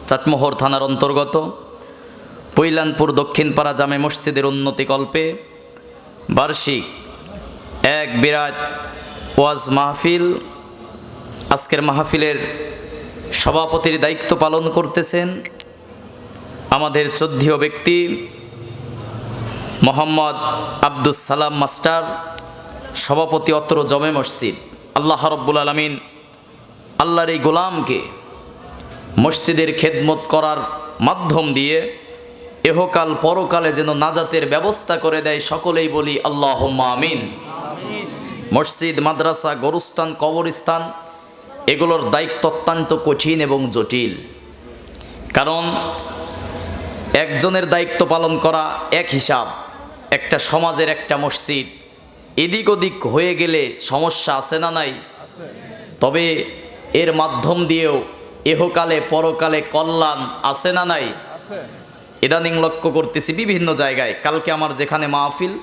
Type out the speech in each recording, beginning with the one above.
চাটমোহর থানার অন্তর্গত পৈলানপুর দক্ষিণপাড়া জামে মসজিদের উন্নতিকল্পে বার্ষিক এক বিরাট ওয়াজ মাহফিল। আজকের মাহফিলের সভাপতির দায়িত্ব পালন করতেছেন আমাদের শ্রদ্ধেয় ব্যক্তি মোহাম্মদ আব্দুস সালাম মাস্টার, সভাপতি অত্র জামে মসজিদ। আল্লাহ রাব্বুল আলামিন আল্লাহর এই গোলামকে মসজিদের খেদমত করার মাধ্যম দিয়ে এহকাল পরকালে যেন নাজাতের ব্যবস্থা করে দেয়, সকলেই বলি আল্লাহুম্মা আমিন। মসজিদ, মাদ্রাসা, গোরস্থান, কবরস্থান এগুলোর দায়িত্ব অত্যন্ত কঠিন এবং জটিল। কারণ একজনের দায়িত্ব পালন করা এক হিসাব, একটা সমাজের একটা মসজিদ এদিক ওদিক হয়ে গেলে সমস্যা আছে না নাই? তবে এর মাধ্যম দিয়েও এহকালে পরকালে কল্যাণ আছে না নাই? ইদানিং লক্ষ্য করতেছি বিভিন্ন জায়গায়, কালকে আমার যেখানে মাহফিল,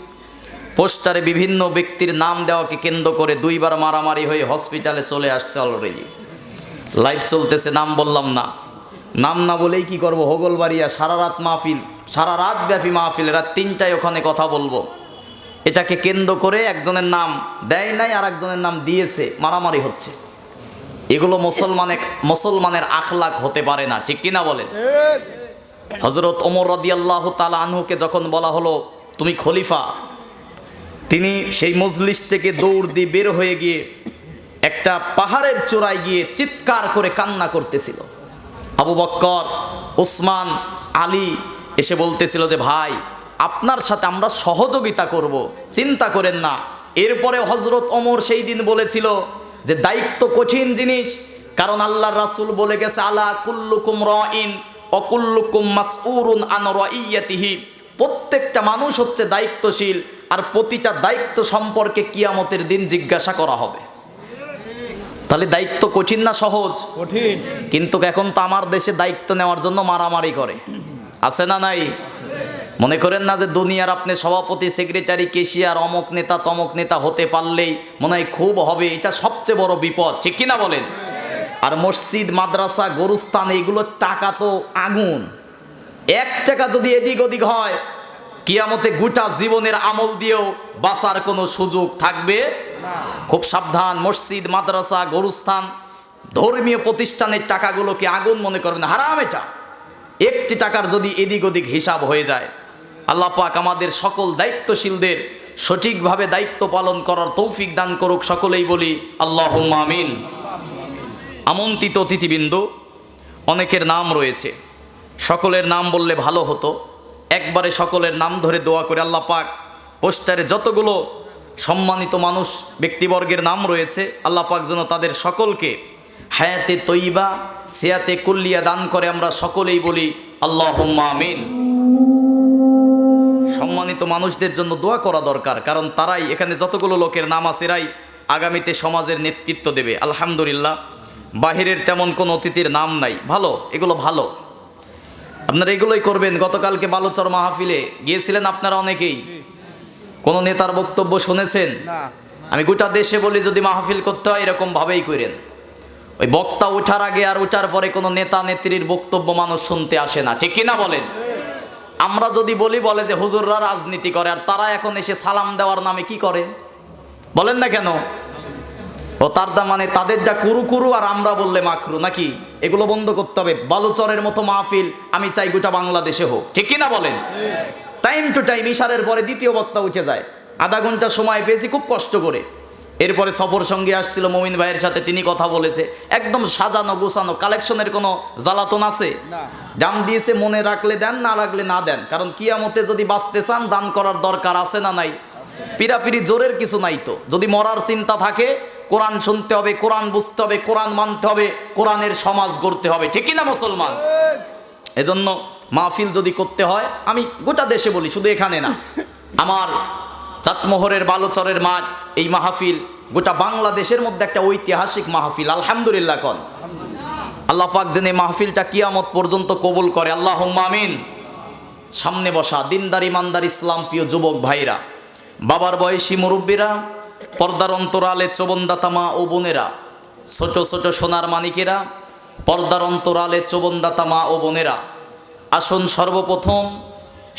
পোস্টারে বিভিন্ন ব্যক্তির নাম দেওয়াকে কেন্দ্র করে দুইবার মারামারি হয়ে হসপিটালে চলে আসছে অলরেডি। লাইভ চলতেছে, নাম বললাম না। নাম না বলেই কি করব, হোগলবাড়িয়া সারা রাত মাহফিল, সারা রাত ব্যাপী মাহফিল, রাত 3টায় ওখানে কথা বলবো। এটাকে কেন্দ্র করে একজনের নাম দেয় নাই আর একজনের নাম দিয়েছে, মারামারি হচ্ছে। এগুলো মুসলমানের আখলাক হতে পারে না, ঠিক কিনা বলেন? হযরত ওমর রাদিয়াল্লাহু তাআলা আনহুকে যখন বলা হলো তুমি খলিফা, তিনি সেই মজলিস থেকে দৌড় দিয়ে বের হয়ে গিয়ে একটা পাহাড়ের চূড়ায় গিয়ে চিৎকার করে কান্না করতেছিল। আবু বকর, ওসমান, আলী এসে বলতেছিল যে ভাই আপনার সাথে আমরা সহযোগিতা করব, চিন্তা করেন না। এরপরে হযরত ওমর সেই দিন বলেছিল যে দায়িত্ব কঠিন জিনিস, কারণ আল্লাহর রাসূল বলে গেছে আলা কুল্লুকুম রাইন ওয়া কুল্লুকুম মাসউরুন আন রাইয়াতিহি, প্রত্যেকটা মানুষ হচ্ছে দায়িত্বশীল আর প্রতিটা দায়িত্ব সম্পর্কে কিয়ামতের দিন জিজ্ঞাসা করা হবে। তাহলে দায়িত্ব কঠিন না সহজ? কঠিন। কিন্তু এখন তো আমার দেশে দায়িত্ব নেওয়ার জন্য মারামারি করে, আছে না নাই? মনে করেন না যে দুনিয়ার আপনি সভাপতি, সেক্রেটারি, কেশিয়ার, অমক নেতা তমক নেতা হতে পারলেই মনে হয় খুব হবে, এটা সবচেয়ে বড় বিপদ, ঠিক কিনা বলেন? আর মসজিদ, মাদ্রাসা, গোরস্থান এগুলোর টাকা তো আগুন। 1 টাকা যদি এদিক ওদিক হয় কিয়ামতে গোটা জীবনের আমল দিয়েও বাঁচার কোনো সুযোগ থাকবে না। খুব সাবধান, মসজিদ, মাদ্রাসা, গোরস্থান, ধর্মীয় প্রতিষ্ঠানের টাকাগুলোকে আগুন মনে করবেন, হারাম। এটা 1টি টাকার যদি এদিক ওদিক হিসাব হয়ে যায়, আল্লাহ পাক আমাদের সকল দায়িত্বশীলদের সঠিকভাবে দায়িত্ব পালন করার তৌফিক দান করুক, সকলেই বলি আল্লাহুম্মা আমিন। আমন্ত্রিত অতিথিবৃন্দ, অনেকের নাম রয়েছে, সকলের নাম বললে ভালো হতো। একবারে সকলের নাম ধরে দোয়া করে আল্লাহ পাক পোস্টারে যতগুলো সম্মানিত মানুষ ব্যক্তিবর্গের নাম রয়েছে আল্লাহ পাক যেন তাদের সকলকে হায়াতে তৈবা, সিয়াতে কুল্লিয়া দান করে, আমরা সকলেই বলি আল্লাহুম্মা আমিন। সম্মানিত মানুষদের জন্য দোয়া করা দরকার, কারণ তারাই, এখানে যতগুলো লোকের নাম আছে এরাই আগামীতে সমাজের নেতৃত্ব দেবে। আলহামদুলিল্লাহ, বাহিরের তেমন কোনো অতিথির নাম নাই, ভালো, এগুলো ভালো, আপনারা এগুলোই করবেন। গতকালকে বালুচর মাহফিলে গিয়েছিলেন আপনারা অনেকেই, কোন নেতার বক্তব্য শুনেছেন? আমি গোটা দেশে বলি যদি মাহফিল করতে হয় এরকম ভাবেই করেন। ওই বক্তা ওঠার আগে আর ওঠার পরে কোনো নেতা নেত্রীর বক্তব্য মানুষ শুনতে আসে না, ঠিক কিনা বলেন? আমরা যদি বলি বলে যে হুজুররা রাজনীতি করে, আর তারা এখন এসে সালাম দেওয়ার নামে কি করে বলেন না কেন? ও তার মানে তাদেরটা কুরু কুরু আর আমরা বললে মাকরু, নাকি? এগুলো বন্ধ করতে হবে। বালুচরের মতো মাহফিল আমি চাই গোটা বাংলাদেশে হোক, ঠিক কিনা বলেন? টাইম টু টাইম ইশারের পরে দ্বিতীয় বক্তা উঠে যায়, আধা ঘন্টা সময় পেয়েছি খুব কষ্ট করে। এরপরে সফর সঙ্গী আসছিল মমিন ভাইয়ের সাথে, তিনি কথা বলেছে, একদম সাজানো গোছানো, কালেকশনের কোনো জ্বালাতন আছে? দাম দিয়েছে, মনে রাখলে দেন, না রাখলে না দেন, কারণ কিয়ামতে যদি বাঁচতে চান দান করার দরকার আছে না নাই? পিরাপিরি জোরের কিছু নাই তো। যদি মরার চিন্তা থাকে কোরআন শুনতে হবে, কোরআন বুঝতে হবে, কোরআন মানতে হবে, কোরআনের সমাজ গড়তে হবে, ঠিক কিনা মুসলমান? এজন্য মাহফিল যদি করতে হয়, আমি গোটা দেশে বলি, শুধু এখানে না, আমার চাটমোহরের বালুচরের মাঠ, এই মাহফিল গোটা বাংলাদেশের মধ্যে একটা ঐতিহাসিক মাহফিল। আলহামদুলিল্লাহ কন। আল্লাহ পাক যেন এই মাহফিলটা কিয়ামত পর্যন্ত কবুল করে, আল্লাহুম্মা আমিন। সামনে বসা দিনদার ইমানদার ইসলাম প্রিয় যুবক ভাইরা, বাবার বয়সী মুরব্বীরা, পর্দার অন্তরালে চবনদাতা মা ও বোনেরা, ছোট ছোট সোনার মানিকেরা, পর্দার অন্তরালে চৌবনদাতা মা ও বোনেরা, আসুন সর্বপ্রথম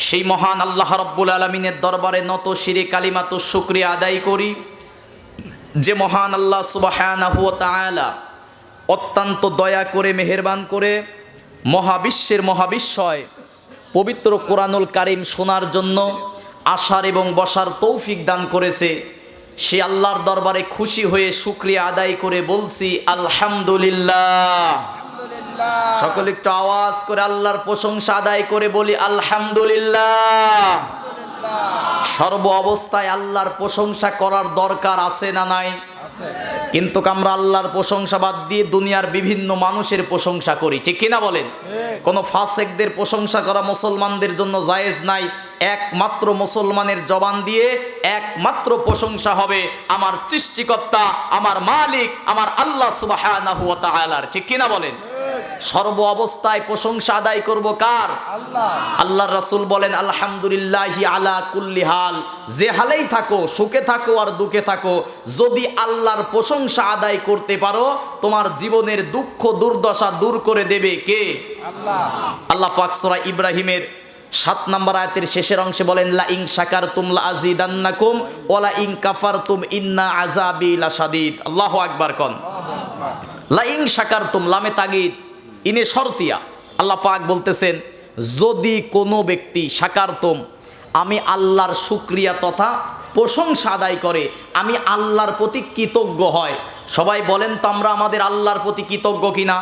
সেই মহান আল্লাহ রাব্বুল আলামিনের দরবারে নত শিরে কালিমাত শুকরিয়া আদায় করি, যে মহান আল্লাহ সুবহানাহু ওয়া তাআলা অত্যন্ত দয়া করে মেহেরবান করে মহাবিশ্বের মহাবিশ্বয় পবিত্র কোরআনুল কারীম শোনার জন্য আসার এবং বসার তৌফিক দান করেছে। সে আল্লাহর দরবারে খুশি হয়ে শুকরিয়া আদায় করে বলছি আলহামদুলিল্লাহ। সকলে একটু আওয়াজ করে আল্লাহর প্রশংসা আদায় করে বলি আলহামদুলিল্লাহ। সর্ব অবস্থায় আল্লাহর প্রশংসা করার দরকার আছে না নাই? কিন্তু আমরা আল্লাহর প্রশংসা বাদ দিয়ে দুনিয়ার বিভিন্ন মানুষের প্রশংসা করি, ঠিক কিনা বলেন? কোন ফাসেকদের প্রশংসা করা মুসলমানদের জন্য জায়েজ নাই। একমাত্র মুসলমানের জবান দিয়ে একমাত্র প্রশংসা হবে আমার সৃষ্টিকর্তা, আমার মালিক, আমার আল্লাহ সুবহানাহু ওয়া তাআলার, ঠিক কিনা বলেন? সর্ব অবস্থায় প্রশংসা আদায় করব কার? আল্লাহ। আল্লাহর রাসূল বলেন আলহামদুলিল্লাহি আলা কুল্লি হাল, যে হালেই থাকো, সুখে থাকো আর দুঃখে থাকো, যদি আল্লাহর প্রশংসা আদায় করতে পারো তোমার জীবনের দুঃখ দুর্দশা দূর করে দেবে কে? আল্লাহ। আল্লাহ পাক সূরা ইব্রাহিমের 7 নম্বর আয়াতের শেষের অংশে বলেন লা ইন শাকারতুম লা আযীদান্নাকুম ওয়া লা ইন কাফারতুম ইন্না আযাবি লাশাদীদ। আল্লাহু আকবার কোন। লা ইন শাকারতুম, লামে তাগিদ, ইনে শর্তিয়া। আল্লাহ পাক বলতেছেন যদি কোনো ব্যক্তি শাকারতুম, আমি আল্লাহর শুকরিয়া তথা প্রশংসা আদায় করে, আমি আল্লাহর প্রতি কৃতজ্ঞ হয়। সবাই বলেন তো আমরা আমাদের আল্লাহর প্রতি কৃতজ্ঞ কিনা?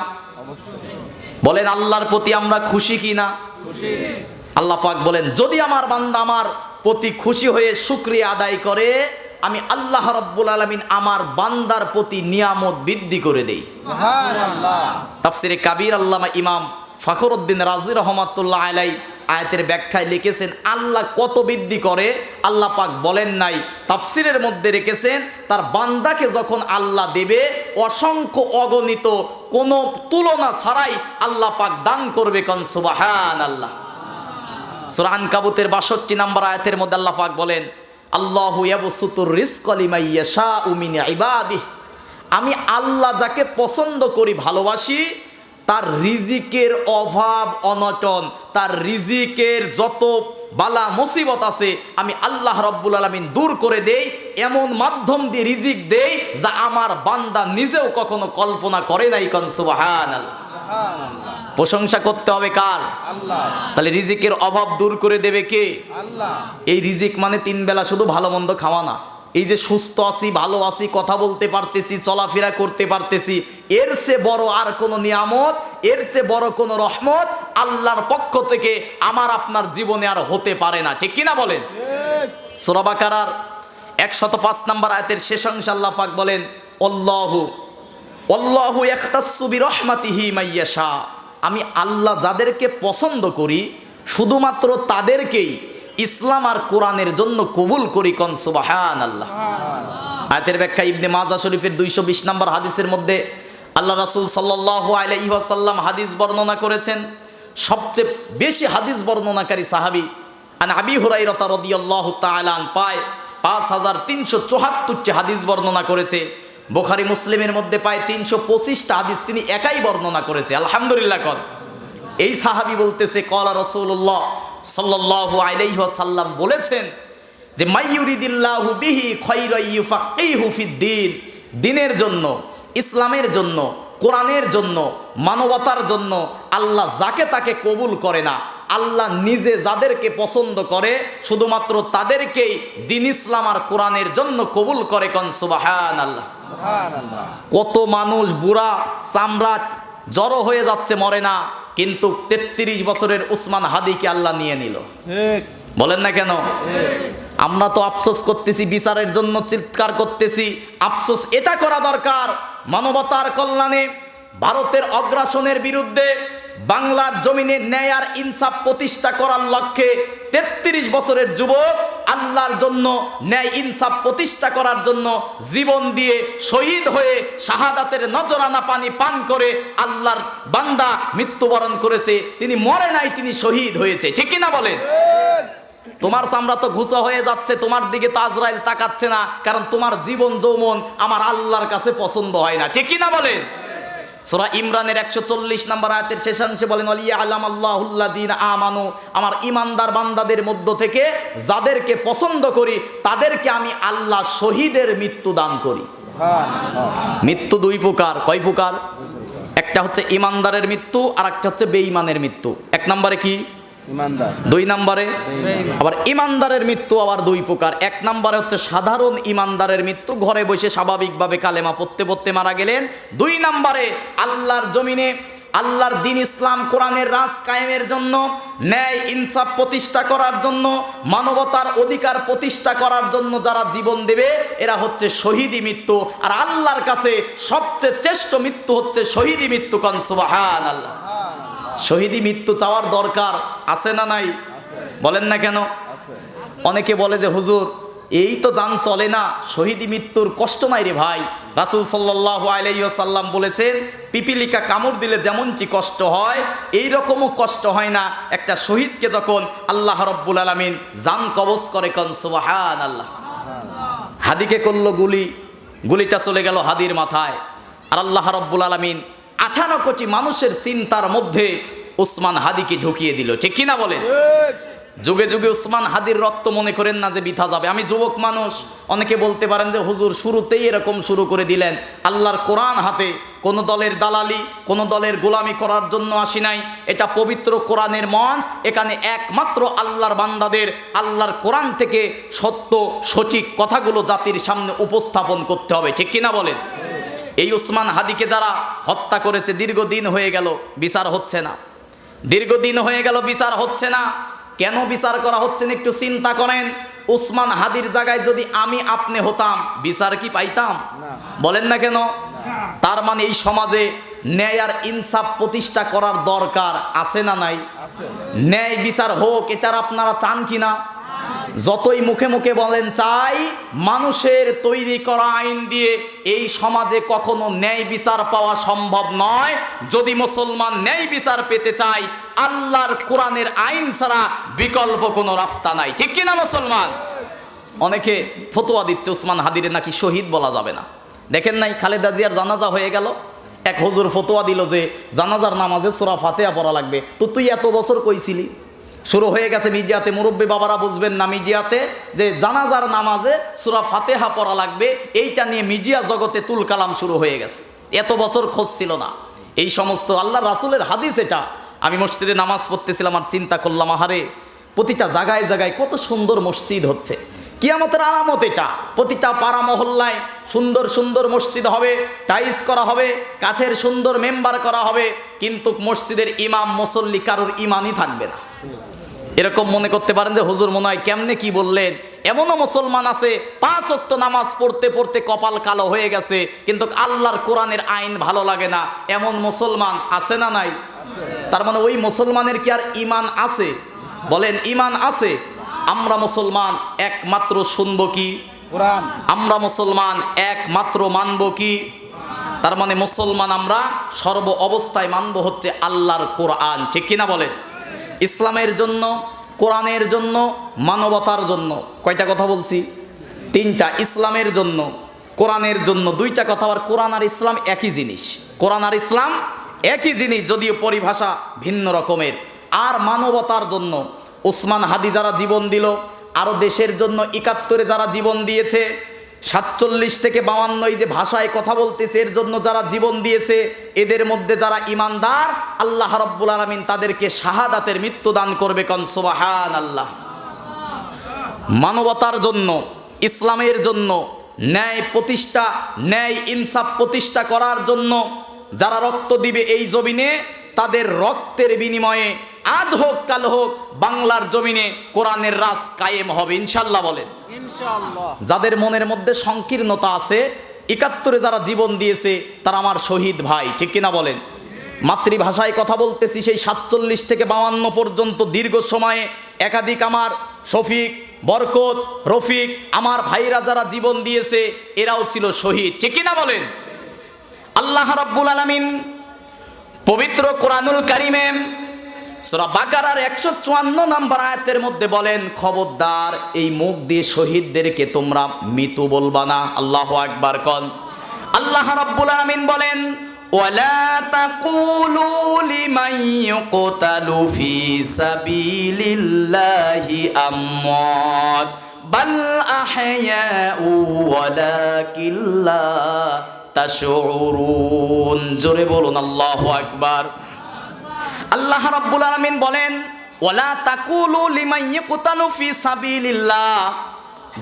বলেন আল্লাহর প্রতি আমরা খুশি কিনা? খুশি। আল্লাহ পাক বলেন যদি আমার বান্দা আমার প্রতি খুশি হয়ে শুকরিয়া আদায় করে, আমি আল্লাহ রাব্বুল আলামিন আমার বান্দার প্রতি নিয়ামত বৃদ্ধি করে দেই। সুবহানাল্লাহ। তাফসিরে কাবীর আল্লামা ইমাম ফখরুদ্দিন রাজি রহমাতুল্লাহ আলাইহি আয়াতের ব্যাখ্যায় লিখেছেন আল্লাহ কত বৃদ্ধি করে আল্লাহ পাক বলেন নাই, তাফসিরের মধ্যে রেখেছেন তার বান্দাকে যখন আল্লাহ দেবে অসংখ্য অগণিত কোনো তুলনা ছাড়াই আল্লাহ পাক দান করবে। কোন সুবহানাল্লাহ। সূরা আনকাবুতের 62 নম্বর আয়াতের মধ্যে আল্লাহ পাক বলেন আল্লাহু ইয়াবসুতুর রিজকা লিমান ইয়াশাউ মিন ইবাদিহি, আমি আল্লাহ যাকে পছন্দ করি ভালোবাসি তার রিজিকের অভাব অনটন, তার রিজিকের যত বালা মুসিবত আছে আমি আল্লাহ রাব্বুল আলামিন দূর করে দেই, এমন মাধ্যম দিয়ে রিজিক দেই যা আমার বান্দা নিজেও কখনো কল্পনা করে নাই। কোন সুবহানাল্লাহ। প্রশংসা করতে হবে কার? আল্লাহ। তাহলে রিজিকের অভাব দূর করে দেবে কে? আল্লাহ। এই রিজিক মানে 3 বেলা শুধু ভালো মন্দ খাওয়া না, এই যে সুস্থ আছি, ভালো আছি, কথা বলতে পারতেছি, চলাফেরা করতে পারতেছি, এর চেয়ে বড় আর কোনো নিয়ামত, এর চেয়ে বড় কোনো রহমত আল্লাহর পক্ষ থেকে আমার আপনার জীবনে আর হতে পারে না, ঠিক কিনা বলেন? সূরা বাকারার 105 নম্বর আয়াতের শেষ অংশে আল্লাহ পাক বলেন আল্লাহু ইয়াখতাসসু বিরহমাতিহি মাইয়াশা, আমি আল্লাহ যাদেরকে পছন্দ করি শুধুমাত্র তাদেরকেই ইসলাম আর কোরআনের জন্য কবুল করি। কোন সুবহানাল্লাহ। আয়াতের ব্যাখ্যা ইবনে মাজাহ শরীফের 220 নম্বর হাদিসের মধ্যে আল্লাহ রাসূল সাল্লাল্লাহু আলাইহি ওয়াসাল্লাম হাদিস বর্ণনা করেছেন। সবচেয়ে বেশি হাদিস বর্ণনাকারী সাহাবী আন আবি হুরায়রা রাদিয়াল্লাহু তাআলা আন পায় 5374টি হাদিস বর্ণনা করেছে। বুখারী মুসলিমের মধ্যে পায় 325টা হাদিস তিনি একাই বর্ণনা করেছে। আলহামদুলিল্লাহ। কোন এই সাহাবী বলতেছে ক্বালা রাসূলুল্লাহ সাল্লাল্লাহু আলাইহি ওয়াসাল্লাম বলেছেন যে মাইয়ুরিদিল্লাহু বিহি খায়রান ইউফাক্কিহু ফিদ্দীন, দ্বীনের জন্য, ইসলামের জন্য, কোরআনের জন্য, মানবতার জন্য আল্লাহ যাকে তাকে কবুল করে না। আল্লাহ নিজে যাদেরকে পছন্দ করে শুধুমাত্র তাদেরকেই দ্বীন ইসলাম আর কোরআনের জন্য কবুল করে। কোন সুবহানাল্লাহ। সুবহানাল্লাহ। কত মানুষ বুড়া চামড়া জড়ো হয়ে যাচ্ছে, মরে না, কিন্তু 33 বছরের উসমান হাদিকে আল্লাহ নিয়ে নিল। বলেন না কেন? আমরা তো আফসোস করতেছি, বিচারের জন্য চিৎকার করতেছি। আফসোস এটা করা দরকার মানবতার কল্যাণে, ভারতের অগ্রাসনের বিরুদ্ধে বাংলার জমিনে ন্যায় আর ইনসাফ প্রতিষ্ঠা করার লক্ষ্যে 33 বছরের যুবক আল্লাহর জন্য ন্যায় ইনসাফ প্রতিষ্ঠা করার জন্য জীবন দিয়ে শহীদ হয়ে শাহাদাতের নজরানা পানি পান করে আল্লাহর বান্দা মৃত্যুবরণ করেছে। তিনি মরে নাই, তিনি শহীদ হয়েছে, ঠিক কিনা বলেন? তোমার চামড়া তো ঘুষা হয়ে যাচ্ছে, তোমার দিকে তো আজরাইল তাকাচ্ছে না, কারণ তোমার জীবন যৌবন আমার আল্লাহর কাছে পছন্দ হয় না, ঠিক কিনা বলেন? সূরা ইমরানের 140 নম্বর আয়াতের শেষাংশে বলেন ওয়ালিয়া আলাম আল্লাহুল্লাযিনা আমানু, আমার ইমানদার বান্দাদের মধ্য থেকে যাদেরকে পছন্দ করি তাদেরকে আমি আল্লাহ শহীদের মৃত্যু দান করি। মৃত্যু দুই প্রকার, কয় প্রকার? একটা হচ্ছে ইমানদারের মৃত্যু, আর একটা হচ্ছে বেঈমানের মৃত্যু। এক নম্বরে কি? ইমানদার। দুই নম্বরে আবার ইমানদারের মৃত্যু আবার দুই প্রকার। এক নম্বরে হচ্ছে সাধারণ ইমানদারের মৃত্যু, ঘরে বসে স্বাভাবিকভাবে কালেমা পড়তে পড়তে মারা গেলেন। দুই নম্বরে আল্লাহর জমিনে আল্লাহর দ্বীন ইসলাম কোরআনের রাজ কায়েমের জন্য, ন্যায় ইনসাফ প্রতিষ্ঠা করার জন্য, মানবতার অধিকার প্রতিষ্ঠা করার জন্য যারা জীবন দেবে এরা হচ্ছে শহীদি মৃত্যু। আর আল্লাহর কাছে সবচেয়ে শ্রেষ্ঠ মৃত্যু হচ্ছে শহীদি মৃত্যু। কোন সুবহানাল্লাহ। শহীদি মৃত্যু চাওয়ার দরকার আছে না নাই? বলেন না কেন? অনেকে বলে যে হুজুর এই তো জান চলে না, শহীদি মৃত্যুর কষ্ট নাই রে ভাই। রাসূল সাল্লাল্লাহু আলাইহি ওয়াসাল্লাম বলেছেন পিপিলিকা কামড় দিলে যেমনটি কষ্ট হয় এই রকমও কষ্ট হয় না একটা শহীদকে যখন আল্লাহ রাব্বুল আলামিন জান কবজ করে। কোন সুবহানাল্লাহ। হাদিকে করলো গুলি, গুলিটা চলে গেল হাদির মাথায়, আর আল্লাহ রাব্বুল আলামিন 58 কোটি মানুষের চিন্তার মধ্যে ওসমান হাদিকে ঢুকিয়ে দিল। ঠিক কিনা বলেন? যুগে যুগে ওসমান হাদির রক্ত মনে করেন না যে বৃথা যাবে। আমি যুবক মানুষ, অনেকে বলতে পারেন যে হুজুর শুরুতেই এরকম শুরু করে দিলেন। আল্লাহর কোরআন হাতে, কোন দলের দালালি, কোন দলের গোলামি করার জন্য আসি নাই। এটা পবিত্র কোরআনের মঞ্চ, এখানে একমাত্র আল্লাহর বান্দাদের আল্লাহর কোরআন থেকে সত্য সঠিক কথাগুলো জাতির সামনে উপস্থাপন করতে হবে। ঠিক কিনা বলেন? এই ওসমান হাদিকে যারা হত্যা করেছে দীর্ঘদিন হয়ে গেল বিচার হচ্ছে না, দীর্ঘদিন হয়ে গেল বিচার হচ্ছে না। কেন বিচার করা হচ্ছে না একটু চিন্তা করেন। ওসমান হাদির জায়গায় যদি আমি আপনি হতাম বিচার কি পাইতাম? বলেন না কেন? তার মানে এই সমাজে ন্যায় আর ইনসাফ প্রতিষ্ঠা করার দরকার আছে না নাই? ন্যায় বিচার হোক, এটার আপনারা চান কিনা? যতই মুখে মুখে বলেন চাই, মানুষের তৈরি করা আইন দিয়ে এই সমাজে কখনো ন্যায় বিচার পাওয়া সম্ভব নয়। যদি মুসলমান ন্যায় বিচার পেতে চায় আল্লাহর কোরআনের আইন ছাড়া বিকল্প কোনো রাস্তা নাই। ঠিক কিনা মুসলমান? অনেকে ফতোয়া দিচ্ছে ওসমান হাদিরে নাকি শহীদ বলা যাবে না। দেখেন নাই খালেদা জিয়ার জানাজা হয়ে গেল, এক হুজুর ফতোয়া দিল যে জানাজার নামাজে সূরা ফাতিহা পড়া লাগবে। তো তুই এত বছর কইছিলি? শুরু হয়ে গেছে মিডিয়াতে, মুরব্বী বাবারা বুঝবেন না মিডিয়াতে, যে জানাজার নামাজে সূরা ফাতিহা পড়া লাগবে, এইটা নিয়ে মিডিয়া জগতে তুল কালাম শুরু হয়ে গেছে। এত বছর খোঁজ ছিল না এই সমস্ত। আল্লাহ রাসূলের হাদিস এটা। আমি মসজিদে নামাজ পড়তেছিলাম আর চিন্তা করলাম, আহারে প্রতিটা জায়গায় জায়গায় কত সুন্দর মসজিদ হচ্ছে। কিয়ামতের আলামত এটা। প্রতিটা পাড়া মহল্লায় সুন্দর সুন্দর মসজিদ হবে, টাইলস করা হবে, কাঠের সুন্দর মেম্বার করা হবে, কিন্তু মসজিদের ইমাম মুসল্লি কারোর ইমানই থাকবে না। এরকম মনে করতে পারেন যে হুজুর মনে হয় কেমনে কি বললেন। এমনও মুসলমান আছে 5 ওয়াক্ত নামাজ পড়তে পড়তে কপাল কালো হয়ে গেছে, কিন্তু আল্লাহর কোরআনের আইন ভালো লাগে না, এমন মুসলমান আছে না নাই? তার মানে ওই মুসলমানের কি আর ইমান আছে? বলেন ইমান আছে? আমরা মুসলমান একমাত্র শুনবো কি? কোরআন। আমরা মুসলমান একমাত্র মানবো কি? তার মানে মুসলমান আমরা সর্ব অবস্থায় মানবো হচ্ছে আল্লাহর কোরআন। ঠিক কিনা বলেন? ইসলামের জন্য, কোরআনের জন্য, মানবতার জন্য। কয়টা কথা বলছি? 3টা। ইসলামের জন্য, কোরআনের জন্য 2টা কথা। আর কোরআন আর ইসলাম একই জিনিস। কোরআন আর ইসলাম একই জিনিস, যদিও পরিভাষা ভিন্ন রকমের। আর মানবতার জন্য ওসমান হাদি যারা জীবন দিল, আরও দেশের জন্য 71-এ যারা জীবন দিয়েছে, 47 থেকে 52 এই যে ভাষায় কথা বলতেছে এর জন্য যারা জীবন দিয়েছে, এদের মধ্যে যারা ইমানদার আল্লাহ রাব্বুল আলামিন তাদেরকে শাহাদাতের মৃত্যু দান করবে। কোন সুবহানাল্লাহ। মানবতার জন্য, ইসলামের জন্য, ন্যায় প্রতিষ্ঠা, ন্যায় ইনসাফ প্রতিষ্ঠা করার জন্য যারা রক্ত দিবে এই জমিনে, তাদের রক্তের বিনিময়ে আজ হোক কাল হোক বাংলার জমিনে কোরআনের রাজ কায়েম হবে ইনশাআল্লাহ। বলেন ইনশাআল্লাহ। যাদের মনের মধ্যে সংকীর্ণতা আছে, 71-এ যারা জীবন দিয়েছে তারা আমার শহীদ ভাই। ঠিক কিনা বলেন? মাতৃভাষায় কথা বলতেছি, সেই 47 থেকে 52 পর্যন্ত দীর্ঘ সময়ে একাধিক আমার শফিক, বরকত, রফিক আমার ভাইরা যারা জীবন দিয়েছে এরাও ছিল শহীদ। ঠিক কিনা বলেন? আল্লাহ রাব্বুল আলামিন পবিত্র কোরআনুল কারিমে সূরা বাকারার 154 নম্বর আয়াতের মধ্যে বলেন, খবরদার এই মুখ দিয়ে শহীদদেরকে তোমরা মৃত্যু বলবা না। আল্লাহু আকবার। কোন আল্লাহ রাব্বুল আলামিন বলেন, ওয়ালা তাকুলু লিমান ইউকতালু ফি সাবিলিল্লাহি আমওয়াত বাল আহইয়াউ ওয়ালাকিন লা তাশউরুন। জোরে বলুন আল্লাহু আকবার। আল্লাহ রাব্বুল আলামিন বলেন, ওয়ালা তাকুলু লিমান ইউকতালু ফি সাবিলিল্লাহ,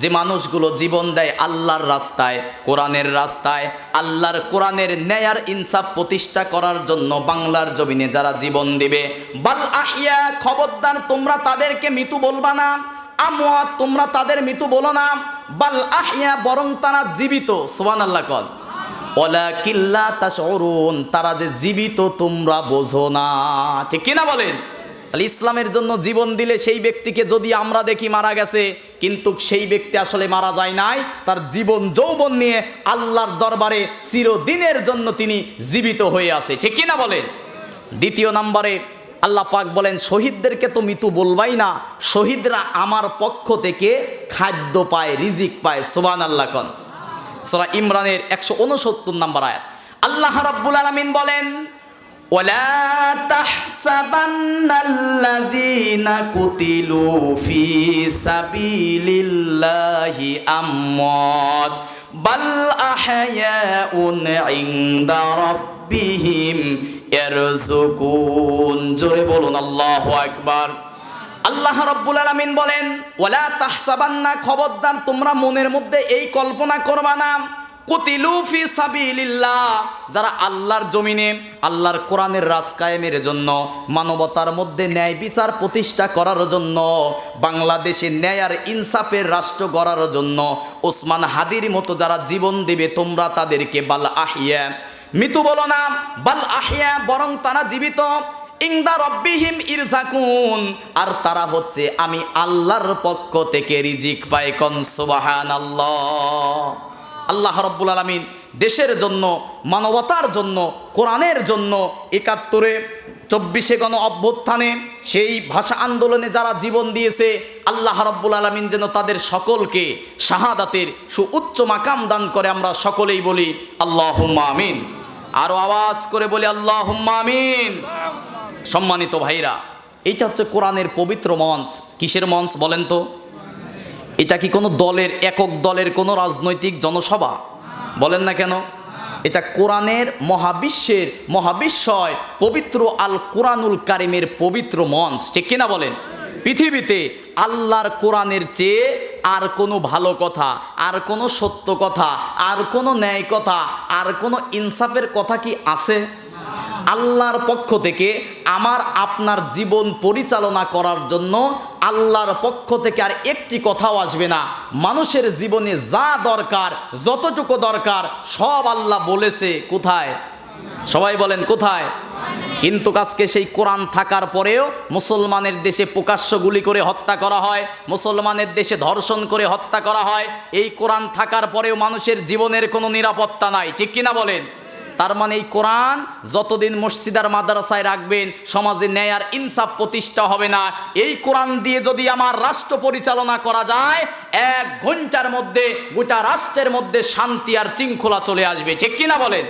যে মানুষগুলো জীবন দেয় আল্লাহর রাস্তায়, কোরআনের রাস্তায়, আল্লাহর কোরআনের ন্যায় আর ইনসাফ প্রতিষ্ঠা করার জন্য বাংলার জমিনে যারা জীবন দিবে, বাল আহইয়া, খবরদার তোমরা তাদেরকে মৃত্যু বলবা না, আমওয়াত, তোমরা তাদের মৃত্যু বলো না, বাল আহইয়া, বরং তারা জীবিত। সুবহানাল্লাহ কল। ওয়ালাকিন লা তাশউরুন, তারা যে জীবিত তোমরা বোঝো না। ঠিক কিনা বলেন? তাহলে ইসলামের জন্য জীবন দিলে সেই ব্যক্তিকে যদি আমরা দেখি মারা গেছে, কিন্তু সেই ব্যক্তি আসলে মারা যায় নাই, তার জীবন যৌবন নিয়ে আল্লাহর দরবারে চিরদিনের জন্য তিনি জীবিত হয়ে আছে। ঠিক কিনা বলেন? দ্বিতীয় নম্বরে আল্লাহ পাক বলেন, শহীদদেরকে তো মৃত্যু বলবাই না, শহীদরা আমার পক্ষ থেকে খাদ্য পায়, রিজিক পায়। সুবহানাল্লাহ কোন। সূরা ইমরানের 169 নম্বর আয়াত। আল্লাহ রাব্বুল আলামিন বলেন, ওয়ালা তাহসাবান্নাল্লাযীনা কুতিলু ফি সাবিলিল্লাহি আমওয়াত বাল আহইয়াউন ইনদা রাব্বিহিম ইয়ারযুকুন। জোরে বলুন আল্লাহু আকবার। আল্লাহ রাব্বুল আলামিন বলেন, ওয়ালা তাহসাবান্না, খবরদার তোমরা মনের মধ্যে এই কল্পনা করবা না, কুতিলু ফি সাবিলিল্লাহ, যারা আল্লাহর জমিনে আল্লাহর কোরআনের রাজ কায়েমের জন্য, মানবতার মধ্যে ন্যায় বিচার প্রতিষ্ঠা করার জন্য, বাংলাদেশে ন্যায় আর ইনসাফের রাষ্ট্র গড়ার জন্য ওসমান হাদির মতো যারা জীবন দেবে, তোমরা তাদেরকে বাল আহইয়া, মৃত্যু বলো না, বাল আহইয়া, বরং তারা জীবিত, ইনদা রব্বিহিম ইরযাকুন, আর তারা হচ্ছে আমি আল্লাহর পক্ষ থেকে রিজিক পায়। কোন সুবহানাল্লাহ। আল্লাহ রাব্বুল আলামিন দেশের জন্য, মানবতার জন্য, কোরআনের জন্য ৭১-এ ২৪-এ গণ অভ্যুত্থানে, সেই ভাষা আন্দোলনে যারা জীবন দিয়েছে, আল্লাহ রাব্বুল আলামিন যেন তাদের সকলকে শাহাদাতের সুউচ্চ মাকাম দান করে। আমরা সকলেই বলি আল্লাহুম্মা আমিন। আরো আওয়াজ করে বলি আল্লাহুম্মা আমিন। সম্মানিত ভাইরা, এইটা হচ্ছে কোরআনের পবিত্র মঞ্চ। কিসের মঞ্চ বলেন তো? এটা কি কোনো দলের, একক দলের কোনো রাজনৈতিক জনসভা? বলেন না কেন? এটা কোরআনের মহাবিশ্বের মহাবিশ্বয় পবিত্র আল কোরআনুল কারিমের পবিত্র মঞ্চ। ঠিক কিনা বলেন? পৃথিবীতে আল্লাহর কোরআনের চেয়ে আর কোনো ভালো কথা, আর কোনো সত্য কথা, আর কোনো ন্যায় কথা, আর কোনো ইনসাফের কথা কি আছে? আল্লাহর পক্ষ থেকে আমার আপনার জীবন পরিচালনা করার জন্য আল্লাহর পক্ষ থেকে আর একটি কথাও আসবে না। মানুষের জীবনে যা দরকার, যতটুকু দরকার, সব আল্লাহ বলেছে। কোথায়? সবাই বলেন কোথায়? কিন্তু আজকে সেই কোরআন থাকার পরেও মুসলমানের দেশে প্রকাশ্য গুলি করে হত্যা করা হয়, মুসলমানের দেশে ধর্ষণ করে হত্যা করা হয়। এই কোরআন থাকার পরেও মানুষের জীবনের কোনো নিরাপত্তা নাই। ঠিক কিনা বলেন? তার মানে এই কোরআন যতদিন মসজিদ আর মাদ্রাসায় রাখবেন, সমাজে ন্যায় আর ইনসাফ প্রতিষ্ঠা হবে না। এই কোরআন দিয়ে যদি আমার রাষ্ট্র পরিচালনা করা যায়, 1 ঘন্টার মধ্যে গোটা রাষ্ট্রের মধ্যে শান্তি আর শৃঙ্খলা চলে আসবে। ঠিক কিনা বলেন?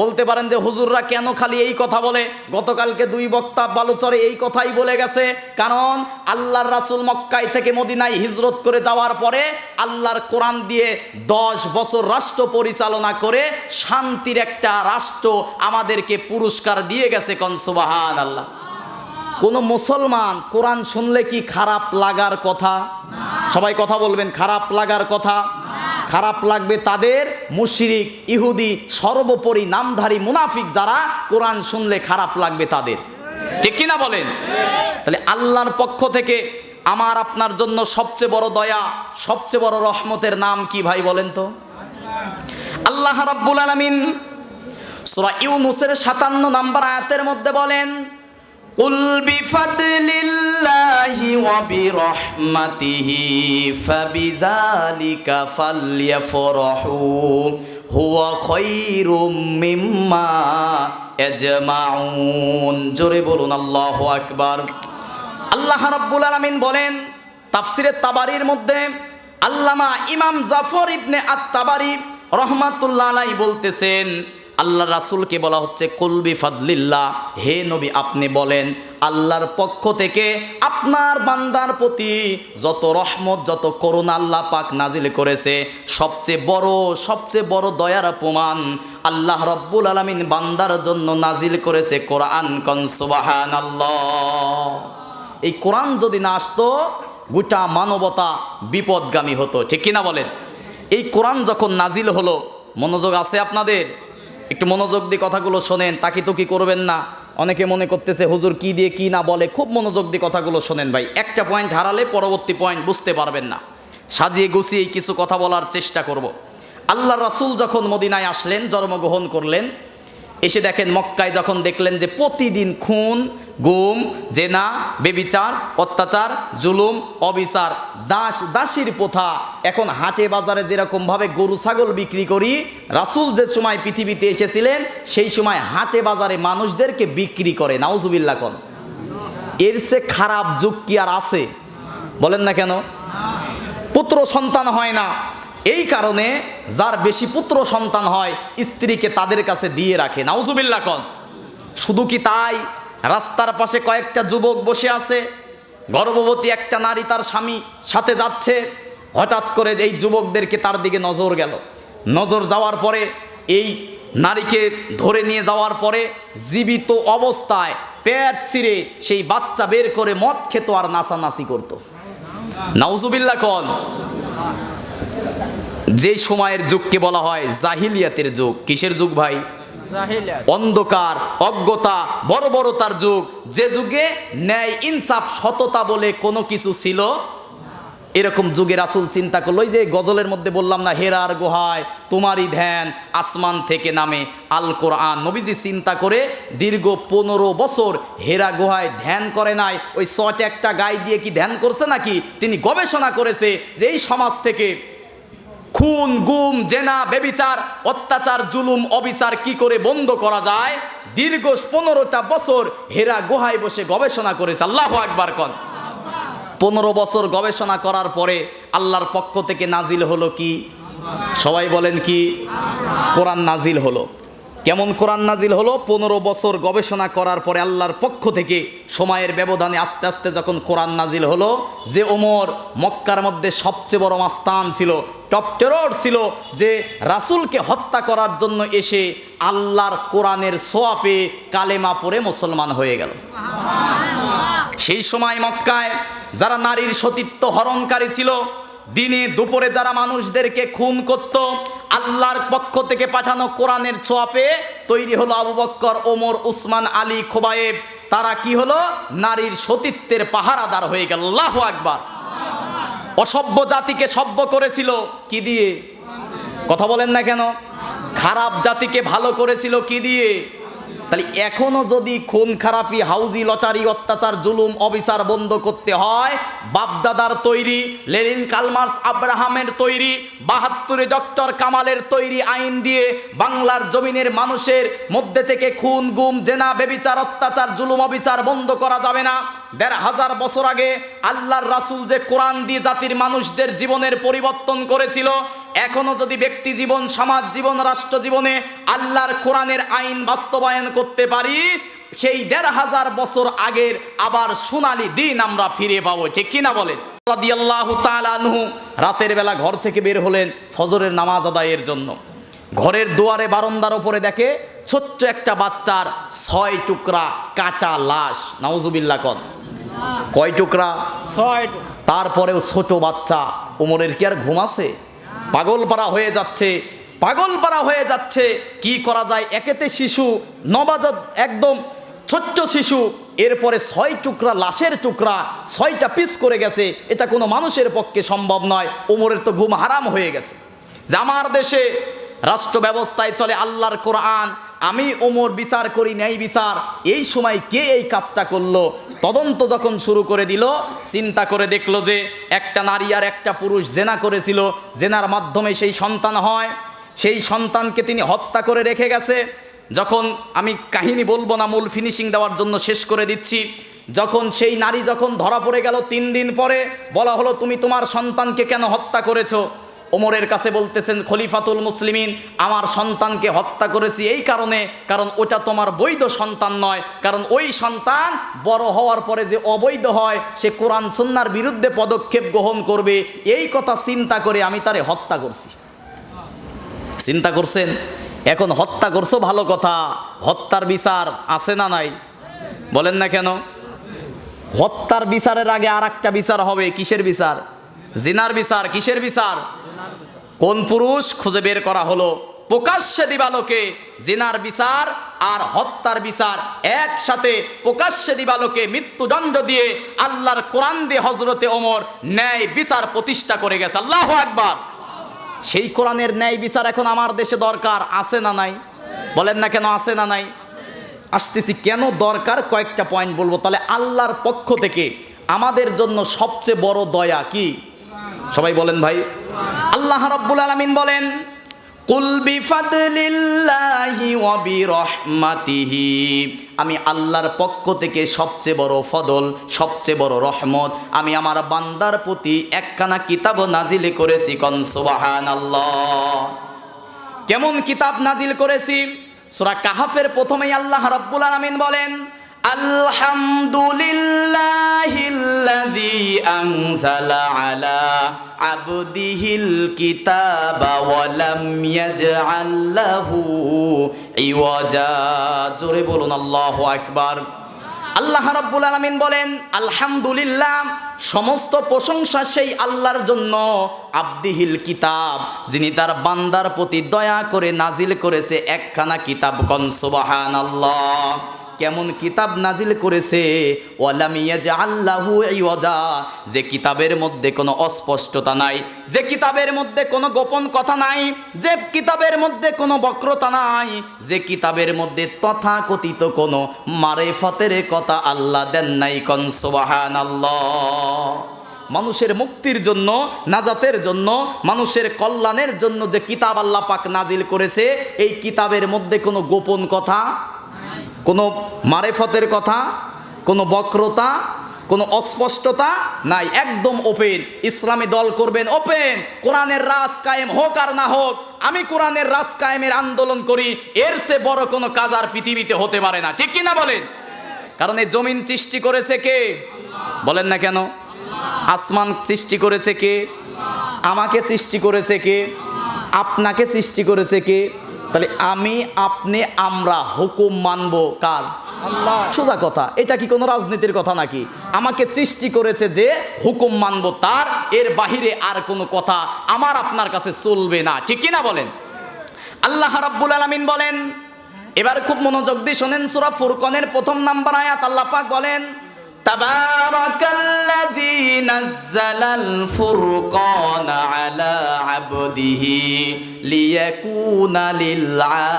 বলতে পারেন যে হুজুররা কেন খালি এই কথা বলে? গতকালকে 2 বক্তা বালুচরে এই কথাই বলে গেছে। কারণ আল্লাহর রাসূল মক্কায় থেকে মদিনায় হিজরত করে যাওয়ার পরে আল্লাহর কোরআন দিয়ে 10 বছর রাষ্ট্র পরিচালনা করে শান্তির একটা রাষ্ট্র আমাদেরকে পুরস্কার দিয়ে গেছে। কোন সুবহানাল্লাহ। কোন মুসলমান কোরআন শুনলে কি খারাপ লাগার কথা? সবাই কথা বলবেন, খারাপ লাগার কথা? খারাপ লাগবে তাদের, মুশরিক, ইহুদি, সর্বোপরি নামধারী মুনাফিক যারা, কোরআন শুনলে খারাপ লাগবে তাদের। ঠিক কিনা বলেন? তাহলে আল্লাহর পক্ষ থেকে আমার আপনার জন্য সবচেয়ে বড় দয়া, সবচেয়ে বড় রহমতের নাম কি ভাই বলেন তো? আল্লাহ রাব্বুল আলামিন সূরা ইউনূসের 57 নম্বর আয়াতের মধ্যে বলেন, কুল বিফাদলিল্লাহি ওয়া বিরহমাতিহি ফাবিযালিকা ফালইফরাহু হুয়া খায়রুম মিম্মা ইয়াজমাউন। জোরে বলুন আল্লাহু আকবার। আল্লাহ রাব্বুল আলামিন বলেন তাফসিরে তাবারির মধ্যে, আল্লামা ইমাম জাফর ইবনে আত-তাবারি রহমাতুল্লাহ আলাইহি বলতেছেন, আল্লাহ রাসূলকে বলা হচ্ছে কুল বিফাদলিল্লাহ, হে নবী আপনি বলেন আল্লাহর পক্ষ থেকে আপনার বান্দার প্রতি যত রহমত যত করুণা আল্লাহ পাক নাজিল করেছে, সবচেয়ে বড় দয়ার প্রমাণ আল্লাহ রব্বুল আলামিন বান্দার জন্য নাজিল করেছে কোরআন। কোন সুবহানাল্লাহ। এই কোরআন যদি না আসতো গোটা মানবতা বিপদগামী হতো, ঠিক কিনা বলেন? এই কোরআন যখন নাজিল হলো, মনোযোগ আছে আপনাদের? একটু মনোযোগ দিয়ে কথাগুলো শোনেন, তাকিতুকি করবেন না। অনেকে মনে করতেছে হুজুর কি দিয়ে কি না বলে, খুব মনোযোগ দিয়ে কথাগুলো শোনেন ভাই। একটা পয়েন্ট হারালে পরবর্তী পয়েন্ট বুঝতে পারবেন না। সাজিয়ে গুছিয়ে কিছু কথা বলার চেষ্টা করব। আল্লাহ রাসূল যখন মদিনায় আসলেন, জন্মগ্রহণ করলেন, এসে দেখেন মক্কায় যখন দেখলেন যে প্রতিদিন খুন গুম জেনা বেবিচার অত্যাচার জুলুম অবিচার দাসীর প্রথা। এখন হাটে বাজারে যেরকমভাবে গরু ছাগল বিক্রি করি, রাসূল যে সময় পৃথিবীতে এসেছিলেন সেই সময় হাটে বাজারে মানুষদেরকে বিক্রি করে। নাউজুবিল্লাহ কোন। এর সে খারাপ যুগ কি আর আছে? বলেন না কেন? পুত্র সন্তান হয় না, এই কারণে যার বেশি পুত্র সন্তান হয় স্ত্রীকে তাদের কাছে দিয়ে রাখে। নাউজুবিল্লাহ কোন। শুধু কি তাই, রাস্তার পাশে কয়েকটা যুবক বসে আছে, গর্ভবতী একটা নারী তার স্বামী সাথে যাচ্ছে, হঠাৎ করে এই যুবকদেরকে তার দিকে নজর গেল। নজর যাওয়ার পরে এই নারীকে ধরে নিয়ে যাওয়ার পরে জীবিত অবস্থায় পেট ছিঁড়ে সেই বাচ্চা বের করে মদ খেত আর নাচানাচি করত। নাউজুবিল্লাহ কোন। যে সময়ের যুগকে বলা হয় জাহিলিয়াতের যুগ। কিসের যুগ ভাই? অন্ধকার, অজ্ঞতা, বর্বরতার যুগ। যে যুগে ন্যায় ইনসাফ সততা বলে কোনো কিছু ছিল, এরকম যুগে রাসূল চিন্তা করলো, ওই যে গজলের মধ্যে বললাম না, হেরার গুহায় তোমারই ধ্যান আসমান থেকে নামে আল কোরআন। নবীজি চিন্তা করে দীর্ঘ 15 বছর হেরা গুহায় ধ্যান করে নাই। ওই শর্ট একটা গায়ে দিয়ে কি ধ্যান করছে নাকি? তিনি গবেষণা করেছে যে এই সমাজ থেকে খুন গুম জেনা বেবিচার অত্যাচার জুলুম অবিচার কি করে বন্ধ করা যায়। দীর্ঘ 15টা বছর হেরা গুহায় বসে গবেষণা করেছে। আল্লাহু আকবার কোন। 15 বছর গবেষণা করার পরে আল্লাহর পক্ষ থেকে নাজিল হলো কি? সবাই বলেন কি? কোরআন নাজিল হলো। কেমন কোরআন নাজিল হলো? 15 বছর গবেষণা করার পরে আল্লাহর পক্ষ থেকে সময়ের ব্যবধানে আস্তে আস্তে যখন কোরআন নাজিল হলো, যে ওমর মক্কার মধ্যে সবচেয়ে বড় মাস্তান ছিল, টপ টেরর ছিল, যে রাসূলকে হত্যা করার জন্য এসে আল্লাহর কোরআনের ছোঁয়াপে কালেমা পড়ে মুসলমান হয়ে গেল। সেই সময় মক্কায় যারা নারীর সতীত্ব হরণকারী ছিল, দিনে দুপুরে যারা মানুষদেরকে খুন করত, আল্লাহর পক্ষ থেকে পাঠানো কোরআনের ছোঁয়াপে তৈরি হলো আবু বকর, ওমর, উসমান, আলী, খোবায়েব। তারা কি হলো? নারীর সতীত্বের পাহারাদার হয়ে গেল। আল্লাহু আকবার। অসভ্য জাতিকে সভ্য করেছিল কি দিয়ে? কথা বলেন না কেন? খারাপ জাতিকে ভালো করেছিল কি দিয়ে? তাহলে এখনো যদি খুন খারাপি হাউজি লটারি অত্যাচার জুলুম অবিচার বন্ধ করতে হয়, বাপদাদার তৈরি লেনিন কালমার্স আব্রাহামের তৈরি 72 ডক্টর কামালের তৈরি আইন দিয়ে বাংলার জমিনের মানুষের মধ্যে থেকে খুন গুম জেনা বেবিচার অত্যাচার জুলুম অবিচার বন্ধ করা যাবে না। 1500 বছর আগে আল্লাহর রাসূল যে কোরআন দিয়ে জাতির মানুষদের জীবনের পরিবর্তন করেছিল, এখনো যদি ব্যক্তি জীবন সমাজ জীবন রাষ্ট্র জীবনে আল্লাহর কোরআনের আইন বাস্তবায়ন করতে পারি, সেই 1500 বছর আগের আবার সোনালী দিন আমরা ফিরে পাবো। ঠিক কিনা বলেন? রাদিয়াল্লাহু তাআলা আনহু রাতের বেলা ঘর থেকে বের হলেন ফজরের নামাজ আদায়ের জন্য। ঘরের দুয়ারে বারান্দার উপরে দেখে ছোট্ট একটা বাচ্চার 6 টুকরা কাটা লাশ। নাউজুবিল্লাহ কোন। কয় টুকরা? 6 টুকরা। তারপরেও ছোট বাচ্চা। ওমরের কি আর ঘুম আছে? পাগলপাড়া হয়ে যাচ্ছে, পাগলপাড়া হয়ে যাচ্ছে। কি করা যায়? একেতে শিশু, নবজাত একদম ছোট্ট শিশু, এরপরে 6 টুকরা লাশের টুকরা, 6টা পিস করে গেছে। এটা কোনো মানুষের পক্ষে সম্ভব নয়। ওমরের তো ঘুম হারাম হয়ে গেছে যে আমার দেশে রাষ্ট্র ব্যবস্থায় চলে আল্লাহর কোরআন, আমি ওমর বিচার করি ন্যায় বিচার। এই সময় কে এই কাজটা করলো? তদন্ত যখন শুরু করে দিল, চিন্তা করে দেখলো যে একটা নারী আর একটা পুরুষ জেনা করেছিল, জেনার মাধ্যমে সেই সন্তান হয়, সেই সন্তানকে তিনি হত্যা করে রেখে গেছে। যখন আমি কাহিনী বলবো না, মূল ফিনিশিং দেওয়ার জন্য শেষ করে দিচ্ছি। যখন সেই নারী যখন ধরা পড়ে গেল 3 দিন পরে, বলা হলো তুমি তোমার সন্তানকে কেন হত্যা করেছো? ওমরের কাছে বলতেছেন, খলিফাতুল মুসলিমিন, আমার সন্তানকে হত্যা করেছি এই কারণে, কারণ ওটা তোমার বৈধ সন্তান নয়, কারণ ওই সন্তান বড় হওয়ার পরে যে অবৈধ হয় সে কোরআন সুন্নাহর বিরুদ্ধে পদক্ষেপ গ্রহণ করবে, এই কথা চিন্তা করে আমি তারে হত্যা করছি। চিন্তা করছেন? এখন হত্যা করছো ভালো কথা, হত্যার বিচার আছে না নাই? বলেন না কেন? হত্যার বিচারের আগে আর একটা বিচার হবে। কিসের বিচার? জিনার বিচার। কিসের বিচার? কোন পুরুষ খুঁজে বের করা হলো, প্রকাশ্যে দিবালোকে জিনার বিচার আর হত্যার বিচার একসাথে প্রকাশ্যে দিবালোকে মৃত্যুদণ্ড দিয়ে আল্লাহর কোরআন দিয়ে হযরতে ওমর ন্যায় বিচার প্রতিষ্ঠা করে গেছে। আল্লাহু আকবার। সেই কোরআনের ন্যায় বিচার এখন আমার দেশে দরকার, আছে না নাই? বলেন না কেন আছে না নাই? আসতেছি কেন দরকার, কয়েকটা পয়েন্ট বলবো। তাহলে আল্লাহর পক্ষ থেকে আমাদের জন্য সবচেয়ে বড় দয়া কি? সবাই বলেন ভাই। আল্লাহ রাব্বুল আলামিন বলেন, কুল বিফাদলিল্লাহি ওয়া বিরহমাতিহি, আমি আল্লাহর পক্ষ থেকে সবচেয়ে বড় ফদল, সবচেয়ে বড় রহমত আমি আমার বান্দার প্রতি একখানা কিতাব নাজিল করেছি। কোন সুবহানাল্লাহ। কেমন কিতাব নাজিল করেছি? সূরা কাহাফের প্রথমেই আল্লাহ রাব্বুল আলামিন বলেন, আলহামদুলিল্লাহিল্লাযী আনজালা আলা আবদিহিল কিতাবা ওয়া লাম ইয়াজআল লাহু ইওয়াজা। জোরে বলুন আল্লাহু আকবার। আল্লাহ রাব্বুল আলামিন বলেন, আলহামদুলিল্লাহ, সমস্ত প্রশংসা সেই আল্লাহর জন্য, আবদিহিল কিতাব, যিনি তার বান্দার প্রতি দয়া করে নাজিল করেছে একখানা কিতাব। কোন সুবহানাল্লাহ। কেমন কিতাব নাজিল করেছে? ওয়ালাম ইয়াজআল লাহু ইওয়াজা, যে কিতাবের মধ্যে কোনো অস্পষ্টতা নাই, যে কিতাবের মধ্যে কোনো গোপন কথা নাই, যে কিতাবের মধ্যে কোনো বক্রতা নাই, যে কিতাবের মধ্যে তথাকথিত কোনো মারেফতের কথা আল্লাহ দেন নাই। কোন সুবহানাল্লাহ। মানুষের মুক্তির জন্য, নাজাতের জন্য, মানুষের কল্যাণের জন্য যে কিতাব আল্লাহ পাক নাজিল করেছে, এই কিতাবের মধ্যে কোনো গোপন কথা, কোনো মারেফতের কথা, কোনো বক্রতা, কোনো অস্পষ্টতা নাই, একদম ওপেন। ইসলামী দল করবেন ওপেন, কোরআনের রাজ কায়েম হোক আর না হোক, আমি কোরআনের রাজ কায়েমের আন্দোলন করি, এর চেয়ে বড় কোনো কাজ আর পৃথিবীতে হতে পারে না। ঠিক কিনা বলেন? কারণ এই জমিন সৃষ্টি করেছে কে? বলেন না কেন? আসমান সৃষ্টি করেছে কে? আমাকে সৃষ্টি করেছে কে? আপনাকে সৃষ্টি করেছে কে? তাহলে আমি, আপনি, আমরা হুকুম মানব কার? আল্লাহ। সোজা কথা। এটা কি কোনো রাজনীতির কথা নাকি? আমাকে সৃষ্টি করেছে যে, হুকুম মানব তার, এর বাহিরে আর কোনো কথা আমার আপনার কাছে চলবে না। ঠিক কিনা বলেন? আল্লাহ রাব্বুল আলামিন বলেন, এবার খুব মনোযোগ দিয়ে শোনেন, সূরা ফুরকানের প্রথম নাম্বার আয়াত আল্লাহ পাক বলেন, তাবারাকাল্লাযী নাযালাল ফুরকানা আলা আবদিহি লিয়াকুনা লিল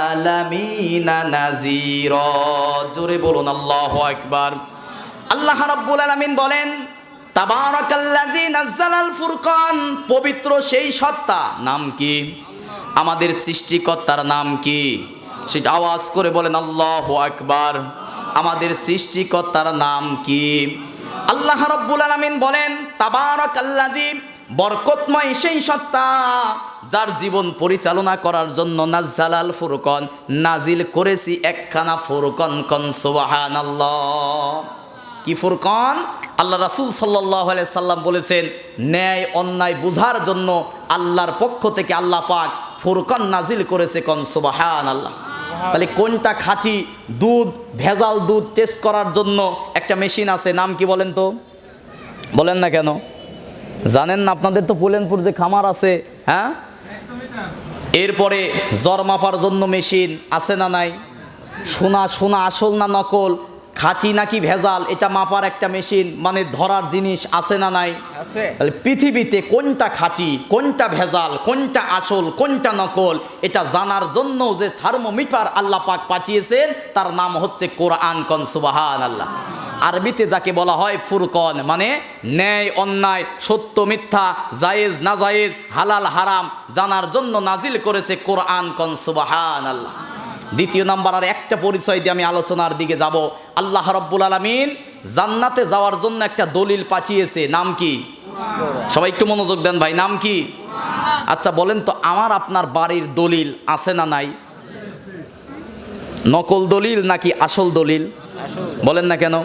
আলামিনা নাযীরা। জোরে বলুন আল্লাহু আকবার। আল্লাহ রাব্বুল আলামিন বলেন, তাবারাকাল্লাযী নাযালাল ফুরকান, পবিত্র সেই সত্তা। নাম কি? আমাদের সৃষ্টিকর্তার নাম কি? সেটা আওয়াজ করে বলেন আল্লাহু আকবার। আমাদের সৃষ্টিকর্তার নাম কি? আল্লাহ রাব্বুল আলামিন বলেন, তাবারাকাল্লাযী, বরকতময় সেই সত্তা যার জীবন পরিচালনা করার জন্য নাযালাল ফুরকান, নাজিল করেছি একখানা ফুরকান। কোন সুবহানাল্লাহ। কি ফুরকান? আল্লাহ রাসূল সাল্লাল্লাহু আলাইহি সাল্লাম বলেছেন, ন্যায় অন্যায় বুঝার জন্য আল্লাহর পক্ষ থেকে আল্লাহ পাক ফুরকান নাজিল করেছে। কোন সুবহানাল্লাহ। তাহলে কোনটা খাঁটি দুধ, ভেজাল দুধ টেস্ট করার জন্য একটা মেশিন আছে, নাম কি বলেন তো? বলেন না কেন? জানেন না? আপনাদের তো পুলেনপুর যে খামার আছে, হ্যাঁ, এরপরে জ্বর মাপার জন্য মেশিন আছে না নাই? সোনা সোনা আসল না নকল, খাঁটি নাকি ভেজাল, এটা মাপার একটা মেশিন, মানে ধরার জিনিস আছে না নাই? আছে। তাহলে পৃথিবীতে কোনটা খাঁটি, কোনটা ভেজাল, কোনটা আসল, কোনটা নকল, এটা জানার জন্য যে থার্মোমিটার আল্লাহ পাক পাঠিয়েছেন, তার নাম হচ্ছে কোরআন। কোন সুবহানাল্লাহ। আরবিতে যাকে বলা হয় ফুরকান, মানে ন্যায় অন্যায়, সত্য মিথ্যা, জায়েজ না জায়েজ, হালাল হারাম জানার জন্য নাজিল করেছে কোরআন। কোন সুবহানাল্লাহ। দ্বিতীয় নাম্বার আর একটা পরিচয় দিয়ে আমি আলোচনার দিকে যাব। আল্লাহ রাব্বুল আলামিন জান্নাতে যাওয়ার জন্য একটা দলিল পাঠিয়েছে, নাম কি? সবাই একটু মনোযোগ দেন ভাই, নাম কি? আচ্ছা বলেন তো, আমার আপনার বাড়ির দলিল আছে না নাই? নকল দলিল নাকি আসল দলিল? বলেন না কেন?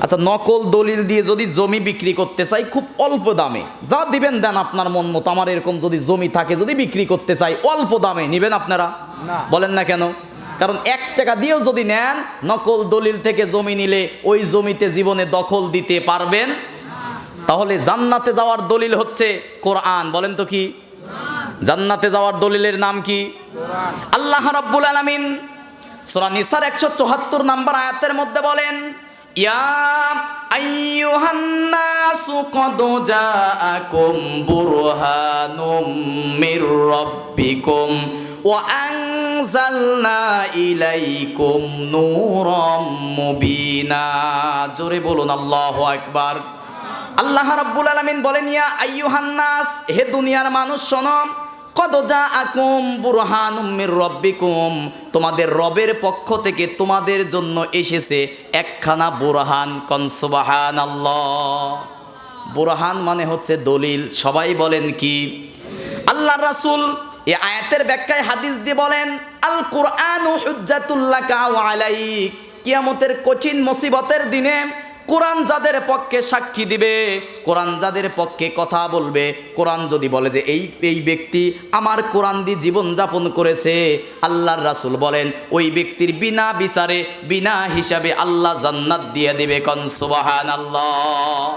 আচ্ছা, নকল দলিল দিয়ে যদি জমি বিক্রি করতে চাই খুব অল্প দামে, যা দিবেন দেন আপনার মন মতো, আমার এরকম যদি জমি থাকে যদি বিক্রি করতে চাই অল্প দামে, নিবেন আপনারা? বলেন না কেন? কারণ 1 টাকা দিয়েও যদি নেন, নকল দলিল থেকে জমি নিলে ওই জমিতে জীবনে দখল দিতে পারবেন। তাহলে জান্নাতে যাওয়ার দলিল হচ্ছে কোরআন। বলেন তো কি? জান্নাতে যাওয়ার দলিলের নাম কি? আল্লাহ রাব্বুল আলামিন সূরা নিসার 174 নম্বর আয়াতের মধ্যে বলেন, ইয়া আইয়ুহান নাসু ক্বাদ জাআকুম বুরহানুম মির রাব্বিকুম ওয়া আনজালনা ইলাইকুম নূরাম মুবিনা। জোরে বলুন আল্লাহু আকবার। আল্লাহ রাব্বুল আলামিন বলেন, ইয়া আইয়ুহান নাস, হে দুনিয়ার মানুষ শোনো, ক্বাদ জাআকুম বুরহানুম মির রাব্বিকুম, তোমাদের রবের পক্ষ থেকে তোমাদের জন্য এসেছে একখানা বুরহান। কোন সুবহানাল্লাহ। বুরহান মানে হচ্ছে দলিল। সবাই বলেন কি? আল্লাহর রাসূল এই আয়াতের ব্যাখ্যায় হাদিস দিয়ে বলেন, আল কুরআনু হুজ্জাতুল লাকা ওয়া আলাইক, কিয়ামতের কঠিন মুসিবতের দিনে কোরআন যাদের পক্ষে সাক্ষী দিবে, কোরআন যাদের পক্ষে কথা বলবে, কোরআন যদি বলে যে এই ব্যক্তি আমার কোরআন দিয়ে জীবনযাপন করেছে, আল্লাহর রাসূল বলেন ওই ব্যক্তির বিনা বিচারে বিনা হিসাবে আল্লাহ জান্নাত দিয়ে দিবে। কোন সুবহানাল্লাহ।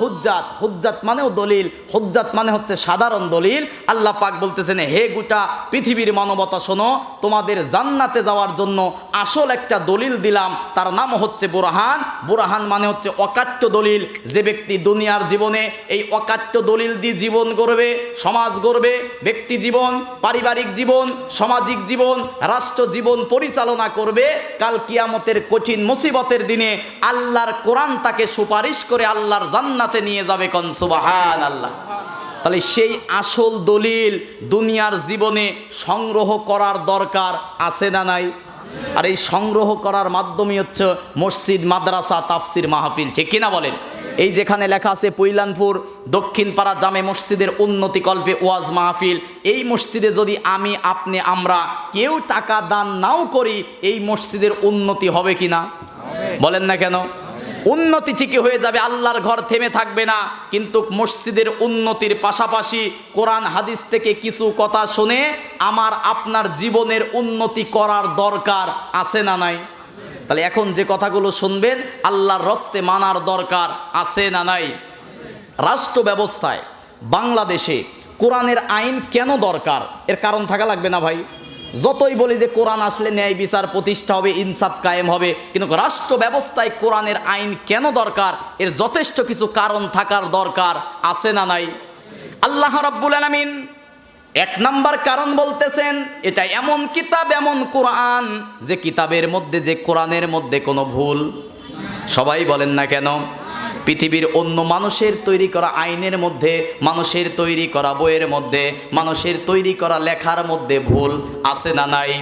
হুজ্জাত, হুজ্জাত মানেও দলিল, হুজ্জাত মানে হচ্ছে সাধারণ দলিল। আল্লাহ পাক বলতেছেন, হে গোটা পৃথিবীর মানবতা শোনো, তোমাদের জান্নাতে যাওয়ার জন্য আসল একটা দলিল দিলাম, তার নাম হচ্ছে বুরহান। বুরহান মানে হচ্ছে অকাট্য দলিল। যে ব্যক্তি দুনিয়ার জীবনে এই অকাট্য দলিল দিয়ে জীবন গড়বে, সমাজ গড়বে, ব্যক্তি জীবন, পারিবারিক জীবন, সামাজিক জীবন, রাষ্ট্র জীবন পরিচালনা করবে, কাল কিয়ামতের কঠিন মুসিবতের দিনে আল্লাহর কোরআন তাকে সুপারিশ করে আল্লাহর জান্নাত নিয়ে যাবে। কোন সুবহানাল্লাহ। তাহলে সেই আসল দলিল দুনিয়ার জীবনে সংগ্রহ করার দরকার আছে না নাই? আর এই সংগ্রহ করার মাধ্যমই হচ্ছে মসজিদ, মাদ্রাসা, তাফসির মাহফিল। ঠিক কিনা বলেন? এই যেখানে লেখা আছে পৈলানপুর দক্ষিণপাড়া জামে মসজিদের উন্নতি কল্পে ওয়াজ মাহফিল, এই মসজিদে যদি আমি, আপনি, আমরা কেউ টাকা দান নাও করি, এই মসজিদের উন্নতি হবে কি না? বলেন না কেন? উন্নতি ঠিকই হয়ে যাবে, আল্লাহর ঘর থেমে থাকবে না। কিন্তু মসজিদের উন্নতির পাশাপাশি কোরআন হাদিস থেকে কিছু কথা শুনে আমার আপনার জীবনের উন্নতি করার দরকার আছে না নাই? তাহলে এখন যে কথাগুলো শুনবেন আল্লাহর রস্তে মানার দরকার আছে না নাই? রাষ্ট্র ব্যবস্থায় বাংলাদেশে কোরআনের আইন কেন দরকার? এর কারণ থাকা লাগবে না ভাই? যতই বলি যে কোরআন আসলে ন্যায় বিচার প্রতিষ্ঠা হবে, ইনসাফ কায়েম হবে, কিন্তু রাষ্ট্র ব্যবস্থায় কোরআনের আইন কেন দরকার? এর যথেষ্ট কিছু কারণ থাকার দরকার আছে না নাই? আল্লাহ রাব্বুল আলামিন 1 নাম্বার কারণ বলতেছেন, এটা এমন কিতাব, এমন কোরআন, যে কিতাবের মধ্যে, যে কোরআনের মধ্যে কোনো ভুল। সবাই বলেন না কেন? পৃথিবীর অন্য মানুষের তৈরি করা আইনের মধ্যে, মানুষের তৈরি করা বইয়ের মধ্যে, মানুষের তৈরি করা লেখার মধ্যে ভুল আছে না নাই?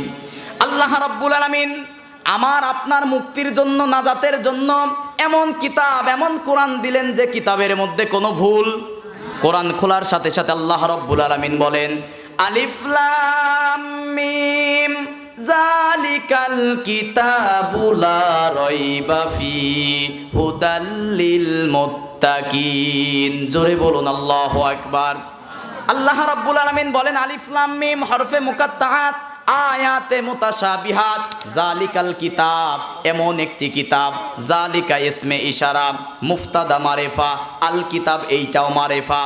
আল্লাহ রাব্বুল আলামিন আমার আপনার মুক্তির জন্য, নাজাতের জন্য এমন কিতাব, এমন কোরআন দিলেন যে কিতাবের মধ্যে কোনো ভুল। কোরআন খোলার সাথে সাথে আল্লাহ রাব্বুল আলামিন বলেন, আলিফ লাম মিম যালিকাল কিতাবু লা রাইবা ফিহি হুদাল লিল মুত্তাকিন। জোরে বলুন আল্লাহু আকবার। আল্লাহ রাব্বুল আলামিন বলেন, আলিফ লাম মিম হরফে মুকাত্তাআত, আয়াতে মুতাশাবিহাত, জালিকাল কিতাব, এমন একটি কিতাব। জালিকা ইসমে ইশারা, মুফতাদা মারেফা, আল কিতাব এইটাও মারেফা।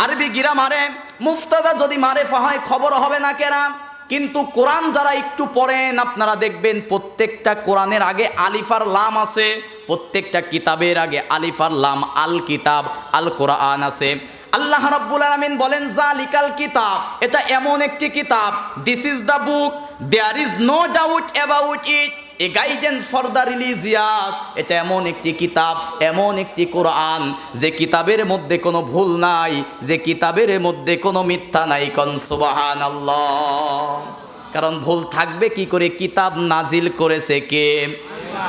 আরবি গ্রামারে মুফতাদা যদি মারেফা হয় খবর হবে না কেরা, কিন্তু কোরআন যারা একটু পড়েন আপনারা দেখবেন প্রত্যেকটা কোরআনের আগে আলিফ আর লাম আছে, প্রত্যেকটা কিতাবের আগে আলিফ আর লাম, আল কিতাব, আল কোরআন আছে। আল্লাহ রাব্বুল আলামিন বলেন, জালিকাল কিতাব, এটা এমন একটি কিতাব, this is the book, there is no doubt about it, a guidance for the religious. এটা এমন একটি কিতাব, এমন একটি কোরআন, যে কিতাবের মধ্যে কোনো ভুল নাই, যে কিতাবের মধ্যে কোনো মিথ্যা নাই। কোন সুবহানাল্লাহ। কারণ ভুল থাকবে কি করে? কিতাব নাজিল করেছে কে?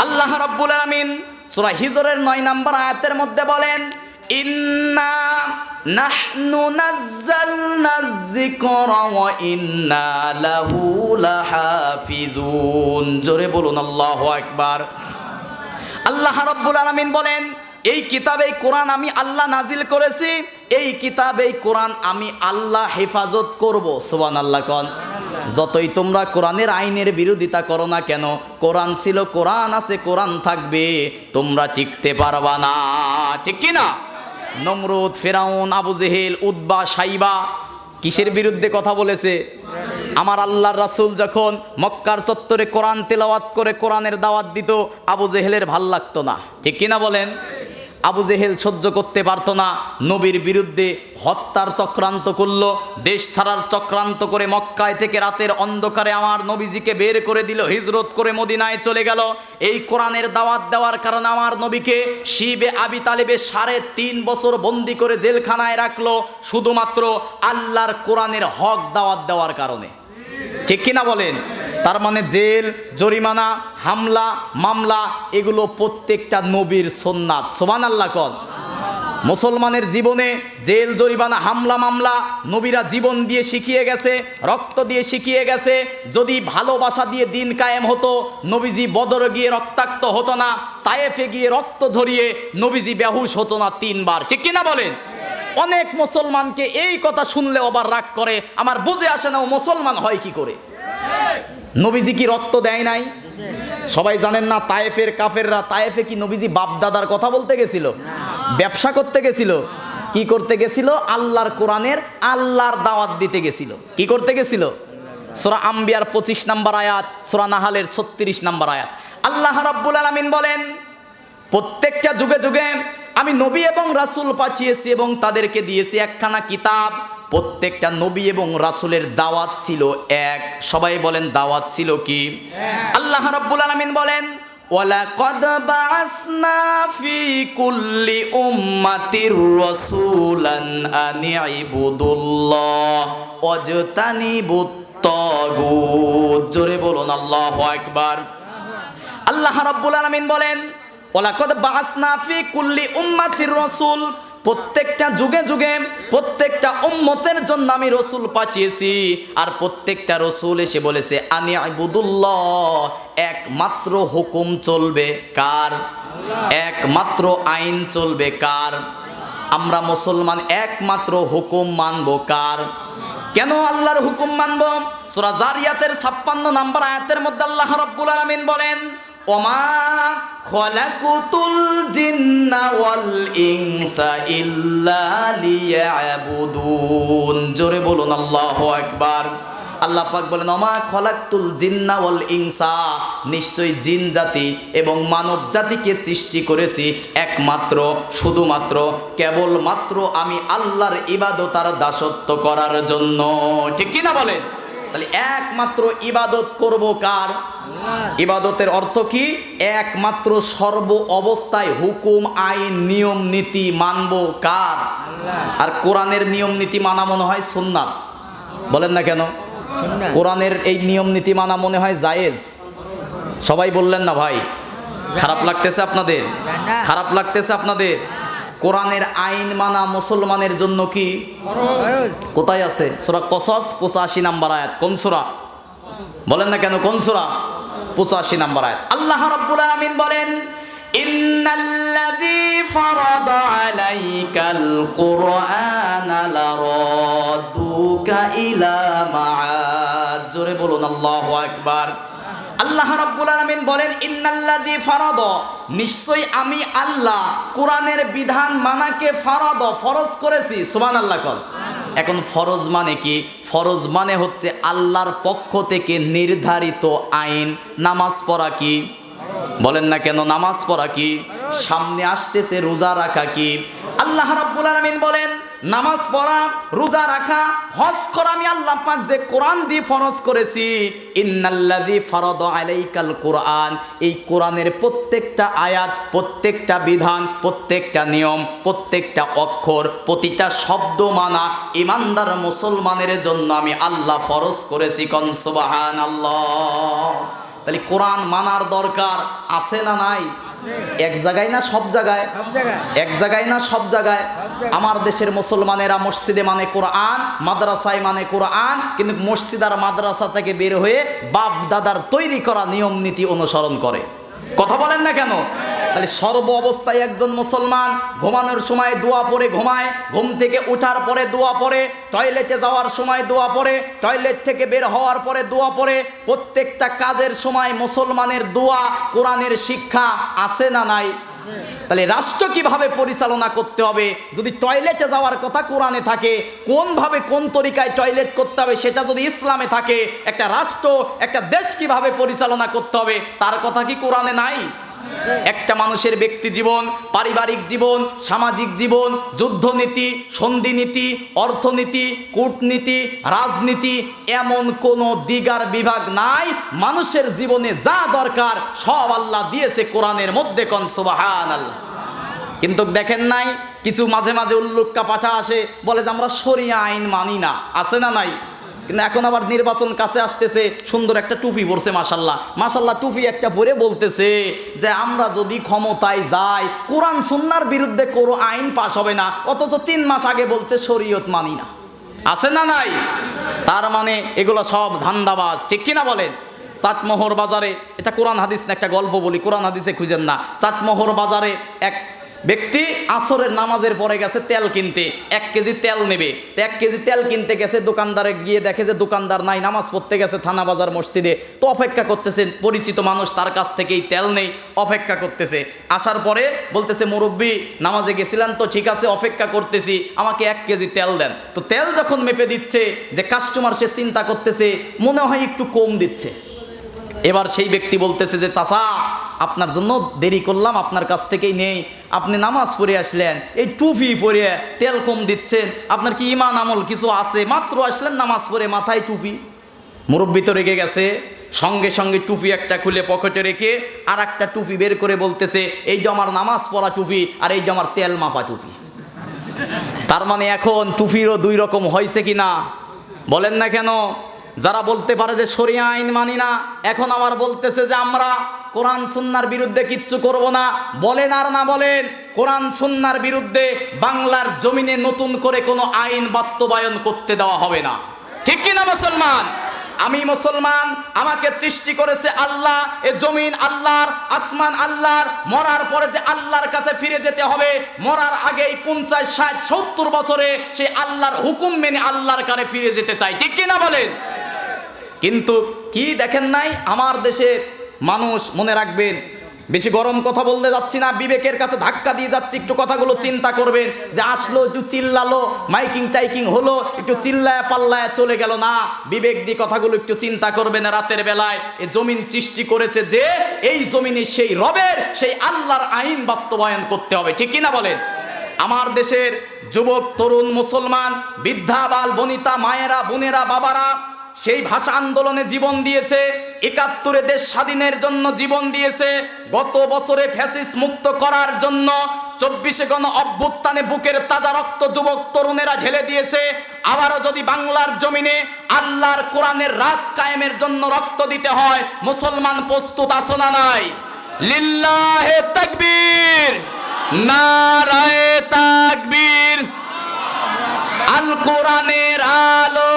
আল্লাহ রাব্বুল আলামিন সূরা হিজরের 9 নম্বর আয়াতের মধ্যে বলেন, ইন্না নাহনু নাযালনা যিকরা ওয়া ইন্না লাহু লাহাফিজুন। জোরে বলুন আল্লাহু আকবার। আল্লাহ রাব্বুল আলামিন বলেন, এই কিতাবে কোরআন আমি আল্লাহ নাজিল করেছি, এই কিতাবে কোরআন আমি আল্লাহ হেফাজত করব। সুবহানাল্লাহ কোন। যতই তোমরা কোরআনের আইনের বিরোধিতা করো না কেন, কোরআন ছিল, কোরআন আছে, কোরআন থাকবে, তোমরা টিকতে পারবা না। ঠিক কি না? নমরুদ, ফেরাউন, আবু জেহেল, উতবা, সাইবা কিসের বিরুদ্ধে কথা বলেছে? আমার আল্লাহর রাসূল যখন মক্কার চত্বরে কোরআন তেলাওয়াত করে কোরআনের দাওয়াত দিত, আবু জেহেলের ভাল লাগতো না। ঠিক কিনা বলেন? আবু জেহেল সহ্য করতে পারতো না, নবীর বিরুদ্ধে হত্যার চক্রান্ত করলো, দেশ ছাড়ার চক্রান্ত করে মক্কায় থেকে রাতের অন্ধকারে আমার নবীজিকে বের করে দিল, হিজরত করে মদিনায় চলে গেল। এই কোরআনের দাওয়াত দেওয়ার কারণে আমার নবীকে শিবে আবি তালেবে 3.5 বছর বন্দি করে জেলখানায় রাখলো, শুধুমাত্র আল্লাহর কোরআনের হক দাওয়াত দেওয়ার কারণে। ঠিক কিনা বলেন? তার মানে জেল, জরিমানা, হামলা, মামলা এগুলো প্রত্যেকটা নবীর সুন্নাত। সুবহানাল্লাহ কোন। মুসলমানের জীবনে জেল, জরিমানা, হামলা, মামলা নবীরা জীবন দিয়ে শিখিয়ে গেছে, রক্ত দিয়ে শিখিয়ে গেছে। যদি ভালোবাসা দিয়ে দিন কায়েম হতো, নবীজি বদরে গিয়ে রক্তাক্ত হতো না, তায়েফে গিয়ে রক্ত ঝরিয়ে নবীজি বেহুশ হতো না 3 বার। ঠিক কিনা বলেন? অনেক মুসলমানকে এই কথা শুনলে আবার রাগ করে, আমার বুঝে আসে না ও মুসলমান হয় কি করে। নবীজি কি রক্ত দেয় নাই? সবাই জানেন না, তায়েফের কাফেররা, তায়েফে কি নবীজি বাপ দাদার কথা বলতে গেছিল? ব্যবসা করতে গেছিল? কি করতে গেছিল? আল্লাহর কোরআনের আল্লাহর দাওয়াত দিতে গেছিল। কি করতে গেছিল? সূরা আম্বিয়ার 25 নম্বর আয়াত, সূরা নাহালের 36 নম্বর আয়াত। আল্লাহ রাব্বুল আলামিন বলেন, প্রত্যেকটা যুগে যুগে আমি নবী এবং রাসূল পাঠিয়েছি এবং তাদেরকে দিয়েছি একখানা কিতাব। প্রত্যেকটা নবী এবং রাসূলের দাওয়াত ছিল এক। সবাই বলেন, দাওয়াত ছিল কি? আল্লাহ রাব্বুল আলামিন বলেন, ওয়ালাকাদ বাআসনা ফি কুল্লি উম্মাতির রাসূলান আন ইবুদুল্লাহ ওয়াজতানিবুত তাগুত। জোরে বলুন আল্লাহু আকবার। আল্লাহ রাব্বুল আলামিন বলেন, ওয়ালাকাদ বাআসনা ফি কুল্লি উম্মাতির রাসূল, প্রত্যেকটা যুগে যুগে প্রত্যেকটা উম্মতের জন্য আমি রসুল পাঠিয়েছি। আর প্রত্যেকটা রসুল এসে বলেছে আনি ইবুদুল্লাহ, একমাত্র হুকুম চলবে কার? একমাত্র আইন চলবে কার? আমরা মুসলমান একমাত্র হুকুম মানব কার? কেন আল্লাহর হুকুম মানব? সূরা জারিয়াতের 56 নম্বর আয়াতের মধ্যে আল্লাহ রাব্বুল আলামিন বলেন, ওমা খলাকুতুল জিন্না ওয়াল ইনসা ইল্লা লিয়াবুদুন। জোরে বলুন আল্লাহু আকবার। আল্লাহ পাক বলেন, ওমা খলাকতুল জিন্না ওয়াল ইনসা, নিশ্চয়ই জিন জাতি এবং মানব জাতিকে সৃষ্টি করেছি একমাত্র, শুধুমাত্র, কেবলমাত্র আমি আল্লাহর ইবাদত আর দাসত্ব করার জন্য। ঠিক কিনা বলেন? তাহলে একমাত্র ইবাদত করব কার? ইবাদতের অর্থ কি? একমাত্র সর্ব অবস্থায় হুকুম, আইন, নিয়ম নীতি মানব কার? আর কোরআনের নিয়ম নীতি মানা মনে হয় সুন্নাত। বলেন না কেন? কোরআনের এই নিয়ম নীতি মানা মনে হয় জায়েজ। সবাই বললেন না ভাই? খারাপ লাগতেছে আপনাদের? খারাপ লাগতেছে আপনাদের? কোরআনের আইন মানা মুসলমানের জন্য কি? কোথায় আছে? সূরা কসস 85 নম্বর আয়াত। কোন সূরা? বলেন না কেন? কোন সূরা? 85 নম্বর আয়াত। আল্লাহ রাব্বুল আলামিন বলেন, ইন্নাল্লাযী ফারাদা আলাইকাল কুরআনা লারাদুকা ইলা মাআদ। জোরে বলুন আল্লাহু আকবার। আল্লাহ রাব্বুল আলামিন বলেন, ইন্নাল্লাযী ফারাদা, নিশ্চয়ই আমি আল্লাহ কোরআনের বিধান মানাকে ফারাদা, ফরজ করেছি। সুবহানাল্লাহ কল। এখন ফরজ মানে কি? ফরজ মানে হচ্ছে আল্লাহর পক্ষ থেকে নির্ধারিত আইন। নামাজ পড়া কি? বলেন না কেন? নামাজ পড়া কি? সামনে আসতেছে রোজা রাখা কি? আল্লাহ রাব্বুল আলামিন বলেন, নামাজ পড়া, রোজা রাখা, হজ করা আমি আল্লাহ পাক যে কোরআন দিয়ে ফরজ করেছি। ইন্নাল্লাযী ফারাদা আলাইকাল কুরআন, এই কোরআনের প্রত্যেকটা আয়াত, প্রত্যেকটা বিধান, প্রত্যেকটা নিয়ম, প্রত্যেকটা অক্ষর, প্রতিটা শব্দ মানা ঈমানদার মুসলমানের জন্য আমি আল্লাহ ফরজ করেছি। কোন সুবহানাল্লাহ। তাহলে কোরআন মানার দরকার আছে না নাই? এক জায়গায় না সব জায়গায়? এক জায়গায় না সব জায়গায়? আমার দেশের মুসলমানেরা মসজিদে মানে কোরআন, মাদ্রাসায় মানে কোরআন, কিন্তু মসজিদ আর মাদ্রাসা থেকে বের হয়ে বাপ দাদার তৈরি করা নিয়ম নীতি অনুসরণ করে। কথা বলেন না কেন? তাহলে সর্ব অবস্থায় একজন মুসলমান ঘুমানোর সময় দোয়া পড়ে ঘুমায়, ঘুম থেকে ওঠার পরে দোয়া পড়ে, টয়লেটে যাওয়ার সময় দোয়া পড়ে, টয়লেট থেকে বের হওয়ার পরে দোয়া পড়ে, প্রত্যেকটা কাজের সময় মুসলমানের দোয়া, কোরআনের শিক্ষা আছে না নাই? তাহলে রাষ্ট্র কিভাবে পরিচালনা করতে হবে যদি টয়লেটে যাওয়ার কথা কোরআনে থাকে, কোনভাবে কোন তরিকায় টয়লেট করতে হবে সেটা যদি ইসলামে থাকে, একটা রাষ্ট্র একটা দেশ কিভাবে পরিচালনা করতে হবে তার কথা কি কোরআনে নাই? একটা মানুষের ব্যক্তি জীবন, পারিবারিক জীবন, সামাজিক জীবন, যুদ্ধনীতি, সন্ধিনীতি, অর্থনীতি, কূটনীতি, রাজনীতি, এমন কোনো দিগার বিভাগ নাই। মানুষের জীবনে যা দরকার সব আল্লাহ দিয়েছে কোরআনের মধ্যে। কোন সুবহানাল্লাহ। কিন্তু দেখেন নাই কিছু মাঝে মাঝে উল্লুক্কা পাঠা আসে, বলে যে আমরা শরিয়া আইন মানি না, আছে না নাই? কিন্তু এখন আবার নির্বাচন কাছে আসতেছে, সুন্দর একটা টুপি পরছে, মাশাল্লাহ মাশাল্লাহ, টুপি একটা পরে বলতেছে যে আমরা যদি ক্ষমতায় যাই কোরআন সুন্নাহর বিরুদ্ধে কোনো আইন পাস হবে না, অথচ 3 মাস আগে বলছে শরীয়ত মানি না। আছে না নাই? তার মানে এগুলো সব ধান্দাবাজ, ঠিক কিনা বলেন? চাটমোহর বাজারে, এটা কোরআন হাদিস না, একটা গল্প বলি, কোরআন হাদিসে খুঁজেন না। চাটমোহর বাজারে এক ব্যক্তি আসরের নামাজের পরে গেছে তেল কিনতে, 1 কেজি তেল নেবে। 1 কেজি তেল কিনতে গেছে, দোকানদারে গিয়ে দেখে যে দোকানদার নাই, নামাজ পড়তে গেছে থানা বাজার মসজিদে। তো অপেক্ষা করতেছে, পরিচিত মানুষ, তার কাছ থেকেই তেল নেই, অপেক্ষা করতেছে। আসার পরে বলতেছে, মুরব্বি নামাজে গেছিলেন তো, ঠিক আছে অপেক্ষা করতেছি, আমাকে 1 কেজি তেল দেন। তো তেল যখন মেপে দিচ্ছে, যে কাস্টমার সে চিন্তা করতেছে মনে হয় একটু কম দিচ্ছে। এবার সেই ব্যক্তি বলতেছে যে চাচা আপনার জন্য দেরি করলাম, আপনার কাছ থেকেই নেই, আপনি নামাজ পড়ে আসলেন, এই টুপি পরে তেল কম দিচ্ছেন, আপনার কি ইমান আমল কিছু আছে? মাত্র আসলেন নামাজ পড়ে, মাথায় টুপি। মুরব্বি তো রেগে গেছে, সঙ্গে সঙ্গে টুপি একটা খুলে পকেটে রেখে আর একটা টুপি বের করে বলতেছে, এই যে আমার নামাজ পড়া টুপি আর এই যে আমার তেল মাপা টুপি। তার মানে এখন টুপিরও 2 রকম হয়েছে কি না? বলেন না কেন? যারা বলতে পারে যে শরিয়া আইন মানি না, এখন আমার বলতেছে যে আমরা কোরআন সুন্নাহর বিরুদ্ধে কিচ্ছু করব না। বলেন আর না বলেন, কোরআন সুন্নাহর বিরুদ্ধে বাংলার জমিনে নতুন করে কোনো আইন বাস্তবায়ন করতে দেওয়া হবে না, ঠিক কি না মুসলমান? আমি মুসলমান, আমাকে সৃষ্টি করেছে আল্লাহ, এ জমিন আল্লাহর, আসমান আল্লাহর, মরার পরে যে আল্লাহর কাছে ফিরে যেতে হবে, মরার আগেই 50, 60, 70 বছরে সেই আল্লাহর হুকুম মেনে আল্লাহর কাছে ফিরে যেতে চাই, ঠিক কি না বলেন? কিন্তু কি দেখেন নাই আমার দেশের মানুষ, মনে রাখবেন, বেশি গরম কথা বলতে যাচ্ছি না, বিবেকের কাছে ধাক্কা দিয়ে যাচ্ছি, একটু কথাগুলো চিন্তা করবেন। যে আসলো একটু চিল্লালো, মাইকিং টাইকিং হলো, একটু চিল্লায় পাল্লায় চলে গেল না, বিবেক দিয়ে কথাগুলো একটু চিন্তা করবেন। রাতের বেলায় এই জমিন সৃষ্টি করেছে যে, এই জমিনে সেই রবের, সেই আল্লাহর আইন বাস্তবায়ন করতে হবে, ঠিক কিনা বলেন? আমার দেশের যুবক তরুণ মুসলমান, বৃদ্ধা বাল বনিতা, মায়েরা বোনেরা বাবারা সেই ভাষা আন্দোলনে জীবন দিয়েছে, 71 দেশ স্বাধীনের জন্য জীবন দিয়েছে, গত বছরে ফ্যাসিস্ট মুক্ত করার জন্য 24 গণ অভ্যুত্থানে বুকের তাজা রক্ত যুবক তরুণেরা ঢেলে দিয়েছে। আবারও যদি বাংলার জমিনে আল্লাহর কোরআনের রাজ কায়েমের জন্য রক্ত দিতে হয়, মুসলমান প্রস্তুত আছো না নাই? লিল্লাহে তাকবীর, নারায়ে তাকবীর। আল কোরআনের আলো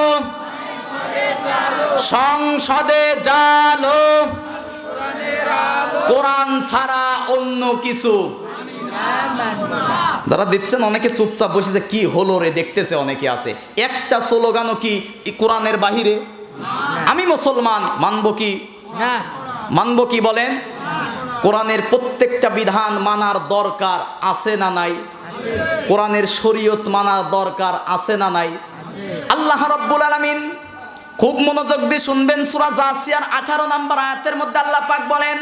সংসদে জালো, কোরআন ছাড়া অন্য কিছু। যারা দিচ্ছেন অনেকে চুপচাপ বসে, যে কি হলো রে দেখতেছে, অনেকে আছে। একটা স্লোগানও কি কোরআনের বাহিরে? আমি মুসলমান, মানবো কি? মানবো কি বলেন? কোরআনের প্রত্যেকটা বিধান মানার দরকার আছে না নাই? কোরআনের শরীয়ত মানার দরকার আছে না নাই? আল্লাহ রাব্বুল আলামিন, খুব মনোযোগ দিয়ে শুনবেন, সূরা জাসিয়ার 18 নম্বর আয়াতের মধ্যে আল্লাহ পাক বলেন,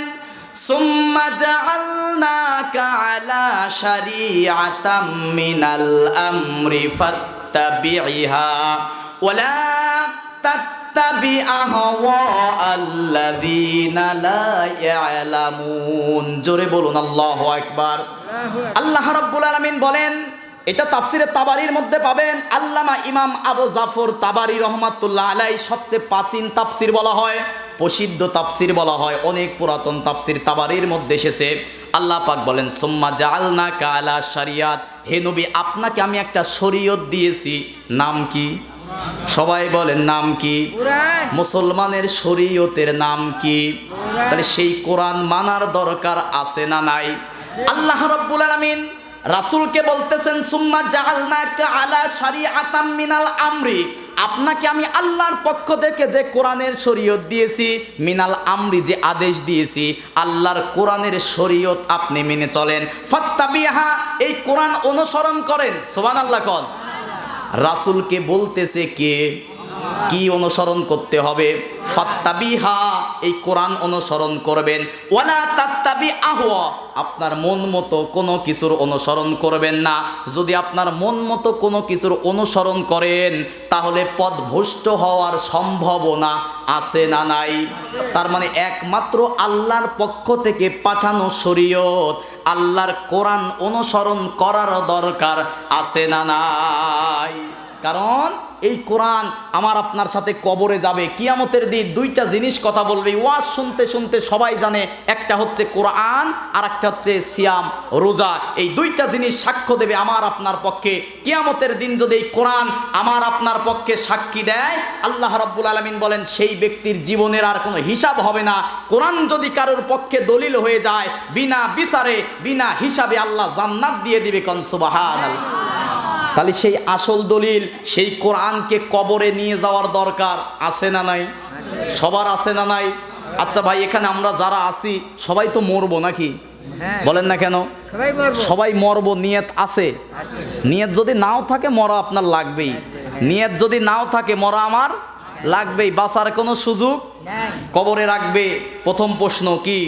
সুম্মা জাআলনাকা আলা শারিআতাম মিনাল আমরি ফাত্তাবিহা ওয়ালা তাত্তাবি আহওয়াআল্লাযীনা লা ইয়ালামুন। জোরে বলুন আল্লাহু আকবার। আল্লাহ রাব্বুল আলামিন বলেন, এটা তাফসিরে তাবারির মধ্যে পাবেন। আল্লামা ইমাম আবু জাফর তাবারি রহমাতুল্লাহ আলাইহি, সবচেয়ে প্রাচীন তাফসির বলা হয়। প্রসিদ্ধ তাফসির বলা হয়, অনেক পুরাতন তাফসির তাবারির মধ্যে এসেছে। আল্লাহ পাক বলেন সুম্মা জাআলনাকা আলা শরিয়াত, হে নবী আপনাকে আমি একটা শরীয়ত দিয়েছি। নাম কি? সবাই বলেন নাম কি? মুসলমানের শরীয়তের নাম কি? তাহলে সেই কোরআন মানার দরকার আছে না নাই? আল্লাহ রাব্বুল আলামিন রাসূলকে বলতেছেন সুম্মা জাআলনাকা আলা শরিআতাম মিনাল আমরি, আপনাকে আমি আল্লাহর পক্ষ থেকে যে কোরআনের শরীয়ত দিয়েছি, মিনাল আমরি যে আদেশ দিয়েছি, আল্লাহর কোরআনের শরীয়ত আপনি মেনে চলেন। ফাত্তাবিহা, এই কোরআন অনুসরণ করেন। সুবহানাল্লাহ কোন? রাসূলকে বলতেছে কে? কি অনুসরণ করতে হবে? ফাত্তাবিহা, এই কোরআন অনুসরণ করবেন। ওয়ালা তাত্তাবি আহওয়া, আপনার মন মতো কোনো কিছুর অনুসরণ করবেন না। যদি আপনার মন মতো কোনো কিছুর অনুসরণ করেন তাহলে পথভ্রষ্ট হওয়ার সম্ভাবনা আছে না নাই? তার মানে একমাত্র আল্লাহর পক্ষ থেকে পাঠানো শরীয়ত, আল্লাহর কোরআন অনুসরণ করার দরকার আছে না নাই? কারণ এই কোরআন আমার আপনার সাথে কবরে যাবে, কিয়ামতের দিন দুইটা জিনিস কথা বলবে। ওয়াজ শুনতে শুনতে সবাই জানে, একটা হচ্ছে কোরআন আর একটা হচ্ছে সিয়াম, রোজা। এই দুইটা জিনিস সাক্ষ্য দেবে আমার আপনার পক্ষে। কিয়ামতের দিন যদি এই কোরআন আমার আপনার পক্ষে সাক্ষী দেয়, আল্লাহ রাব্বুল আলামিন বলেন সেই ব্যক্তির জীবনের আর কোনো হিসাব হবে না। কোরআন যদি কারোর পক্ষে দলিল হয়ে যায়, বিনা বিচারে বিনা হিসাবে আল্লাহ জান্নাত দিয়ে দিবে। কোন সুবহানাল্লাহ। তাহলে সেই আসল দলিল, সেই কোরআনকে কবরে নিয়ে যাওয়ার দরকার আছে না নাই? সবার আছে না নাই? আচ্ছা ভাই, এখানে আমরা যারা আছি সবাই তো মরবো নাকি? বলেন না কেন? সবাই মরবো, নিয়ত আছে। নিয়ত যদি নাও থাকে মরা আপনার লাগবেই, নিয়ত যদি নাও থাকে মরা আমার লাগবেই। বাঁচার কোনো সুযোগ কবরে রাখবে। প্রথম প্রশ্ন কি?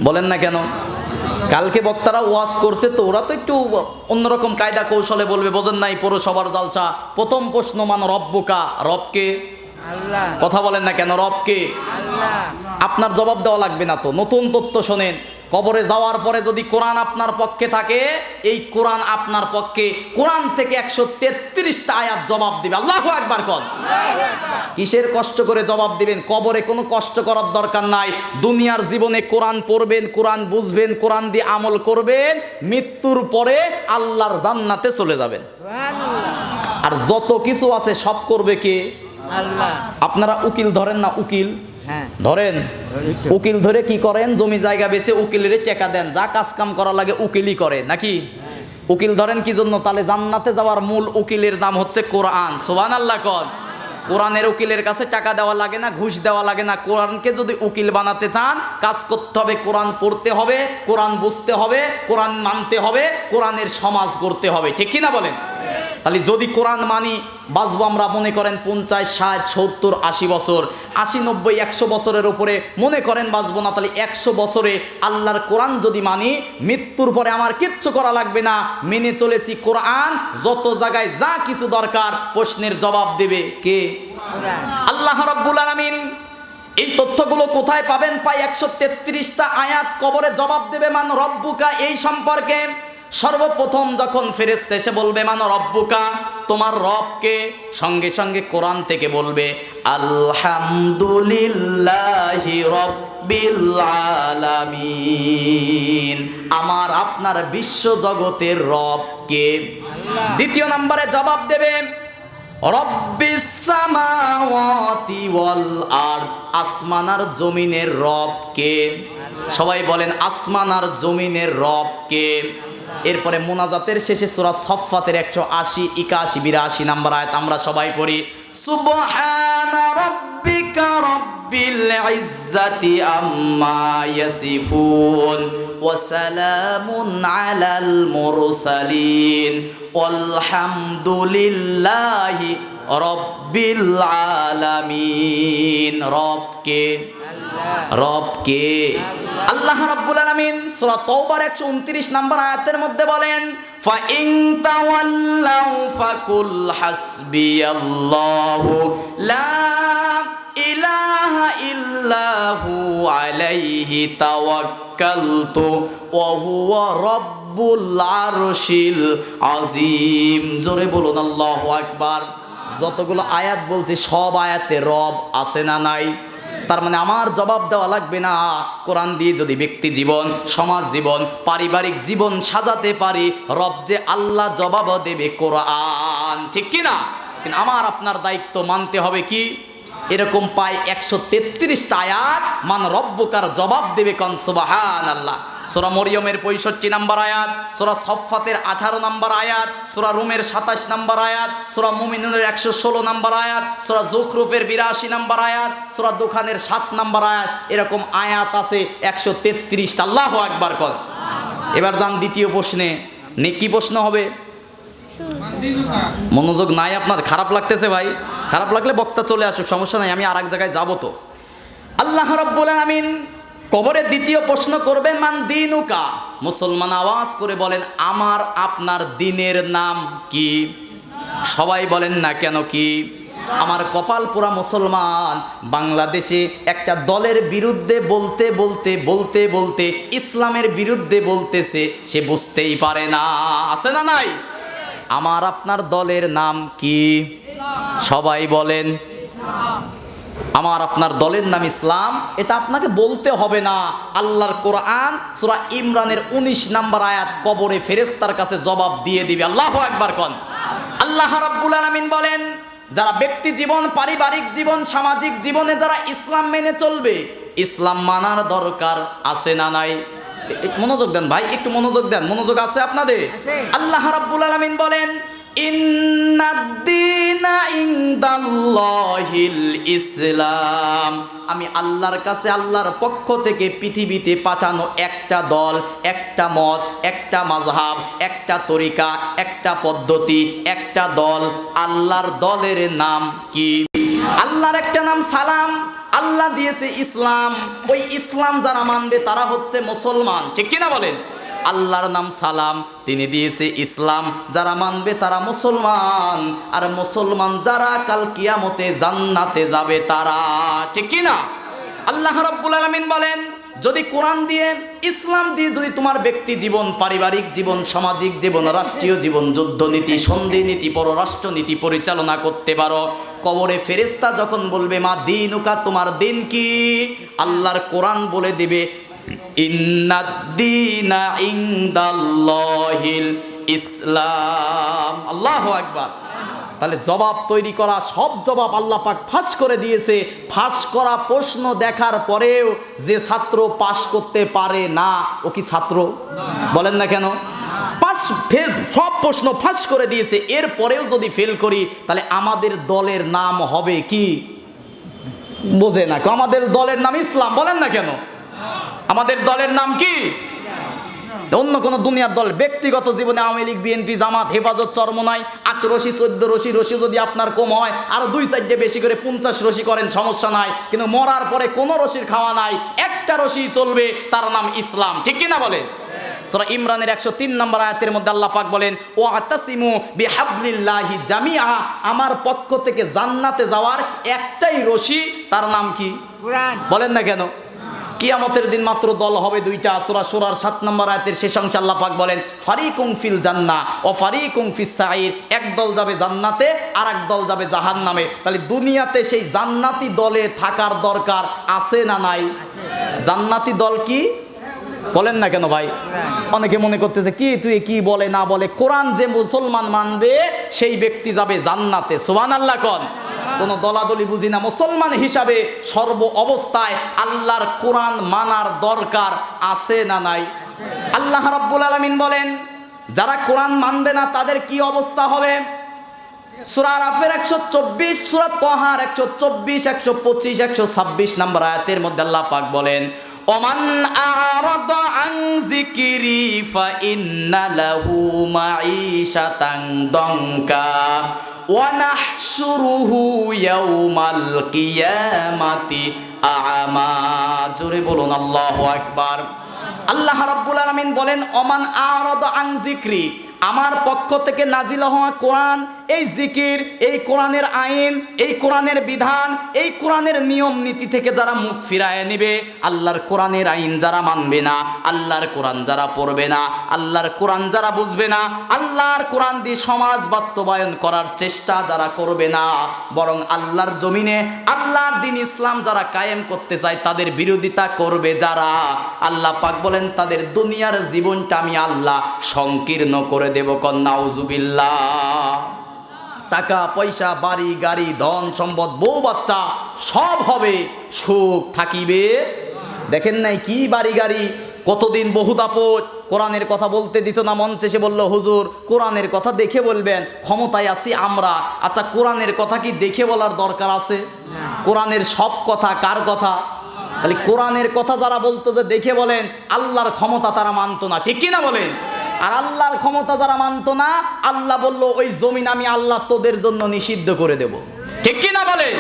বলেন না কেন? কালকে বক্তারা ওয়াজ করছে তো ওরা তো একটু অন্যরকম কায়দা কৌশলে বলবে, বোঝেন নাই পৌরসভার জালসা। প্রথম প্রশ্ন মান রব্বুকা, রবকে? আল্লাহ। কথা বলেন না কেন? রবকে? আল্লাহ। আপনার জবাব দেওয়া লাগবে না তো। নতুন তথ্য শোনেন, কবরে যাওয়ার পরে যদি কোরআন আপনার পক্ষে থাকে, এই কোরআন আপনার পক্ষে কোরআন থেকে 133টা আয়াত জবাব দিবে। আল্লাহু আকবার কোন? কিসের কষ্ট করে জবাব দিবেন? কবরে কোনো কষ্ট করার দরকার নাই। দুনিয়ার জীবনে কোরআন পড়বেন, কোরআন বুঝবেন, কোরআন দিয়ে আমল করবেন, মৃত্যুর পরে আল্লাহর জান্নাতে চলে যাবেন। আর যত কিছু আছে সব করবে কে? আল্লাহ। আপনারা উকিল ধরেন না? উকিল ধরেন, উকিল ধরে কি করেন? জমি জায়গা বেচে উকিলের টাকা দেন, যা কাজ কাম করা লাগে উকিলই করে নাকি? উকিল ধরেন কি জন্য? তাহলে জান্নাতে যাওয়ার মূল উকিলের নাম হচ্ছে কোরআন। সুবহানাল্লাহ কোন? কোরআনের উকিলের কাছে টাকা দেওয়া লাগে না, ঘুষ দেওয়া লাগে না। কোরআনকে যদি উকিল বানাতে চান, কাজ করতে হবে, কোরআন পড়তে হবে, কোরআন বুঝতে হবে, কোরআন মানতে হবে, কোরআনের সমাজ করতে হবে। ঠিক কিনা বলেন? তাহলে যদি কোরআন মানি বাঁচবো আমরা মনে করেন 50, 60, 70, 80 বছর, 80, 90, 100 বছরের উপরে মনে করেন বাঁচবো না। তাহলে 100 বছরে আল্লাহর কোরআন যদি মানি, মৃত্যুর পরে আমার কিচ্ছু করা লাগবে না, মেনে চলেছি কোরআন। যত জায়গায় যা কিছু দরকার প্রশ্নের জবাব দেবে কে? আল্লাহ রাব্বুল আলামিন। এই তথ্যগুলো কোথায় পাবেন? পাই 133টা আয়াত কবরে জবাব দেবে মান রব্বুকা এই সম্পর্কে। সর্বপ্রথম যখন ফেরেশতা এসে বলবে মান রব্বুকা, তোমার রবকে, সঙ্গে সঙ্গে কোরআন থেকে বলবে আলহামদুলিল্লাহি রাব্বিল আলামিন, আমার আপনার বিশ্ব জগতের রবকে। দ্বিতীয় নম্বরে জবাব দেবে রব্বিস সামাওয়াতি ওয়াল আরদ, আসমান আর জমিনের রবকে। সবাই বলেন আসমান আর জমিনের রবকে। এরপরে মোনাজাতের শেষে সূরা সফফাতের 180, 81, 82 নম্বর আয়াত আমরা সবাই পড়ি, সুবহানা রাব্বিকা রাব্বিল ইজ্জাতি আম্মা ইয়াসিফুন ওয়া সালামুন আলাল মুরসালিন ওয়ালহামদুলিল্লাহি রাব্বিল আলামিন। রবকে? রবকে? আল্লাহ রাব্বুল আলামিন সূরা তাওবার 129 নম্বর আয়াতের মধ্যে বলেন ফা ইন তাওয়াল্লাউ ফাকুল হাসবিয়াল্লাহু লা ইলাহা ইল্লাহু আলাইহি তাওয়াক্কালতু ওয়া হুয়া রাব্বুল আরশিল আযীম। জোরে বলুন আল্লাহু আকবার। যতগুলো আয়াত বলছি সব আয়াতে রব আছে না নাই? তার মানে আমার জবাব দেওয়া লাগবে না। কোরআন দিয়ে যদি ব্যক্তি জীবন, সমাজ জীবন, পারিবারিক জীবন সাজাতে পারি, রব যে আল্লাহ জবাব দেবে কোরআন, ঠিক কি না? কিন্তু আমার আপনার দায়িত্ব মানতে হবে কি? এরকম পায় 133টা আয়াত, মান রব্বুকার জবাব দেবে কোন সুবহানাল্লাহ। সূরা মরিয়মের 65 নম্বর আয়াত, সূরা সফফাতের 18 নম্বর আয়াত, সূরা রুমের 27 নম্বর আয়াত, সূরা মুমিনুনের 116 নম্বর আয়াত, সূরা যুখরুফের 82 নম্বর আয়াত, সূরা দুখানের 7 নম্বর আয়াত, এরকম আয়াত আছে 133টা। আল্লাহু আকবার কর। এবার যান দ্বিতীয় প্রশ্নে। কি প্রশ্ন হবে? মনোযোগ নাই আপনার? খারাপ লাগতেছে ভাই? খারাপ লাগলে বক্তা চলে আসুক, সমস্যা নাই, আমি আর এক জায়গায় যাবো তো। আল্লাহ রাব্বুল আলামিন কবরের দ্বিতীয় প্রশ্ন করবেন, মান দিনুকা। মুসলমান আওয়াজ করে বলেন, আমার আপনার দিনের নাম কি? সবাই বলেন না কেন কি? আমার কপাল পোড়া মুসলমান বাংলাদেশে একটা দলের বিরুদ্ধে বলতে বলতে বলতে বলতে ইসলামের বিরুদ্ধে বলতেছে, সে বুঝতেই পারে না। আছে না নাই? আমার আপনার দলের নাম কি? সবাই বলেন। আমার আপনার দলের নাম ইসলাম, এটা আপনাকে বলতে হবে না। আল্লাহর কোরআন সূরা ইমরানের 19 নম্বর আয়াত কবরে ফেরেশতার কাছে জবাব দিয়ে দিবে। আল্লাহু আকবার কোন। আল্লাহ রাব্বুল আলামিন বলেন, যারা ব্যক্তি জীবন, পারিবারিক জীবন, সামাজিক জীবনে যারা ইসলাম মেনে চলবে, ইসলাম মানার দরকার আছে না নাই? মনোযোগ দেন ভাই, একটু মনোযোগ দেন। মনোযোগ আছে আপনাদের? আল্লাহ রাব্বুল আলামিন বলেন, ইন্নাদ-দীনা ইনদাল্লাহিল ইসলাম। আমি আল্লাহর কাছে, আল্লাহর পক্ষ থেকে পৃথিবীতে পাঠানো একটা দল, একটা মত, একটা মাযহাব, একটা তরিকা, একটা পদ্ধতি, একটা দল। আল্লাহর দলের নাম কি? আল্লাহর একটা নাম সালাম। আল্লাহ দিয়েছে ইসলাম। ওই ইসলাম যারা মানবে তারা হচ্ছে মুসলমান, ঠিক কিনা বলেন? আল্লাহর নাম সালাম, তিনি দিয়েছে ইসলাম, যারা মানবে তারা মুসলমান। আর মুসলমান যারা কাল কিয়ামতে জান্নাতে যাবে তারা, ঠিক কি না? আল্লাহ রাব্বুল আলামিন বলেন, যদি কোরআন দিয়ে, ইসলাম দিয়ে যদি তোমার ব্যক্তি জীবন, পারিবারিক জীবন, সামাজিক জীবন, রাষ্ট্রীয় জীবন, যুদ্ধনীতি, সন্ধি নীতি, পররাষ্ট্রনীতি পরিচালনা করতে পারো, কবরে ফেরেশতা যখন বলবে, মা দিনুকা, তোমার দিন কি? আল্লাহর কোরআন বলে দিবে, ইন্নাদ-দীনা ইনদাল্লাহিল ইসলাম। আল্লাহু আকবার। তাহলে জবাব তৈরি করা, সব জবাব আল্লাহ পাক ফাঁস করে দিয়েছে। ফাঁস করা প্রশ্ন দেখার পরেও যে ছাত্র পাশ করতে পারে না, ও কি ছাত্র? বলেন না কেন? পাস ফেল, সব প্রশ্ন ফাঁস করে দিয়েছে, এরপরেও যদি ফেল করি, তাহলে আমাদের দলের নাম হবে কি? বোঝে না? আমাদের দলের নাম ইসলাম। বলেন না কেন? আমাদের দলের নাম কি? অন্য কোন দুনিয়ার দল। ব্যক্তিগত জীবনে আওয়ামী লীগ, বিএনপি, জামাত, হেফাজত, চরমোনাই, 8 রশি, 14 রশি, রশি যদি আপনার কম হয় আরো 2-4 বেশি করে 50 রশি করেন, সমস্যা নাই। কিন্তু মরার পরে কোনো রশির খাওয়া নাই, একটা রশি চলবে, তার নাম ইসলাম, ঠিক কিনা বলে? সূরা ইমরানের 103 নম্বর আয়াতের মধ্যে আল্লাহ পাক বলেন, ওয়াতাসিমু বিহাবলিল্লাহি জামিআ। আমার পক্ষ থেকে জান্নাতে যাওয়ার একটাই রশি, তার নাম কি? কোরআন। বলেন না কেন? কিয়ামতের দিন মাত্র দল হবে 2টা। সূরা সূরার 7 নম্বর আয়াতের শেষ অংশে আল্লাহ পাক বলেন, ফারিকুম ফিল জান্নাহ ও ফারিকুম ফিস সাঈর। এক দল যাবে জান্নাতে, আর এক দল যাবে জাহান্নামে। তাহলে দুনিয়াতে সেই জান্নাতি দলে থাকার দরকার আছে না নাই? জান্নাতি দল কি? বলেন না কেন ভাই? অনেকে মনে করতেছে কি, তুই কি বলে না বলে, কোরআন যে মুসলমান মানবে সেই ব্যক্তি যাবে জান্নাতে। সুবহানাল্লাহ কোন। কোনো দলাদলি বুঝি না। মুসলমান হিসাবে সর্ব অবস্থায় আল্লাহর কোরআন মানার দরকার আছে না নাই? আল্লাহ রাব্বুল আলামিন বলেন, যারা কোরআন মানবে না তাদের কি অবস্থা হবে? সূরা আরাফের 124, সূরা তাহার 124, 125, 126 নম্বর আয়াতের মধ্যে আল্লাহ পাক বলেন, ওমান আরাদা আন যিকরি ফাইন্না লাহু মাঈশাতান দঙ্কা ওয়া নাহশুরুহু ইয়াউমাল কিয়ামাতি আ'মা। জোরে বলুন আল্লাহু আকবার। আল্লাহ রাব্বুল আলামিন বলেন, ওমান আরাদা আন যিকরি, আমার পক্ষ থেকে নাজিল হওয়া কোরআন এই জিকির, এই কোরআনের আইন, এই কোরআনের বিধান, এই কোরআনের নিয়ম নীতি থেকে যারা মুখ ফিরায় নেবে, আল্লাহর কোরআনের আইন যারা মানবে না, আল্লাহর কোরআন যারা পড়বে না, আল্লাহর কোরআন যারা বুঝবে না, আল্লাহর কোরআন দিয়ে সমাজ বাস্তবায়ন করার চেষ্টা যারা করবে না, বরং আল্লাহর জমিনে আল্লাহর দ্বীন ইসলাম যারা কায়েম করতে চায় তাদের বিরোধিতা করবে যারা, আল্লাহ পাক বলেন তাদের দুনিয়ার জীবনটা আমি আল্লাহ সংকীর্ণ করে দেব। নাউজুবিল্লাহ। টাকা পয়সা, বাড়ি গাড়ি, ধন সম্পদ, বউ বাচ্চা সব হবে, সুখ থাকিবে। দেখেন নাই কি বাড়ি গাড়ি, কতদিন বহু দাপট, কোরআনের কথা বলতে দিত না, মঞ্চে এসে বলল হুজুর কোরআনের কথা দেখে বলবেন, ক্ষমতায় আছি আমরা। আচ্ছা কোরআনের কথা কি দেখে বলার দরকার আছে? কোরআনের সব কথা কার কথা? তাহলে কোরআনের কথা যারা বলতো যে দেখে বলেন, আল্লাহর ক্ষমতা তারা মানতো না, ঠিক কিনা বলেন? আর আল্লাহর ক্ষমতা যারা মানতো না, আল্লাহ বলল ওই জমিন আমি আল্লাহ তোদের জন্য নিষিদ্ধ করে দেব, ঠিক কিনা বলেন?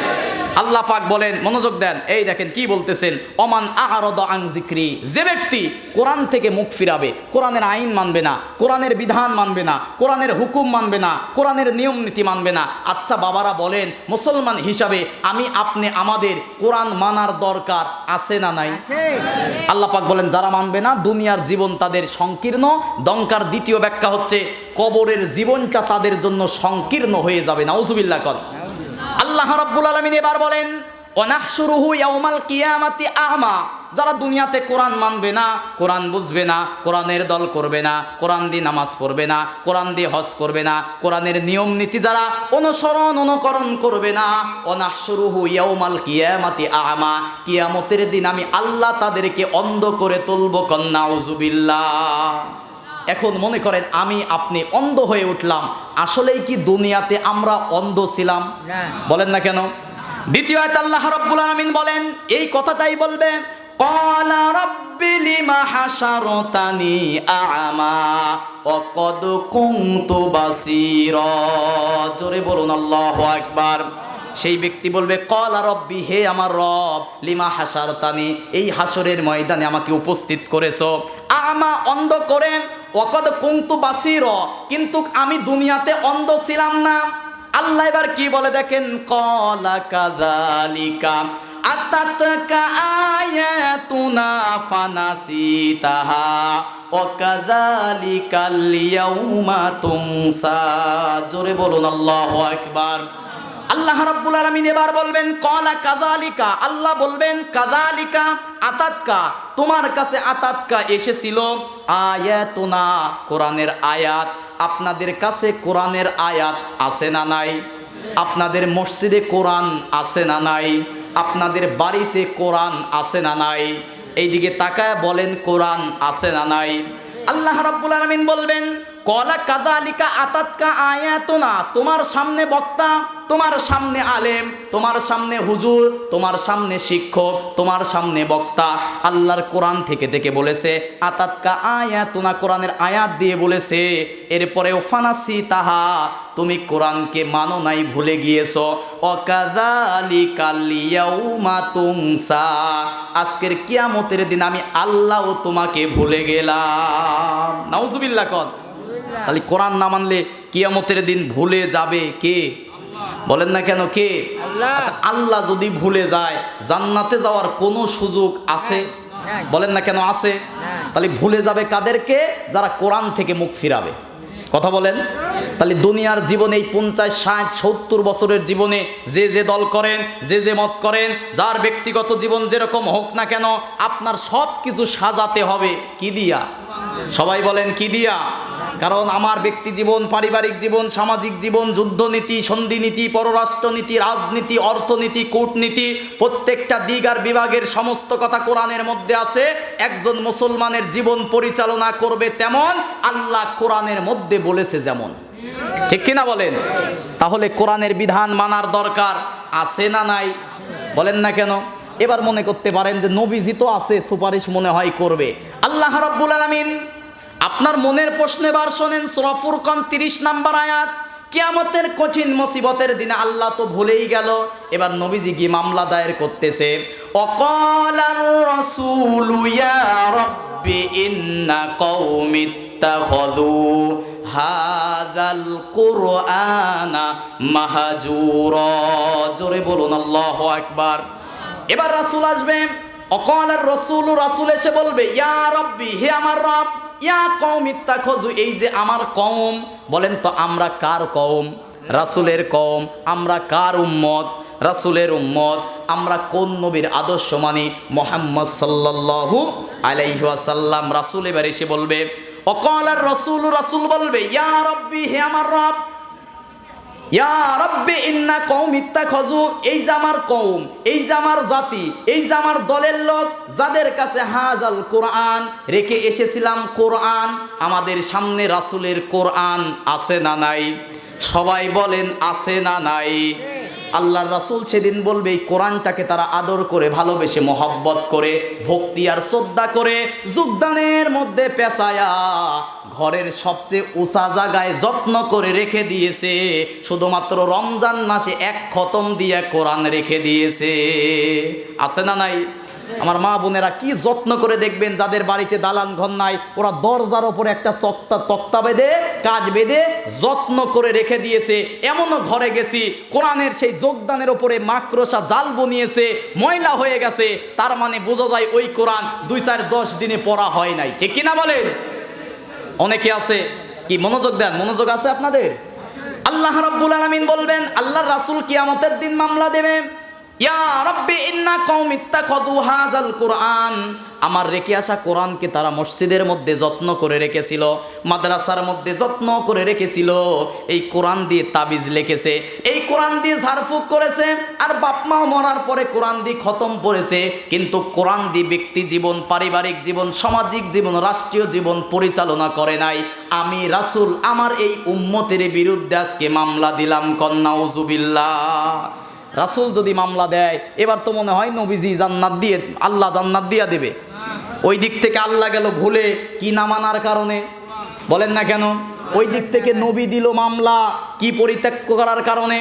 আল্লাহ পাক বলেন, মনোযোগ দেন, এই দেখেন কি বলতেছেন, ওমান আ'রাদা আন যিকরি, যে ব্যক্তি কোরআন থেকে মুখ ফিরাবে, কোরআনের আইন মানবে না, কোরআনের বিধান মানবে না, কোরআনের হুকুম মানবে না, কোরআনের নিয়ম নীতি মানবে না। আচ্ছা বাবারা বলেন, মুসলমান হিসাবে আমি আপনি আমাদের কোরআন মানার দরকার আছে না নাই? আল্লাহ পাক বলেন যারা মানবে না দুনিয়ার জীবন তাদের সংকীর্ণ। দঙ্কার দ্বিতীয় ব্যাখ্যা হচ্ছে কবরের জীবনটা তাদের জন্য সংকীর্ণ হয়ে যাবে। নাউজুবিল্লাহ কর। আল্লাহ রাব্বুল আলামিন এবার বলেন ওয়ানাহশুরুহু ইয়াউমাল কিয়ামাতি আ'মা, যারা দুনিয়াতে কোরআন মানবে না, কোরআন বুঝবে না, কোরআনের দল করবে না, কোরআন দিয়ে নামাজ পড়বে না, কোরআন দিয়ে হজ করবে না, কোরআনের নিয়ম নীতি যারা অনুকরণ করবে না, ওয়ানাহশুরুহু ইয়াউমাল কিয়ামাতি আ'মা, কিয়ামতের দিন আমি আল্লাহ তাদেরকে অন্ধ করে তুলব। নাউজুবিল্লাহ। এখন মনে করেন আমি আপনি অন্ধ হয়ে উঠলাম, আসলেই কি দুনিয়াতে আমরা অন্ধ ছিলাম? বলেন না কেন? দ্বিতীয় আয়াত আল্লাহ রাব্বুল আলামিন বলেন এই কথাটাই বলবে, ক্বালা রাব্বি লিমা হাশারতানি আ'মা ওয়া ক্বাদ কুনতু বাসীরা। জোরে বলুন আল্লাহু আকবার। সেই ব্যক্তি বলবে ক্বালা রব্বি, হে আমার রব, লিমা হাশারতানি, এই হাসরের ময়দানে আমাকে উপস্থিত করেছো আ'মা, অন্ধ করে, ওয়া ক্বাদ কুনতু বাসীরা, কিন্তু আমি দুনিয়াতে অন্ধ ছিলাম না। আল্লাহ এবার কি বলে দেখেন, ক্বালা কাযালিকা আতাতকা আয়াতুনা ফানাসিতাহা ওয়া কাযালিকাল ইয়াউমা তুনসা। জোরে বলুন আল্লাহু আকবার। আল্লাহ রাব্বুল আলামিন এবার বলবেন ক্বালা কাযালিকা, আল্লাহ বলবেন কাযালিকা আতাতকা, তোমার কাছে আতাতকা এসেছিল আয়াতুনা, কোরআনের আয়াত। আপনাদের কাছে কোরআনের আয়াত আছে না নাই? আপনাদের মসজিদে কোরআন আছে না নাই? আপনাদের বাড়িতে কোরআন আছে না নাই? এইদিকে তাকায় বলেন কোরআন আছে না নাই? আল্লাহ রাব্বুল আলামিন বলবেন ক্বালা কাযালিকা আতাতকা আয়াতুনা, তোমার সামনে বক্তা, তোমার সামনে আলেম, তোমার সামনে হুজুর, তোমার সামনে শিক্ষক, তোমার সামনে বক্তা আল্লাহর কোরআন থেকে বলেছে আতাতকা আয়াতুনা, কোরআনের আয়াত দিয়ে বলেছে, এরপরেও ফানাসিতাহা, তুমি কোরআনকে মানো নাই, ভুলে গিয়েছো। ওয়া কাযালিকাল ইয়াউমা তুনসা, আজকের কিয়ামতের দিন আমি আল্লাহও তোমাকে ভুলে গেলাম। নাউজুবিল্লাহ কর। তাহলে কোরআন না মানলে কিয়ামতের দিন ভুলে যাবে কে? বলেন না কেন কে? আচ্ছা আল্লাহ যদি ভুলে যায় জান্নাতে যাওয়ার কোনো সুযোগ আছে? বলেন না কেন আছে? তাহলে ভুলে যাবে কাদেরকে? যারা কোরআন থেকে মুখ ফিরাবে। কথা বলেন। তাহলে দুনিয়ার জীবনে এই 50, 60, 70 বছরের জীবনে যে দল করেন, যে মত করেন, যার ব্যক্তিগত জীবন যেরকম হোক না কেন, আপনার সব কিছু সাজাতে হবে কি দিয়া? সবাই বলেন কি দিয়া? কারণ আমার ব্যক্তি জীবন, পারিবারিক জীবন, সামাজিক জীবন, যুদ্ধনীতি, সন্ধিনীতি, পররাষ্ট্রনীতি, রাজনীতি, অর্থনীতি, কূটনীতি, প্রত্যেকটা দিক আর বিভাগের সমস্ত কথা কোরআনের মধ্যে আছে। একজন মুসলমানের জীবন পরিচালনা করবে তেমন আল্লাহ কোরআনের মধ্যে বলেছে যেমন, ঠিক কিনা বলেন? তাহলে কোরআনের বিধান মানার দরকার আছে না নাই? বলেন না কেন? এবার মনে করতে পারেন যে নবীজি তো আছে, সুপারিশ মনে হয় করবে। আল্লাহ রাব্বুল আলামিন আপনার মনের প্রশ্ন এবার শোনেন, সূরা ফুরকান 30 নম্বর আয়াত। কিয়ামতের কঠিন মুসিবতের দিনে আল্লাহ তো ভুলেই গেল, এবার নবীজি কি মামলা দায়ের করতেছে। ওয়াকালার রাসূলু ইয়া রাব্বি ইন্না কওমি ইত্তাখাযু হাযা হাযাল কুরআনা মাহজুরা। জোরে বলুন আল্লাহু আকবার। এবার রাসূল আসবে, অকালার রাসূল, রাসূল এসে বলবে ইয়া রাব্বি, হে আমার রব, ইয়া কওমি ইত্তাখাযু, এই যে আমার কওম। বলেন তো আমরা কার কওম? রাসূলের কওম। আমরা কার উম্মত? রাসূলের উম্মত। আমরা কোন নবীর আদর্শ মানি? মুহাম্মদ সাল্লাল্লাহু আলাইহি ওয়াসাল্লাম। রাসূল এবার এসে বলবে, অকালার রাসূল, রাসূল বলবে ইয়া রাব্বি, হে আমার রব, ইয়া রাব্বি ইন্না কওমি ইত্তাখাযু, এই যে আমার কওম, এই যে আমার জাতি, এই যে আমার দলের লোক, যাদের কাছে হাযাল কোরআন, রেখে এসেছিলাম কোরআন। আমাদের সামনে রাসূলের কোরআন আছে না নাই? সবাই বলেন আছে না নাই? আল্লাহর রাসূল সেদিন বলবে এই কোরআনটাকে তারা আদর করে, ভালোবেসে, মহব্বত করে, ভক্তি আর শ্রদ্ধা করে যোগদানের মধ্যে পেঁচায়া ঘরের সবচেয়ে উঁচা জায়গায় যত্ন করে রেখে দিয়েছে। শুধুমাত্র রমজান মাসে এক খতম দিয়ে কোরআন রেখে দিয়েছে। আছে না নাই? আমার মা বোনেরা কি যত্ন করে দেখবেন, যাদের বাড়িতে দালান ঘর নাই, ওরা দরজার ওপরে একটা তক্তা বেঁধে, কাজ বেঁধে যত্ন করে রেখে দিয়েছে। এমনও ঘরে গেছি কোরআনের সেই যোগদানের ওপরে মাকড়সা জাল বনিয়েছে, ময়লা হয়ে গেছে। তার মানে বোঝা যায় ওই কোরআন 2-4-10 দিনে পড়া হয় নাই। ঠিক কিনা বলেন? অনেকে আছে কি, মনোযোগ দেন, মনোযোগ আছে আপনাদের? আল্লাহ রাব্বুল আলামিন বলবেন, আল্লাহর রাসূল কিয়ামতের দিন মামলা দেবে, ইয়া রাব্বি ইন্না কওমি ইত্তাখাযু হাযাল কুরআন, আমার রেখে আসা কোরআনকে তারা মসজিদের মধ্যে যত্ন করে রেখেছিল, মাদ্রাসার মধ্যে যত্ন করে রেখেছিল। এই কোরআন দিয়ে তাবিজ লিখেছে, এই কোরআন দিয়ে ঝাড়ফুঁক করেছে, আর বাপ মা মরার পরে কোরআন দিয়ে খতম পড়েছে। কিন্তু কোরআন দিয়ে ব্যক্তি জীবন, পারিবারিক জীবন, সামাজিক জীবন, রাষ্ট্রীয় জীবন পরিচালনা করে নাই। আমি রাসূল আমার এই উম্মতের বিরুদ্ধে আজকে মামলা দিলাম। কন্নাউজুবিল্লাহ। রাসূল যদি মামলা দেয়, এবার তো মনে হয় নবীজি জান্নাত দিয়ে, আল্লাহ জান্নাত দিয়া দেবে। ওই দিক থেকে আল্লাহ গেল ভুলে, কি না মানার কারণে? বলেন না কেন? ওই দিক থেকে নবী দিল মামলা, কি পরিত্যাগ করার কারণে?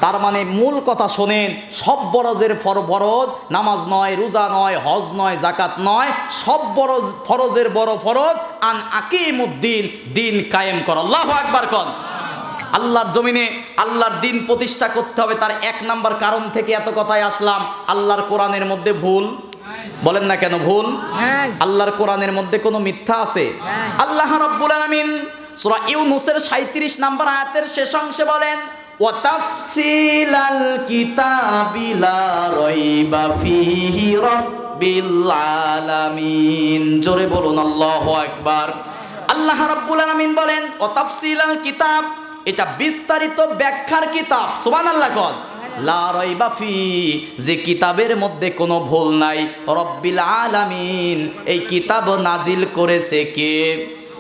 তার মানে মূল কথা শোনেন, সব ফরজের ফরজ নামাজ নয়, রোজা নয়, হজ নয়, যাকাত নয়, সব ফরজের বড় ফরজ আন আকিমুদ্দিন, দিন কায়েম কর। আল্লাহু আকবার কন। আল্লাহর জমিনে আল্লাহর দিন প্রতিষ্ঠা করতে হবে। তার 1 নাম্বার কারণ থেকে এত কথায় আসলাম। আল্লাহর কোরআনের মধ্যে ভুল, বলেন না কেন ভুল? আল্লাহর কোরআনের মধ্যে কোনো মিথ্যা আছে? আল্লাহ রাব্বুল আলামিন সূরা ইউনূসের 37 নাম্বার আয়াতের শেষ অংশে বলেন, ওয়া তাফসিলাল কিতাবি লা রাইবা ফীহি রাব্বিল আলামিন। জোরে বলুন আল্লাহু আকবার। আল্লাহ রাব্বুল আলামিন বলেন ওয়া তাফসিলাল কিতাব, এটা বিস্তারিত ব্যাখ্যার কিতাব। সুবহানাল্লাহ কোন। লা রাইবা ফি, যে কিতাবের মধ্যে কোনো ভুল নাই। রব্বিল আলামিন, এই কিতাব নাজিল করেছে কে?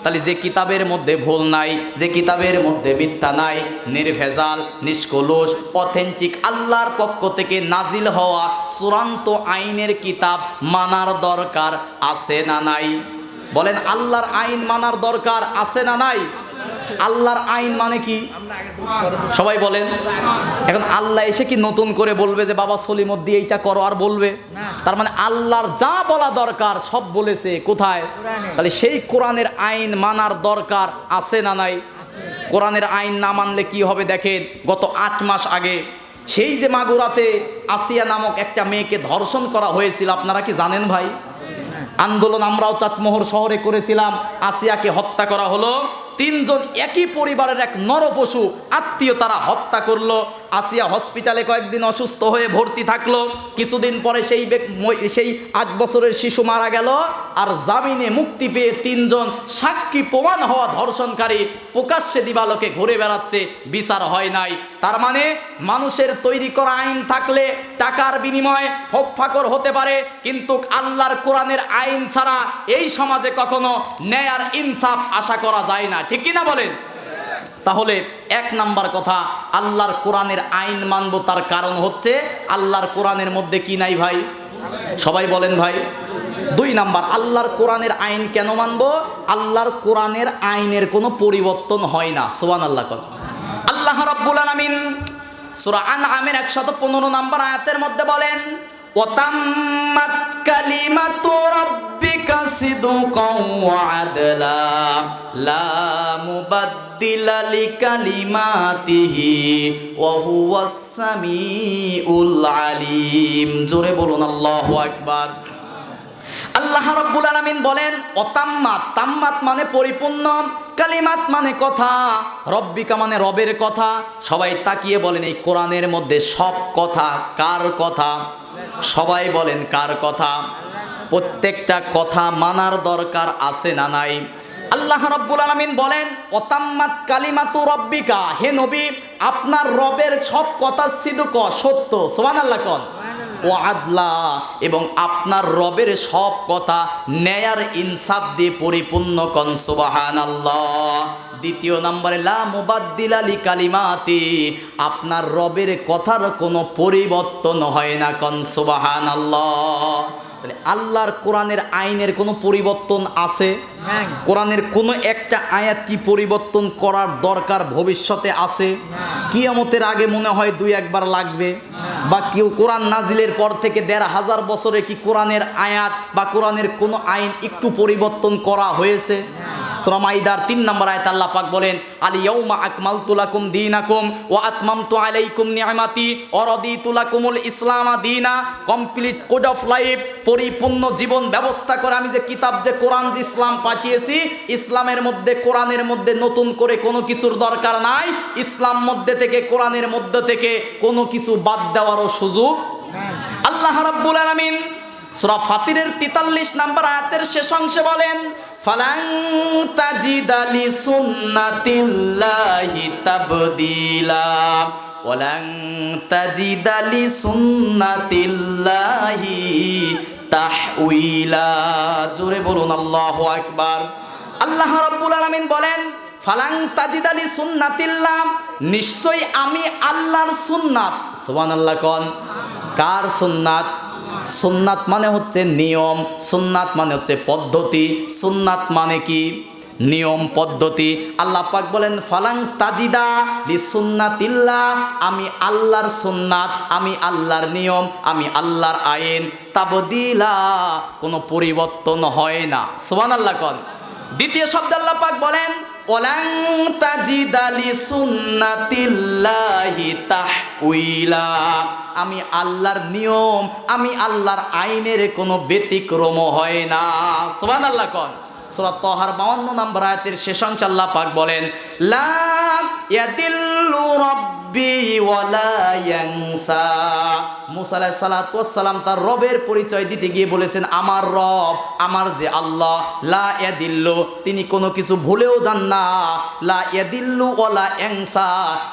তাহলে যে কিতাবের মধ্যে ভুল নাই, যে কিতাবের মধ্যে মিথ্যা নাই, নির্ভেজাল, নিষ্কলুষ, অথেন্টিক, আল্লাহর পক্ষ থেকে নাজিল হওয়া চূড়ান্ত আইনের কিতাব মানার দরকার আছে না নাই? বলেন আল্লাহর আইন মানার দরকার আছে না নাই? আল্লাহর আইন মানে কি সবাই বলেন? এখন আল্লাহ এসে কি নতুন করে বলবে যে বাবা সলিমুদ্দি এইটা করো আর বলবে? তার মানে আল্লাহর যা বলা দরকার সব বলেছে কোথায়? তাহলে সেই কোরআনের আইন মানার দরকার আছে না নাই? কোরআনের আইন না মানলে কি হবে দেখেন, গত 8 মাস আগে সেই যে মাগুরাতে আসিয়া নামক একটা মেয়েকে ধর্ষণ করা হয়েছিল, আপনারা কি জানেন ভাই? আন্দোলন আমরাও চাটমোহর শহরে করেছিলাম। আসিয়াকে হত্যা করা হলো। 3 জন একই পরিবারের এক নরপশু আত্মীয় তারা হত্যা করলো। আসিয়া হসপিটালে কয়েকদিন অসুস্থ হয়ে ভর্তি থাকলো। কিছুদিন পরে সেই 8 বছরের শিশু মারা গেল। আর জামিনে মুক্তি পেয়ে 3 জন সাক্ষী প্রমাণ হওয়া ধর্ষণকারী প্রকাশ্যে দিবালোকে ঘুরে বেড়াচ্ছে, বিচার হয় নাই। তার মানে মানুষের তৈরি করা আইন থাকলে টাকার বিনিময়ে ফাঁকর হতে পারে, কিন্তু আল্লাহর কোরআনের আইন ছাড়া এই সমাজে কখনো ন্যায় আর ইনসাফ আশা করা যায় না। ঠিক কিনা বলেন? তাহলে 1 নাম্বার কথা, আল্লাহর কোরআনের আইন মানব, তার কারণ হচ্ছে আল্লাহর কোরআনের মধ্যে কি নাই ভাই? সবাই বলেন ভাই। 2 নাম্বার, আল্লাহর কোরআনের আইন কেন মানব? আল্লাহর কোরআনের আইনের কোনো পরিবর্তন হয় না। সুবহানাল্লাহ। আল্লাহ রাব্বুল আলামিন সূরা আনআমের 115 নাম্বার আয়াতের মধ্যে বলেন, ওয়া তাম্মাত কালিমাতু রাব্বিকা সিদকাও ওয়া আদলা লা মুবাদ্দিলা লিকালিমাতিহি ওয়া হুয়াস সামিউল আলিম। জোরে বলুন আল্লাহু আকবার। আল্লাহ রাব্বুল আলামিন বলেন অতাম্মাত, তাম্মাত মানে পরিপূর্ণ, কালিমাত মানে কথা, রব্বিকা মানে রবের কথা। সবাই তাকিয়ে বলেন এই কোরআনের মধ্যে সব কথা কার কথা? সবাই বলেন কার কথা? প্রত্যেকটা কথা মানার দরকার আছে না নাই? আল্লাহ রাব্বুল আলামিন বলেন অতাম্মাত কালিমাতু রব্বিকা, হে নবী আপনার রবের সব কথা সিদক সত্য, সুবহানাল্লাহ কোন, ও আদলা এবং আপনার রবের সব কথা ন্যায় ইনসাফ দিয়ে পরিপূর্ণ কোন, সুবহানাল্লাহ। দ্বিতীয় নম্বরে লা মুবাদ্দিলা লিকালিমাতি, আপনার রবের কথার কোনো পরিবর্তন হয় না কোন, সুবহানাল্লাহ। আল্লাহর কোরআনের আইনের কোনো পরিবর্তন আছে? কোরআনের কোনো একটা আয়াত কি পরিবর্তন করার দরকার ভবিষ্যতে আছে? কিয়ামতের আগে মনে হয় দুই একবার লাগবে? বা কেউ কোরআন নাজিলের পর থেকে ১৫০০ বছরে কি কোরআনের আয়াত বা কোরআনের কোনো আইন একটু পরিবর্তন করা হয়েছে? সূরা মাইদার ৩ নম্বর আয়াতে আল্লাহ পাক বলেন আল ইয়াউমা আকমালতু লাকুম দীনাকুম ওয়া আতমামতু আলাইকুম নি'মাতি ওয়া রাদিতু লাকুমুল ইসলামা দীনা। কমপ্লিট কোড অফ লাইফ, পরিপূর্ণ জীবন ব্যবস্থা করে আমি যে কিতাব যে কোরআন যে ইসলাম পাঠিয়েছি, ইসলামের মধ্যে কোরআনের মধ্যে নতুন করে কোনো কিছুর দরকার নাই। ইসলাম মধ্যে থেকে কোরআনের মধ্যে থেকে কোনো কিছু বাদ দেওয়ারও সুযোগ আল্লাহ রাব্বুল আলামিন সূরা ফাতিরের ৪৩ নম্বর আয়াতের শেষ অংশে বলেন ফালান তাজিদা লিসুন্নাতিল্লাহি তাবদীলা ওয়ালান তাজিদা লিসুন্নাতিল্লাহি তাহউইলা। জোরে বলুন আল্লাহু আকবার। আল্লাহ রাব্বুল আলামিন বলেন ফালান তাজিদা লিসুন্নাতিল্লাহ, নিশ্চয়ই আমি আল্লাহর সুন্নাত, সুবহানাল্লাহ কোন, কার সুন্নাত? সুন্নাত মানে হচ্ছে নিয়ম, সুন্নাত মানে হচ্ছে পদ্ধতি, সুন্নাত মানে কি? নিয়ম পদ্ধতি। আল্লাহ পাক বলেন ফালাং তাজিদা লিসুন্নাতিল্লাহ, আমি আল্লাহর সুন্নাত, আমি আল্লাহর নিয়ম, আমি আল্লাহর আইন তাবদীলা, কোনো পরিবর্তন হয় না, সুবহানাল্লাহ কোন। দ্বিতীয় শব্দ আল্লাহ পাক বলেন ওয়ালাং তাজিদা লিসুন্নাতিল্লাহি তাহউইলা, আমি আল্লাহর নিয়ম, আমি আল্লাহর আইনের কোনো ব্যতিক্রম হয় না, সুবহানাল্লাহ কোন। সূরা তাহার ৫২ নম্বর আয়াতের শেষ অংশে আল্লাহ পাক বলেন লা ইয়াদিল্লু রাব্বি ওয়ালা ইয়ানসা। মুসা আলাইহিস সালাতু ওয়াস সালাম তার রবের পরিচয় দিতে গিয়ে বলেছেন আমার রব, আমার যে আল্লাহ, লা ইয়াদিল্লু, তিনি কোনো কিছু ভুলেও যান না, লা ইয়াদিল্লু ওয়ালা ইয়ানসা,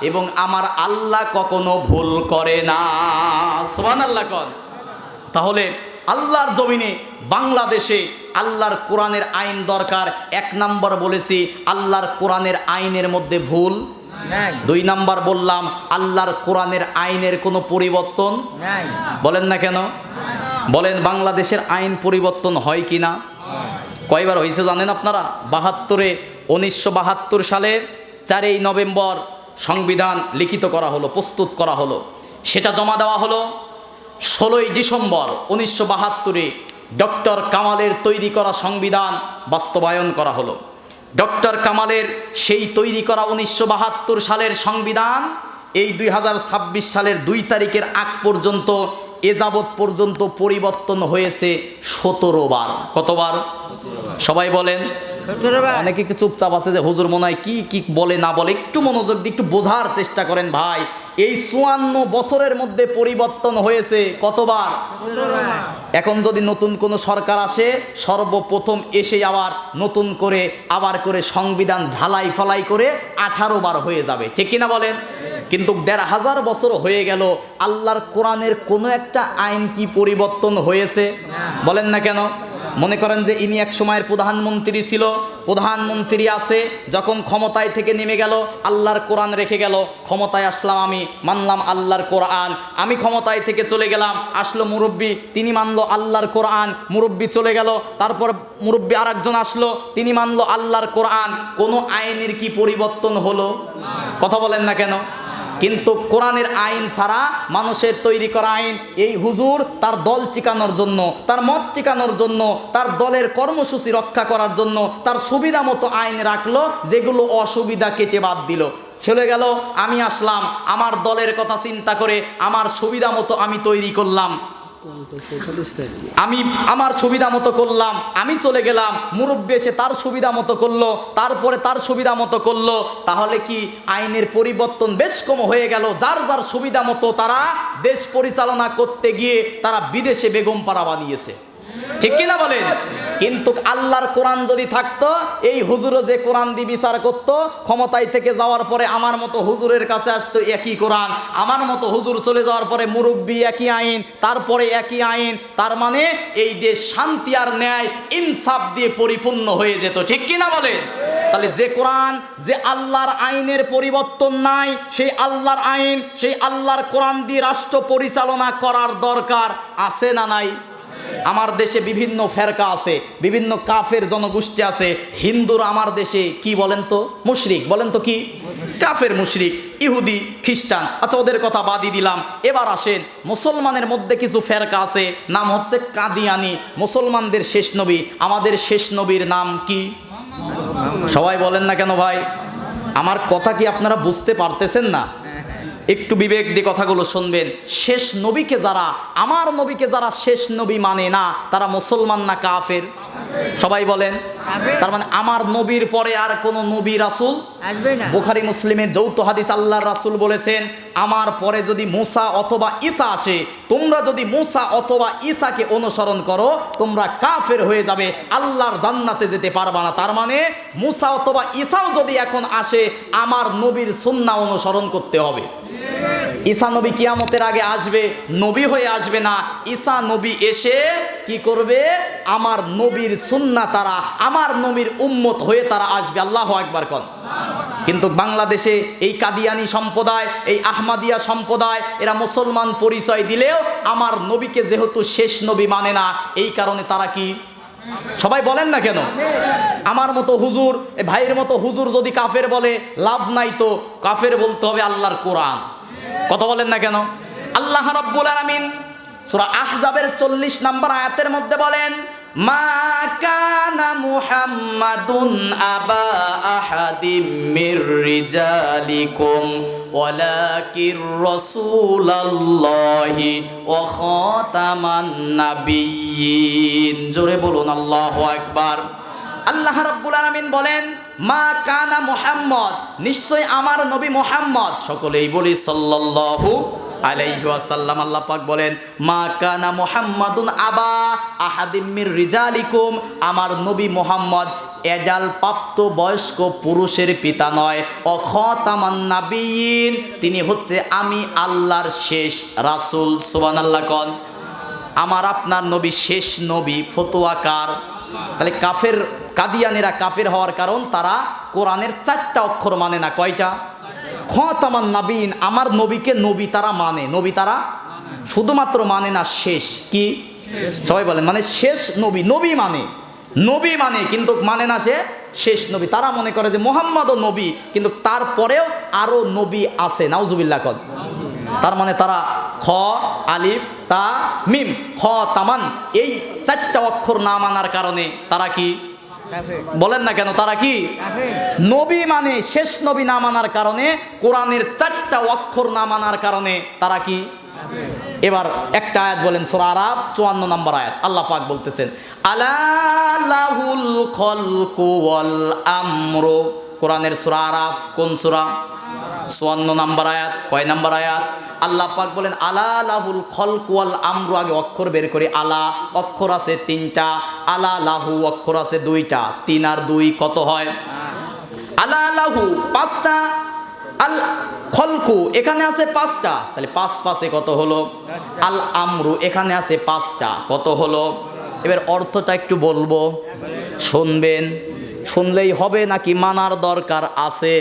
এবং আমার আল্লাহ কখনো ভুল করে না, সুবহানাল্লাহ কোন। তাহলে আল্লাহর জমিনে বাংলাদেশে আল্লাহর কোরআনের আইন দরকার। ১ নম্বর বলেছি আল্লাহর কোরআনের আইনের মধ্যে ভুল নাই। ২ নম্বর বললাম আল্লাহর কোরআনের আইনের কোনো পরিবর্তন নাই। বলেন না কেন? বলেন বাংলাদেশের আইন পরিবর্তন হয় কি না? কয়বার হয়েছে জানেন আপনারা? ১৯৭২ সালের ৪ই নভেম্বর সংবিধান লিখিত করা হলো, প্রস্তুত করা হলো, সেটা জমা দেওয়া হলো ১৬ই ডিসেম্বর ১৯৭২ ডক্টর কামালের তৈরি করা সংবিধান বাস্তবায়ন করা হলো। ডক্টর কামালের সেই তৈরি করা ১৯৭২ সালের সংবিধান এই ২০২৬ সালের ২ তারিখের আগ পর্যন্ত এ যাবৎ পর্যন্ত পরিবর্তন হয়েছে ১৭ বার। কতবার? সবাই বলেন। অনেকে একটু চুপচাপ আছে যে হুজুর মনে হয় কি কি বলে না বলে, একটু মনোযোগ দিয়ে একটু বোঝার চেষ্টা করেন ভাই। এই ৫৪ বছরের মধ্যে পরিবর্তন হয়েছে কতবার? এখন যদি নতুন কোনো সরকার আসে, সর্বপ্রথম এসে আবার নতুন করে আবার করে সংবিধান ঝালাই ফালাই করে ১৮ বার হয়ে যাবে, ঠিক কিনা বলেন? কিন্তু ১৫০০ বছর হয়ে গেল, আল্লাহর কোরআনের কোনো একটা আইন কি পরিবর্তন হয়েছে? বলেন না কেন? মনে করেন যে ইনি এক সময়ের প্রধানমন্ত্রী ছিল, প্রধানমন্ত্রী আছে, যখন ক্ষমতায় থেকে নেমে গেল আল্লাহর কোরআন রেখে গেল, ক্ষমতায় আসলাম আমি, মানলাম আল্লাহর কোরআন, আমি ক্ষমতায় থেকে চলে গেলাম, আসলো মুরব্বী, তিনি মানলো আল্লাহর কোরআন, মুরব্বী চলে গেল, তারপর মুরব্বী আরেকজন আসলো, তিনি মানলো আল্লাহর কোরআন। কোনো আইনের কি পরিবর্তন হলো? কথা বলেন না কেন? কিন্তু কোরআনের আইন ছাড়া মানুষের তৈরি করা আইন, এই হুজুর তার দল টিকানোর জন্য, তার মত টিকানোর জন্য, তার দলের কর্মসূচি রক্ষা করার জন্য তার সুবিধা মতো আইন রাখলো, যেগুলো অসুবিধা কেটে বাদ দিল। চলে গেল, আমি আসলাম, আমার দলের কথা চিন্তা করে আমার সুবিধা মতো আমি তৈরি করলাম, আমি আমার সুবিধা মতো করলাম, আমি চলে গেলাম, মুরব্বী এসে তার সুবিধা মতো করলো, তারপরে তার সুবিধা মতো করলো। তাহলে কি আইনের পরিবর্তন বেশ কম হয়ে গেল? যার যার সুবিধা মতো তারা দেশ পরিচালনা করতে গিয়ে তারা বিদেশে বেগম পাড়া বানিয়েছে, ঠিক কিনা বলেন? কিন্তু আল্লাহর কোরআন যদি থাকতো, এই হুজুরও যে কোরআন দিয়ে বিচার করতো, ক্ষমতায় থেকে যাওয়ার পরে আমার মতো হুজুরের কাছে আসতো একই কোরআন, আমার মতো হুজুর চলে যাওয়ার পরে মুরব্বী একই আইন, তারপরে একই আইন। তার মানে এই দেশ শান্তি আর ন্যায় ইনসাফ দিয়ে পরিপূর্ণ হয়ে যেত, ঠিক কিনা বলেন? তাহলে যে কোরআন, যে আল্লাহর আইনের পরিবর্তন নাই, সেই আল্লাহর আইন, সেই আল্লাহর কোরআন দিয়ে রাষ্ট্র পরিচালনা করার দরকার আছে না নাই? আমার দেশে বিভিন্ন ফেরকা আছে, বিভিন্ন কাফের জনগোষ্ঠী আছে। হিন্দুরা আমার দেশে কি বলেন তো? মুশরিক। বলেন তো কি? কাফের, মুশরিক, ইহুদি, খ্রিস্টান। আচ্ছা, ওদের কথা বাদই দিলাম। এবার আসেন, মুসলমানের মধ্যে কিছু ফেরকা আছে, নাম হচ্ছে কাদিয়ানি। মুসলমানদের শেষ নবী, আমাদের শেষ নবীর নাম কি? সবাই বলেন না কেন ভাই? আমার কথা কি আপনারা বুঝতে পারতেছেন না? একটু বিবেক দিয়ে কথাগুলো শুনবেন। শেষ নবীকে যারা, আমার নবীকে যারা শেষ নবী মানে না, তারা মুসলমান না কাফের? সবাই বলেন। তার মানে আমার নবীর পরে আর কোন নবী রাসূল আসবে না। বুখারী মুসলিমের যৌথ হাদিস, আল্লাহর রাসূল বলেছেন, আমার পরে যদি মুসা অথবা ঈসা আসে, তোমরা যদি মুসা অথবা ঈসাকে অনুসরণ করো, তোমরা কাফের হয়ে যাবে, আল্লাহর জান্নাতে যেতে পারবা না। তার মানে মুসা অথবা ঈসাও যদি এখন আসে, আমার নবীর সুন্নাহ অনুসরণ করতে হবে। ঈসা নবী কিয়ামতের আগে আসবে, নবী হয়ে আসবে না। ঈসা নবী এসে কি করবে? আমার নবীর সুন্নাহ, তারা আমার নবীর উম্মত হয়ে তারা আসবে। আল্লাহু আকবার কোন। কিন্তু বাংলাদেশে এই কাদিয়ানি সম্প্রদায়, এই আহমাদিয়া সম্প্রদায়, এরা মুসলমান পরিচয় দিলেও আমার নবীকে যেহেতু শেষ নবী মানে না, এই কারণে তারা কি? সবাই বলেন না কেন? আমার মতো হুজুর, ভাইয়ের মতো হুজুর যদি কাফের বলে, লাভ নাই তো। কাফের বলতে হবে আল্লাহর কোরআন। কথা বলেন না কেন? আল্লাহ রাব্বুল আলামিন সূরা আহজাবের 40 নম্বর আয়াতের মধ্যে বলেন, মা কানা মুহাম্মাদুন আবা আহাদিম মির রিজালিকুম ওয়ালাকির রাসূলুল্লাহি ওয়া খাতামান নাবিয়্যিন। জোরে বলুন আল্লাহু আকবার। আল্লাহ রাব্বুল আলামিন বলেন, মা কানা মুহাম্মদ, নিশ্চয় আমার নবী মুহাম্মদ। সকলেই বলি সাল্লাল্লাহু আলাইহি ওয়াসাল্লাম। আল্লাহ পাক বলেন, মা কানা মুহাম্মাদুন আবা আহাদিম মির রিজালিকুম, আমার নবী মুহাম্মদ এজাল প্রাপ্ত বয়স্ক পুরুষের পিতা নয়। ও খাতামান নাবিয়্যিন, তিনি হচ্ছে আমি আল্লাহর শেষ রাসূল। সুবহানাল্লাহ কোন। আমার আপনার নবী শেষ নবী। ফতোয়াকার। তাহলে কাফের, কাদিয়ানেরা কাফের হওয়ার কারণ তারা কোরআনের 4টা অক্ষর মানে না। কয়টা? খাতামান নাবিয়্যিন, আমার নবীকে নবী তারা মানে, নবী তারা শুধুমাত্র মানে না, শেষ কি? সবাই বলেন, মানে শেষ নবী। নবী মানে, নবী মানে, কিন্তু মানে না সে শেষ নবী। তারা মনে করে যে মুহাম্মদও নবী, কিন্তু তারপরেও আরো নবী আছে। নাউজুবিল্লাহ কল। তার মানে তারা খ আলিফ তা মিম খ তামান, এই 4টা অক্ষর না মানার কারণে তারা কি? বলেন না কেন? তারা কি? নবী মানে শেষ নবী না মানার কারণে, কোরআনের 4টা অক্ষর না মানার কারণে তারা কি? এবার একটা আয়াত বলেন, সূরা আরাফ 54 নম্বর আয়াত। আল্লাহ পাক বলতেছেন, আলা লাহুল খালকু ওয়াল আমরু। কোরআনের সূরা আরাফ কোন সূরা? 54 নম্বর আয়াত। কয় নম্বর আয়াত? আল্লাহ পাক বলেন, আলা লাহুল খালকু ওয়াল আমরু। আগে অক্ষর বের করি। আলা অক্ষর আছে 3টা, আলা লাহু অক্ষর আছে 2টা। 3 আর 2 কত হয়? আলা লাহু 5টা, আল খলকু এখানে আছে 5টা, তাহলে 5 5 কত হলো? আল আমরু এখানে আছে 5টা, কত হলো? এবার অর্থটা একটু বলবো, শুনবেন। শুনলেই হবে নাকি মানার দরকার আছে?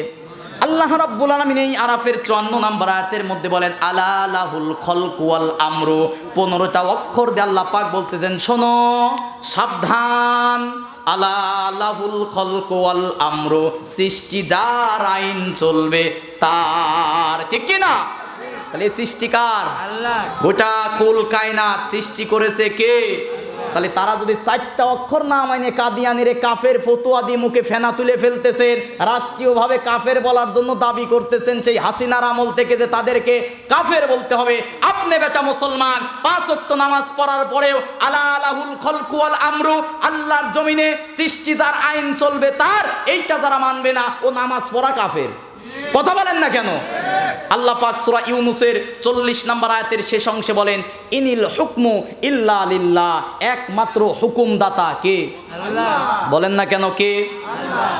আল্লাহ রাব্বুল আলামিন এই আরাফের 54 নম্বর আয়াতের মধ্যে বলেন, আলা লাহুল খলকু ওয়াল আমরু। 15টা অক্ষর দিয়ে আল্লাহ পাক বলতেছেন, শোনো, সাবধান, আলা লাহুল খলকু ওয়াল আমরু, সৃষ্টি যার আইন চলবে তার, ঠিক কি না? তাহলে সৃষ্টিকার আল্লাহ। গোটা কুল কায়নাত সৃষ্টি করেছে কে? তাহলে তারা যদি 4টা অক্ষর না মানে কাদিয়ানিরে কাফের ফতোয়া দিয়ে মুখে ফেনা তুলে ফেলতেছেন, রাষ্ট্রীয়ভাবে কাফের বলার জন্য দাবি করতেছেন সেই হাসিনার আমল থেকে যে তাদেরকে কাফের বলতে হবে। আপনি বেটা মুসলমান 5 ওয়াক্ত নামাজ পড়ার পরেও আলা লাহুল খলকু ওয়াল আমরু, আল্লাহর জমিনে সৃষ্টি যার আইন চলবে তার, এইটা যারা মানবে না ও নামাজ পড়া কাফের। কথা বলেন না কেন? আল্লাহ পাক সূরা ইউনূসের 40 নম্বর আয়াতের শেষ অংশে বলেন, ইনিল হুকমু ইল্লা লিল্লাহ, একমাত্র হুকুমদাতা কে? আল্লাহ। বলেন না কেন কে?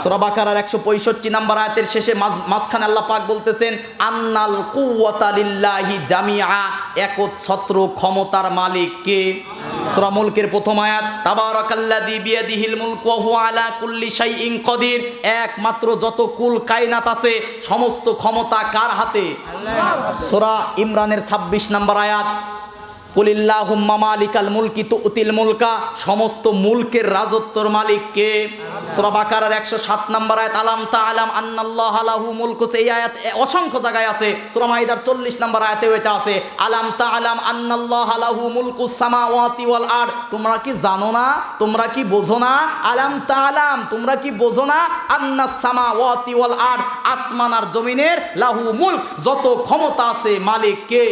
সূরা বাকারার 165 নম্বর আয়াতের শেষে মাঝখানে আল্লাহ পাক বলতেছেন, আন্নাল কুওয়াতা লিল্লাহি জামিআ, একচ্ছত্র ক্ষমতার মালিক কে? সূরা মুলকের প্রথম আয়াত, তাবারাকাল্লাযী বিয়াদিহিল মুলকু ওয়া হুয়া আলা কুল্লি শাইইন কদির, একমাত্র যত কুল কায়নাত আছে সমস্ত ক্ষমতা কার হাতে? সূরা ইমরানের 26 নম্বর আয়াত, কুলিল্লাহুম্মা মালিকাল মুলকি তুতিল মুলকা, সমস্ত মুলকের রাজত্বর মালিক কে? সূরা বাকারার 107 নম্বর আয়াত, আলাম তাআলাম আন্নাল্লাহা লাহু মুলকু, এই আয়াত অসংখ্য জায়গায় আছে। সূরা মাইদার 40 নম্বর আয়াতেও এটা আছে, আলাম তাআলাম আন্নাল্লাহা লাহু মুলকুস সামাওয়াতি ওয়াল আরদ, তোমরা কি জানো না, তোমরা কি বোঝো না? আলাম তাআলাম, তোমরা কি বোঝো না? আন্নাস সামাওয়াতি ওয়াল আরদ, আসমান আর জমিনের লাহু মুলক, যত ক্ষমতা আছে মালিক কে?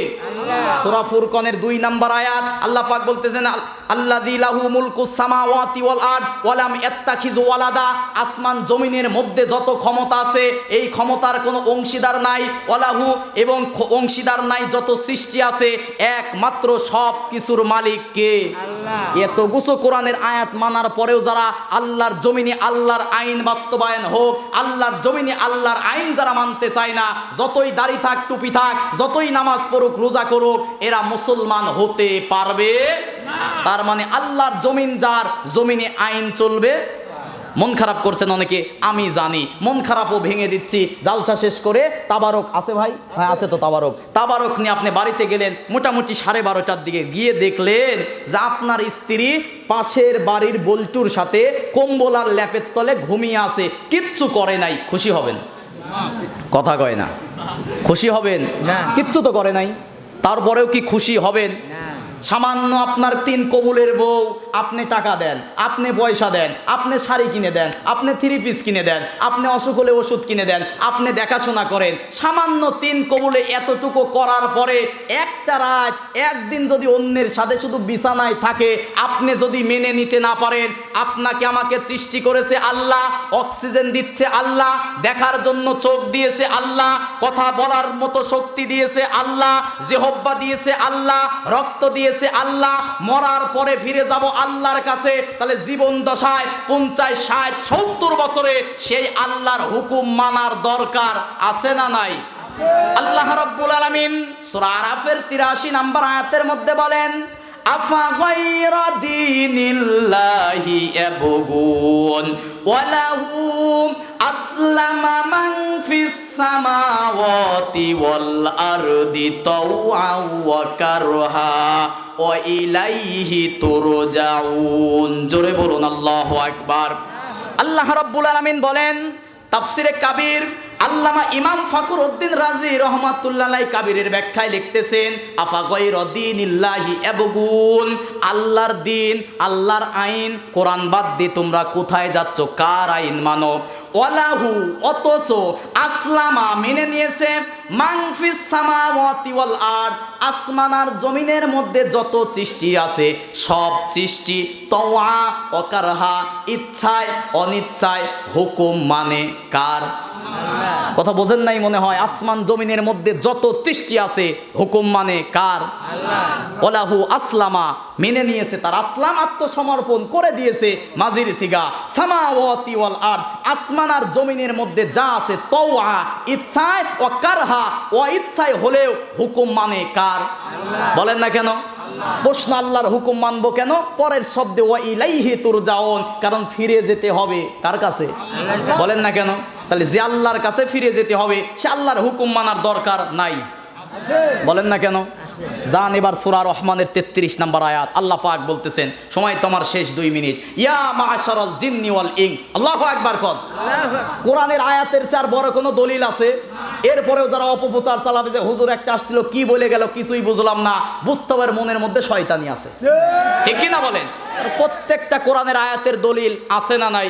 সূরা ফুরকানের 2 নম্বর আয়াত, আল্লাহ পাক বলতেছেন, আল্লাযী লাহু মুলকুস সামাওয়াতি ওয়াল আরদ ওয়া লাম ইয়াত্তাখিযু ওয়ালাদা, আসমান জমিনের মধ্যে যত ক্ষমতা আছে এই ক্ষমতার কোনো অংশীদার নাই, ওয়ালাহু, এবং অংশীদার নাই যত সৃষ্টি আছে, একমাত্র সব কিছুর মালিক কে? আল্লাহ। এত গুছো কোরআনের আয়াত মানার পরেও যারা আল্লাহর জমিনে আল্লাহর আইন বাস্তবায়ন হোক, আল্লাহর জমিনে আল্লাহর আইন যারা মানতে চায় না, যতই দাড়ি থাক টুপি থাক, যতই নামাজ পড়ুক রোজা করুক, এরা মুসলমান হতে পারবে না। তার মানে আল্লাহর জমিন যার, জমিনে আইন চলবে। মন খারাপ করছেন অনেকে, আমি জানি, মন খারাপও ভেঙে দিচ্ছি। জালসা শেষ করে তাবারক আছে ভাই? হ্যাঁ আছে তো তাবারক নিয়ে আপনি বাড়িতে গেলেন মোটামুটি 12:30টার দিকে, গিয়ে দেখলেন যে আপনার স্ত্রী পাশের বাড়ির বল্টুর সাথে কম্বল আর ল্যাপের তলে ঘুমিয়ে আছে, কিচ্ছু করে নাই, খুশি হবেন? কথা কয় না, খুশি হবেন? না। কিচ্ছু তো করে নাই, তারপরেও কি খুশি হবেন? সামান্য আপনার 3 কবুলের বউ, আপনি টাকা দেন, আপনি পয়সা দেন, আপনি শাড়ি কিনে দেন, আপনি 3 পিস কিনে দেন, আপনি অসুখ হলে ওষুধ কিনে দেন, আপনি দেখাশোনা করেন, সামান্য 3 কবুলে এতটুকু করার পরে একটা রাত একদিন যদি অন্যের সাথে শুধু বিছানায় থাকে, আপনি যদি মেনে নিতে না পারেন, আপনাকে আমাকে সৃষ্টি করেছে আল্লাহ, অক্সিজেন দিচ্ছে আল্লাহ, দেখার জন্য চোখ দিয়েছে আল্লাহ, কথা বলার মতো শক্তি দিয়েছে আল্লাহ, জিহ্বা দিয়েছে আল্লাহ, রক্ত দিয়েছে আল্লাহ, মরার পরে ফিরে যাব আল্লাহর কাছে, তাহলে জীবন দশায় 50, 60, 70 বছরে সেই আল্লাহর হুকুম মানার দরকার আছে না নাই? আল্লাহ রাব্বুল আলামিন সূরা আরাফের 83 নম্বর আয়াতের মধ্যে বলেন, আফা গায়রা দীনিল্লাহি ইয়াবগুন ওয়া লাহু আসলামা মান ফিস সামাওয়াতি ওয়াল আরদি তাওআন ওয়া কারহা ওয়া ইলাইহি তুরজাউন। জোরে বলুন আল্লাহু আকবার। আল্লাহ রাব্বুল আলামিন বলেন, তাফসিরে কাবীর আল্লামা ইমাম ফখরুদ্দীন রাজি রহমাতুল্লাহ আলাইহি কাবীরের ব্যাখ্যায় লিখতেছেন, আফা গায়রা দীনিল্লাহি ইয়াবগুন, আল্লাহর দিন, আল্লাহর আইন, কোরআন বাদ দিয়ে তোমরা কোথায় যাচ্ছ? কার আইন মানো? ওয়ালাহু, অথচ আসলামা মেনে নিয়েছে, মান ফিস সামাওয়াতি ওয়াল আরদ, আসমান আর জমিনের মধ্যে যত সৃষ্টি আছে সব সৃষ্টি তাওয়া ওয়া কারহা, ইচ্ছায় অনিচ্ছায় হুকুম মানে কার? কথা বোঝেন নাই মনে হয়। আসমান জমিনের মধ্যে যত সৃষ্টি আছে হুকুম মানে কার? ওয়ালাহু আসলামা, মেনে নিয়েছে তার, আসলাম আত্মসমর্পণ করে দিয়েছে, মাজির সিগা সামাওয়াতি ওয়াল আরদ, আসমান আর জমিনের মধ্যে যা আছে তাওয়া, ইচ্ছায় ও কারহা, ও ইচ্ছায় হলেও হুকুম মানে কার? বলেন না কেন? প্রশ্ন, আল্লাহর হুকুম মানবো কেন? পরের শব্দে ওয়া ইলাইহি তুরজাউন, কারণ ফিরে যেতে হবে কার কাছে? বলেন না কেন? তাহলে যে আল্লাহর কাছে ফিরে যেতে হবে সে আল্লাহর হুকুম মানার দরকার নাই, বলেন না কেন? যান এবার সূরা রহমানের 33 নম্বর আয়াত, আল্লাহ পাক বলতেছেন, সময় তোমার শেষ 2 মিনিট, ইয়া মাশারাল জিন্নি ওয়াল ইনস, আল্লাহু আকবার কর। কোরআনের আয়াতের চার বড় কোনো দলিল আছে? এরপরেও যারা অপপ্রচার চালাবে যে হুজুর একটা আসছিল কি বলে গেল কিছুই বুঝলাম না, বুঝতে হবে মনের মধ্যে শয়তানি আছে, ঠিক কি না বলেন? প্রত্যেকটা কোরআনের আয়াতের দলিল আছে না নাই?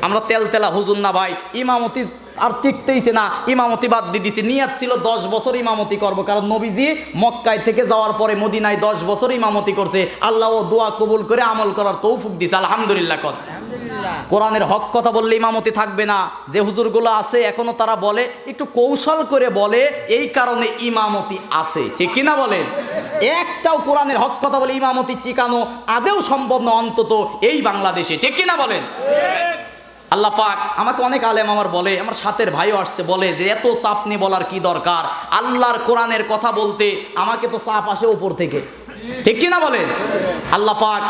আমরা তেলতেলা হুজুর না ভাই, ইমামতি আর টিকতেইছে না, ইমামতি বাদ দিয়ে দিছি। নিয়াত ছিল 10 বছর ইমামতি করব, কারণ নবীজি মক্কায় থেকে যাওয়ার পরে মদিনায় 10 বছর ইমামতি করছে, আল্লাহ ও দোয়া কবুল করে আমল করার তৌফিক দিছে, আলহামদুলিল্লাহ কর। কোরআনের হক কথা বললে ইমামতি থাকবে না। যে হুজুরগুলো আছে এখনো তারা বলে, একটু কৌশল করে বলে, এই কারণে ইমামতি আছে, ঠিক কিনা বলেন? একটাও কোরআনের হক কথা বলে ইমামতি টিকানো আদেও সম্ভব না, অন্তত এই বাংলাদেশে, ঠিক কিনা বলেন? আল্লাহ পাক আমাকে অনেক আলেম আমার বলে, আমার সাথের ভাইও আসছে, বলে যে এত চাপ নিয়ে বলার কি দরকার, আল্লাহর কোরআনের কথা বলতে আমাকে তো চাপ আসে উপর থেকে, ঠিক কিনা বলেন? আল্লাহ পাক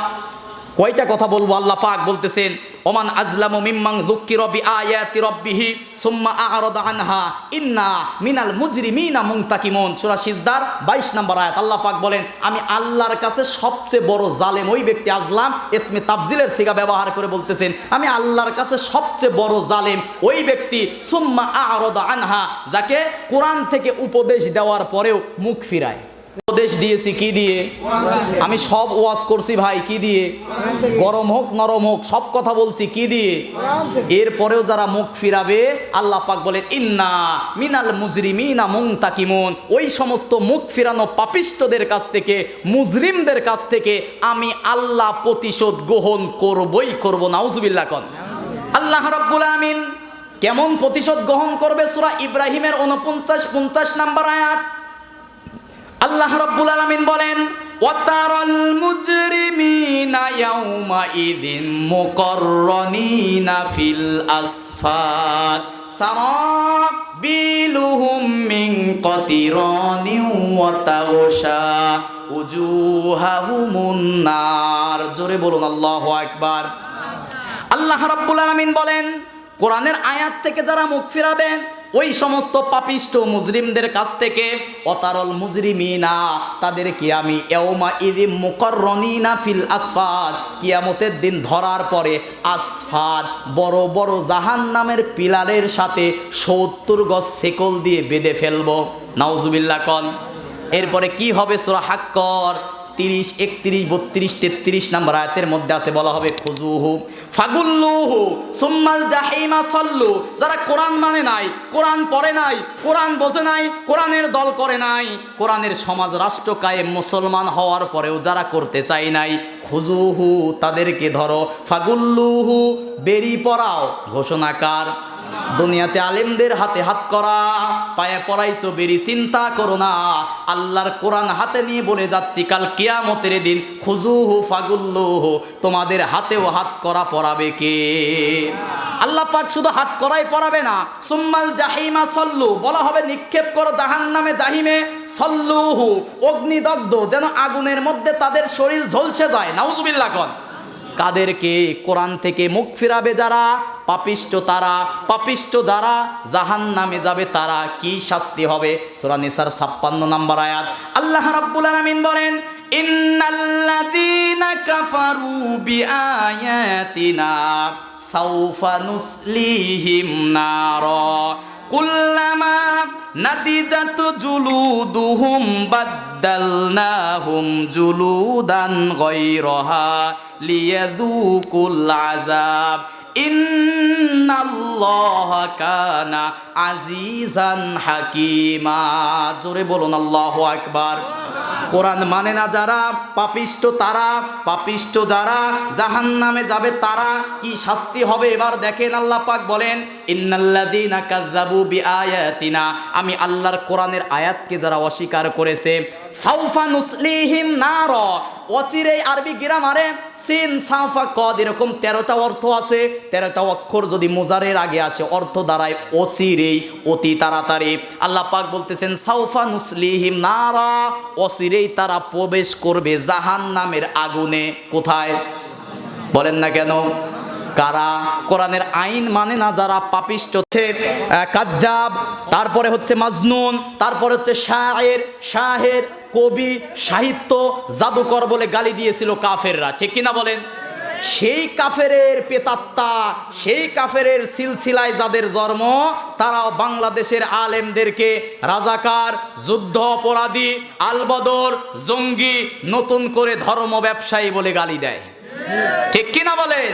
কয়টা কথা বলবো, আল্লাহ পাক বলতেছেন, ওমান আজলামু মিম্মান যুক্কিরা বিআয়াতি রাব্বিহি সুম্মা আ'রাদা আনহা ইন্না মিনাল মুজরিমিনা মুনতাকিমুন, সূরা সিজদার 22 নম্বর আয়াত। আল্লাহ পাক বলেন, আমি আল্লাহর কাছে সবচেয়ে বড় জালেম ওই ব্যক্তি, আজলাম ইসমে তাফজিলের সিগা ব্যবহার করে বলতেছেন, আমি আল্লাহর কাছে সবচেয়ে বড় জালেম ওই ব্যক্তি, সুম্মা আ'রাদা আনহা, যাকে কোরআন থেকে উপদেশ দেওয়ার পরেও মুখ ফিরায়। উপদেশ দিয়েছি কি দিয়ে? আমি সব ওয়াজ করছি ভাই কি দিয়ে? গরম হোক নরম হোক সব কথা বলছি কি দিয়ে? এরপরেও যারা মুখ ফিরাবে, আল্লাহ পাক বলেন, ইন্না মিনাল মুজরিমিনা মুনতাকিমুন, ওই সমস্ত মুখ ফিরানো পাপিষ্টদের কাছ থেকে, মুজরিমদের কাছ থেকে আমি আল্লাহ প্রতিশোধ গ্রহণ করবই করব। নাউজুবিল্লাহ কন। আল্লাহ রাব্বুল আমিন কেমন প্রতিশোধ গ্রহণ করবে? সূরা ইব্রাহিমের 49-50 নম্বর আয়াত। আল্লাহ রাব্বুল আলামিন বলেন, ওয়াতারাল মুজরিমিনা ইয়াউমাইযিন মুকাররানিনা ফিল আসফার সারাবিলুহুম মিন কাতিরানিন ওয়া তাগশা উজুহাহুমুন নার। জোরে বলুন আল্লাহু আকবার। আল্লাহ রাব্বুল আলামিন বলেন, কোরআনের আয়াত থেকে যারা মুখ ফিরাবে ওই সমস্ত পাপিষ্ট মুজরিমদের কাছ থেকে, অতারল মুজরিমিনা, তাদেরকে আমি ইয়াউমা ইযিম মুকাররানিনা ফিল আসফাদ, কিয়ামতের দিন ধরার পরে আসফাদ, বড় বড় জাহান্নামের পিলারের সাথে 70 গজ শেকল দিয়ে বেঁধে ফেলবো। নাউজুবিল্লাহ কন। এরপরে কি হবে? সূরা হাক্কর 30, 31, 32, 33 নম্বর আয়াতের মধ্যে আছে, বলা হবে, খুজুহু ফাগুল্লুহু সুম্মাল জাহিমা সাল্লু। যারা কোরআন মানে নাই, কোরআন পড়ে নাই, কোরআন বোঝে নাই, কোরআনের দল করে নাই, কোরআনের সমাজ রাষ্ট্র কায়েম মুসলমান হওয়ার পরেও যারা করতে চায় নাই, খুজুহু তাদেরকে ধরো, ফাগুল্লুহু বেরি পড়াও, ঘোষণাকার। দুনিয়াতে আলেমদের হাতে হাত করা, পায়ে পড়াইছো বেরি, চিন্তা করো না, আল্লাহর কোরআন হাতে নিয়ে বলে যাচ্ছি, কাল কিয়ামতের দিন খুজুহু ফাগুল্লুহু, তোমাদের হাতেও হাত করা পড়াবে কে? আল্লাহ পাক শুধু হাত করাই পড়াবে না, সুম্মাল জাহিমা সল্লু, বলা হবে নিক্ষেপ করো জাহান্নামে, জাহিমে, সল্লুহু অগ্নিদগ্ধ, যেন আগুনের মধ্যে তাদের শরীর ঝলসে যায়। নাউজুবিল্লাহ কন। কাদেরকে? কোরআন থেকে মুখ ফিরাবে যারা, পাপিষ্ট তারা, পাপিষ্ট যারা জাহান্নামে যাবে তারা, কি শাস্তি হবে? সূরা নিসার 56 নম্বর আয়াত। আল্লাহ রাব্বুল আলামিন বলেন, ইন্নাল্লাযীনা কাফারু বিআয়াতিনা সাউফা নুসলিহিম নারা কুল্লামা নাদিজাত জুলুদুহুম বাদদালনাহুম জুলুদান গায়রাহা লিয়াযুকুল আযাব ইন্নাল্লাহা কানা আজিজান হাকিমা। জোরে বলুন আল্লাহু আকবার। কোরআন মানে না যারা, পাপিষ্ট তারা, পাপিষ্ট যারা জাহান্নামে যাবে তারা, কি শাস্তি হবে এবার দেখেন। আল্লাহ পাক বলেন, ইন্নাল্লাযীনা কাযযাবু বিআয়াতিনা, আমি আল্লাহর কোরআনের আয়াতকে যারা অস্বীকার করেছে, সাউফা নুসলিহিম নার, অচিরেই আরবি গ্রামারে সিন সাফা কদ এরকম 13টা অর্থ আছে। 13টা অক্ষর যদি মুজারের আগে আসে অর্থ দাঁড়ায় অচিরেই, অতি তাড়াতাড়ি। আল্লাহ পাক বলতেছেন, সাউফা নুসলিহিম নারা, অচিরেই তারা প্রবেশ করবে জাহান্নামের আগুনে। কোথায় বলেন না কেন? কারা? কোরআনের আইন মানে না যারা, পাপিষ্ট হচ্ছে কাজ্জাব, তারপরে হচ্ছে মাজনুন, তারপরে হচ্ছে শায়ের, শাহের, কবি, সাহিত্য, জাদুকর বলে গালি দিয়েছিল কাফেররা, ঠিক কিনা বলেন? সেই কাফেরের পেতাত্তা, সেই কাফেরের সিলসিলায় যাদের জন্ম, তারাও বাংলাদেশের আলেমদেরকে রাজাকার, যুদ্ধ অপরাধী, আলবদর, জঙ্গি, নতুন করে ধর্ম ব্যবসায়ী বলে গালি দেয়, ঠিক কিনা বলেন?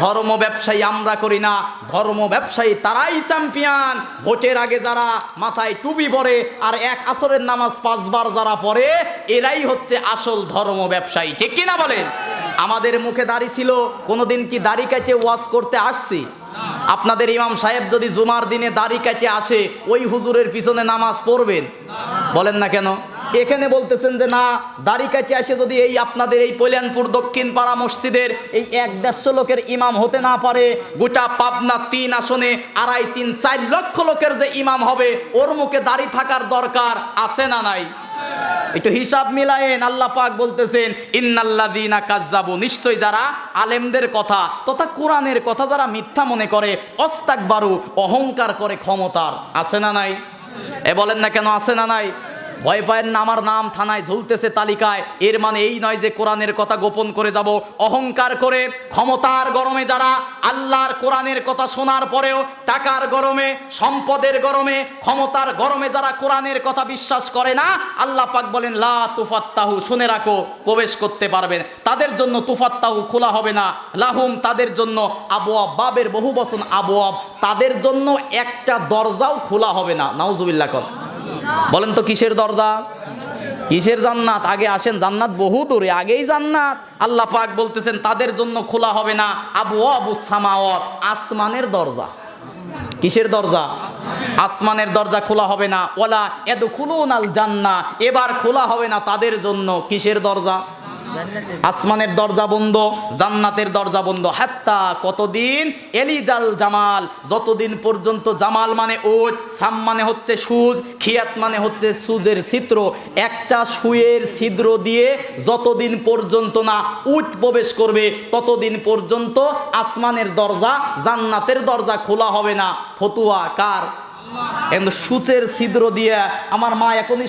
ধর্ম ব্যবসায়ী আমরা করি না, ধর্ম ব্যবসায়ী তারাই চ্যাম্পিয়ন। ভোটের আগে যারা মাথায় টুপি পরে আর এক আসরের নামাজ 5 বার যারা পড়ে, এরাই হচ্ছে আসল ধর্ম ব্যবসায়ী, ঠিক কিনা বলেন? আমাদের মুখে দাড়ি ছিল, কোনোদিন কি দাড়ি কাটে ওয়াজ করতে আসছি? আপনাদের ইমাম সাহেব যদি জুমার দিনে দাড়ি কাটে আসে, ওই হুজুরের পিছনে নামাজ পড়বেন? বলেন না কেন? এখানে বলতেছেন যে না, দাড়ি কাটে আসে যদি এই আপনাদের এই কল্যাণপুর দক্ষিণ পাড়া মসজিদের এই 1-150 লোকের ইমাম হতে না পারে, গোটা পাবনা 3 আসনে 2.5-3-4 লক্ষ লোকের যে ইমাম হবে, ওর মুখে দাড়ি থাকার দরকার আছে না নাই? একটু হিসাব মিলায়েন। আল্লাহ পাক বলতেছেন ইন্নাল্লাযীনা কাজ্জাবু, নিশ্চয় যারা আলেমদের কথা তথা কোরআনের কথা যারা মিথ্যা মনে করে, অস্তাকবারু, অহংকার করে ক্ষমতার, আছে না নাই? বলেন না কেন আছে না নাই? ভয় পায়েন না, আমার নাম থানায় ঝুলতেছে তালিকায়, এর মানে এই নয় যে কোরআনের কথা গোপন করে যাব। অহংকার করে ক্ষমতার গরমে যারা আল্লাহর কোরআনের কথা শোনার পরেও টাকার গরমে, সম্পদের গরমে, ক্ষমতার গরমে যারা কোরআনের কথা বিশ্বাস করে না, আল্লাহ পাক বলেন লা তুফাত্তাহু, শুনে রাখো, প্রবেশ করতে পারবেন, তাদের জন্য তুফাত্তাহু খোলা হবে না, লাহুম, তাদের জন্য, আবওয়াব, বাবের বহু বচন আবওয়াব, তাদের জন্য একটা দরজাও খোলা হবে না। নাউজুবিল্লাহ কন। বলেন তো কিসের দরজা, কিসের জান্নাত? আগে আসেন, জান্নাত বহু দূরে, আগেই জান্নাত। আল্লাহ পাক বলতেছেন তাদের জন্য খোলা হবে না আবওয়াবুস সামাওয়াত, আসমানের দরজা। কিসের দরজা? আসমানের দরজা খোলা হবে না। ওয়ালা ইয়াদখুলুনাল জান্নাহ, এবার খোলা হবে না তাদের জন্য কিসের দরজা? আসমানের দরজা বন্ধ, জান্নাতের দরজা বন্ধ। হাত্তা, কতদিন? এলিজাল জামাল, যতদিন পর্যন্ত, জামাল মানে উট, সাম মানে হচ্ছে সুজ, খিয়াত মানে হচ্ছে সুজের ছিদ্র, একটা সুয়ের ছিদ্র দিয়ে যতদিন পর্যন্ত না উট প্রবেশ করবে, ততদিন পর্যন্ত আসমানের দরজা, জান্নাতের দরজা খোলা হবে না। ফতুয়া কার? কিন্তু সূচের ছিদ্র দিয়ে, আমার মা এখনই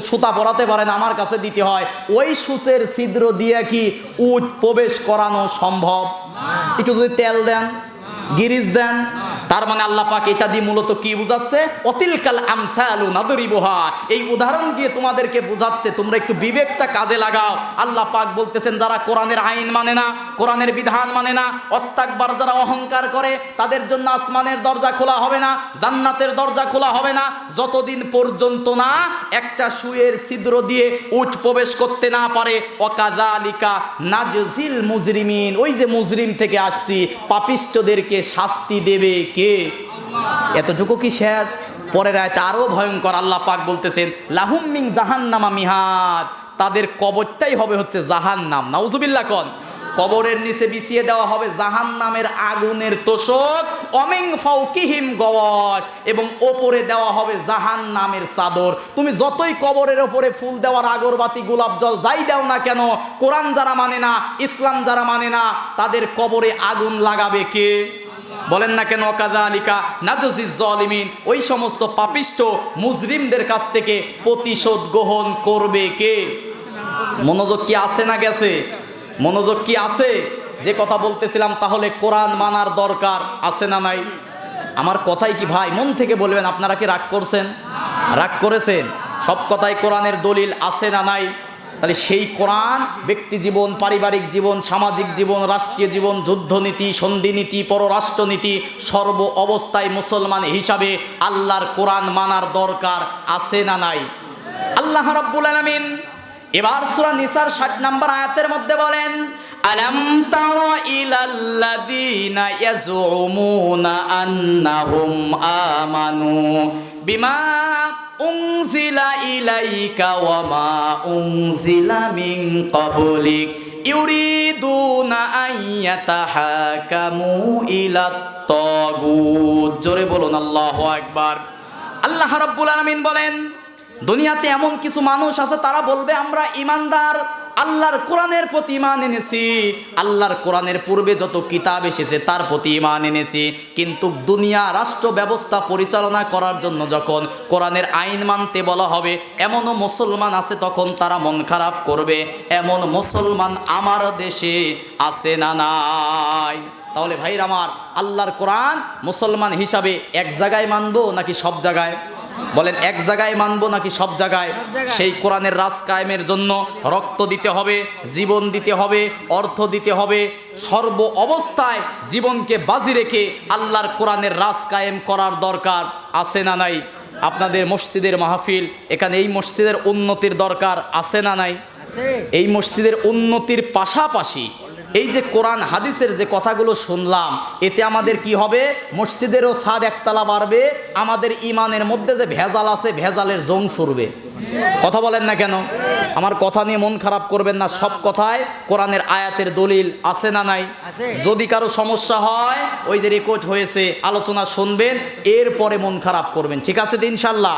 সুতা পরাতে পারে না, আমার কাছে দিতে হয়, ওই সূচের ছিদ্র দিয়ে কি উট প্রবেশ করানো সম্ভব? একটু যদি তেল দেন, গিরিজ দেন, তার মানে আল্লাহ পাক এটা দিয়ে মূলত কি বুঝাচ্ছে? অতিলকাল আমসালু নাদরিবুহা, এই উদাহরণ দিয়ে তোমাদেরকে বুঝাচ্ছে তোমরা একটু বিবেকটা কাজে লাগাও। আল্লাহ পাক বলতেছেন যারা কোরআনের আইন মানে না, কোরআনের বিধান মানে না, অস্তাকবার যারা অহংকার করে, তাদের জন্য আসমানের দরজা খোলা হবে না, জান্নাতের দরজা খোলা হবে না, যতদিন পর্যন্ত না একটা সুয়ের ছিদ্র দিয়ে উট প্রবেশ করতে না পারে। ওয়াকাযালিকা নাজজিল মুজরিমিন, ওই যে মুজরিম থেকে আসছি, পাপিষ্ঠদেরকে শাস্তি দেবে কে? এতটুকু কি শেষ? পরের আয়াতে আরো ভয়ঙ্কর। আল্লাহ পাক বলতেছেন লাহুম মিন জাহান্নামা মিহাদ, তাদের কবরটাই হবে হচ্ছে জাহান্নাম। নাউজুবিল্লাহ কোন। কবরের নিচে বিছিয়ে দেওয়া হবে জাহান্নামের আগুনের তোশক, অমিন ফাওকিহিম গওয়াশ, এবং ওপরে দেওয়া হবে জাহান্নামের চাদর। তুমি যতই কবরের ওপরে ফুল দেওয়ার, আগরবাতি, গোলাপ জল যাই দাও না কেন, কোরআন যারা মানে না, ইসলাম যারা মানে না, তাদের কবরে আগুন লাগাবে কে? বলেন না কেন? ওয়াকাযালিকা নাজজিজ জালিমিন, ওই সমস্ত পাপিষ্ঠ মুজরিমদের কাছ থেকে প্রতিশোধ গ্রহণ করবে কে? মনোযোগ কি আছে না গেছে? মনোযোগ কি আছে? যে কথা বলতেছিলাম, তাহলে কোরআন মানার দরকার আছে না নাই? আমার কথাই কি ভাই মন থেকে বলবেন? আপনারা কি রাগ করছেন? রাগ করেছেন? সব কথাই কোরআনের দলিল আছে না নাই? তাহলে সেই কোরআন ব্যক্তি জীবন, পারিবারিক জীবন, সামাজিক জীবন, রাষ্ট্রীয় জীবন, যুদ্ধনীতি, সন্ধিনীতি, পররাষ্ট্রনীতি, সর্ব অবস্থায় মুসলমান হিসাবে আল্লাহর কোরআন মানার দরকার আছে না নাই? আল্লাহ রাব্বুল আলামিন এবার সূরা নিসার 60 নম্বর আয়াতের মধ্যে বলেন আলাম তারা ইলাল্লাযীনা ইয়াজউমুনা আন্নাহুম আমানু বিমা উনজিলা ইলাইকা ওয়া মা উনজিলা মিন ক্বাবলিক ইউরিদুনা আইয়াতাহাকামু ইলাত তাগুত। জোরে বলুন আল্লাহু আকবার। আল্লাহ রাব্বুল আলামিন বলেন দুনিয়াতে এমন কিছু মানুষ আছে তারা বলবে আমরা ইমানদার, আল্লাহর কোরআনের প্রতি ঈমান এনেছি, আল্লাহর কোরআনের পূর্বে যত কিতাব এসেছে তার প্রতি ঈমান এনেছি। কিন্তু দুনিয়া রাষ্ট্র ব্যবস্থা পরিচালনা করার জন্য যখন কোরআনের আইন মানতে বলা হবে, এমনও মুসলমান আছে তখন তারা মন খারাপ করবে। এমন মুসলমান আমার দেশে আছে না নাই? তাহলে ভাইরা আমার, আল্লাহর কোরআন মুসলমান হিসাবে এক জায়গায় মানবো নাকি সব জায়গায়? বলেন, এক জায়গায় মানবো নাকি সব জায়গায়? সেই কোরআনের রাজ কায়েমের জন্য রক্ত দিতে হবে, জীবন দিতে হবে, অর্থ দিতে হবে, সর্ব অবস্থায় জীবনকে বাজি রেখে আল্লাহর কোরআনের রাজ কায়েম করার দরকার আছে না নাই? আপনাদের মসজিদের মাহফিল, এখানে এই মসজিদের উন্নতির দরকার আছে না নাই? এই মসজিদের উন্নতির পাশাপাশি এই যে কোরআন হাদিসের যে কথাগুলো শুনলাম, এতে আমাদের কি হবে? মসজিদেরও ছাদ একতলা বাড়বে, আমাদের ইমানের মধ্যে যে ভেজাল আছে ভেজালের জং সরবে। কথা বলেন না কেন? আমার কথা নিয়ে মন খারাপ করবেন না, সব কথায় কোরআনের আয়াতের দলিল আছে না নাই? যদি কারো সমস্যা হয়, ওই যে রেকর্ড হয়েছে আলোচনা শুনবেন, এরপরে মন খারাপ করবেন, ঠিক আছে তো ইনশাল্লাহ?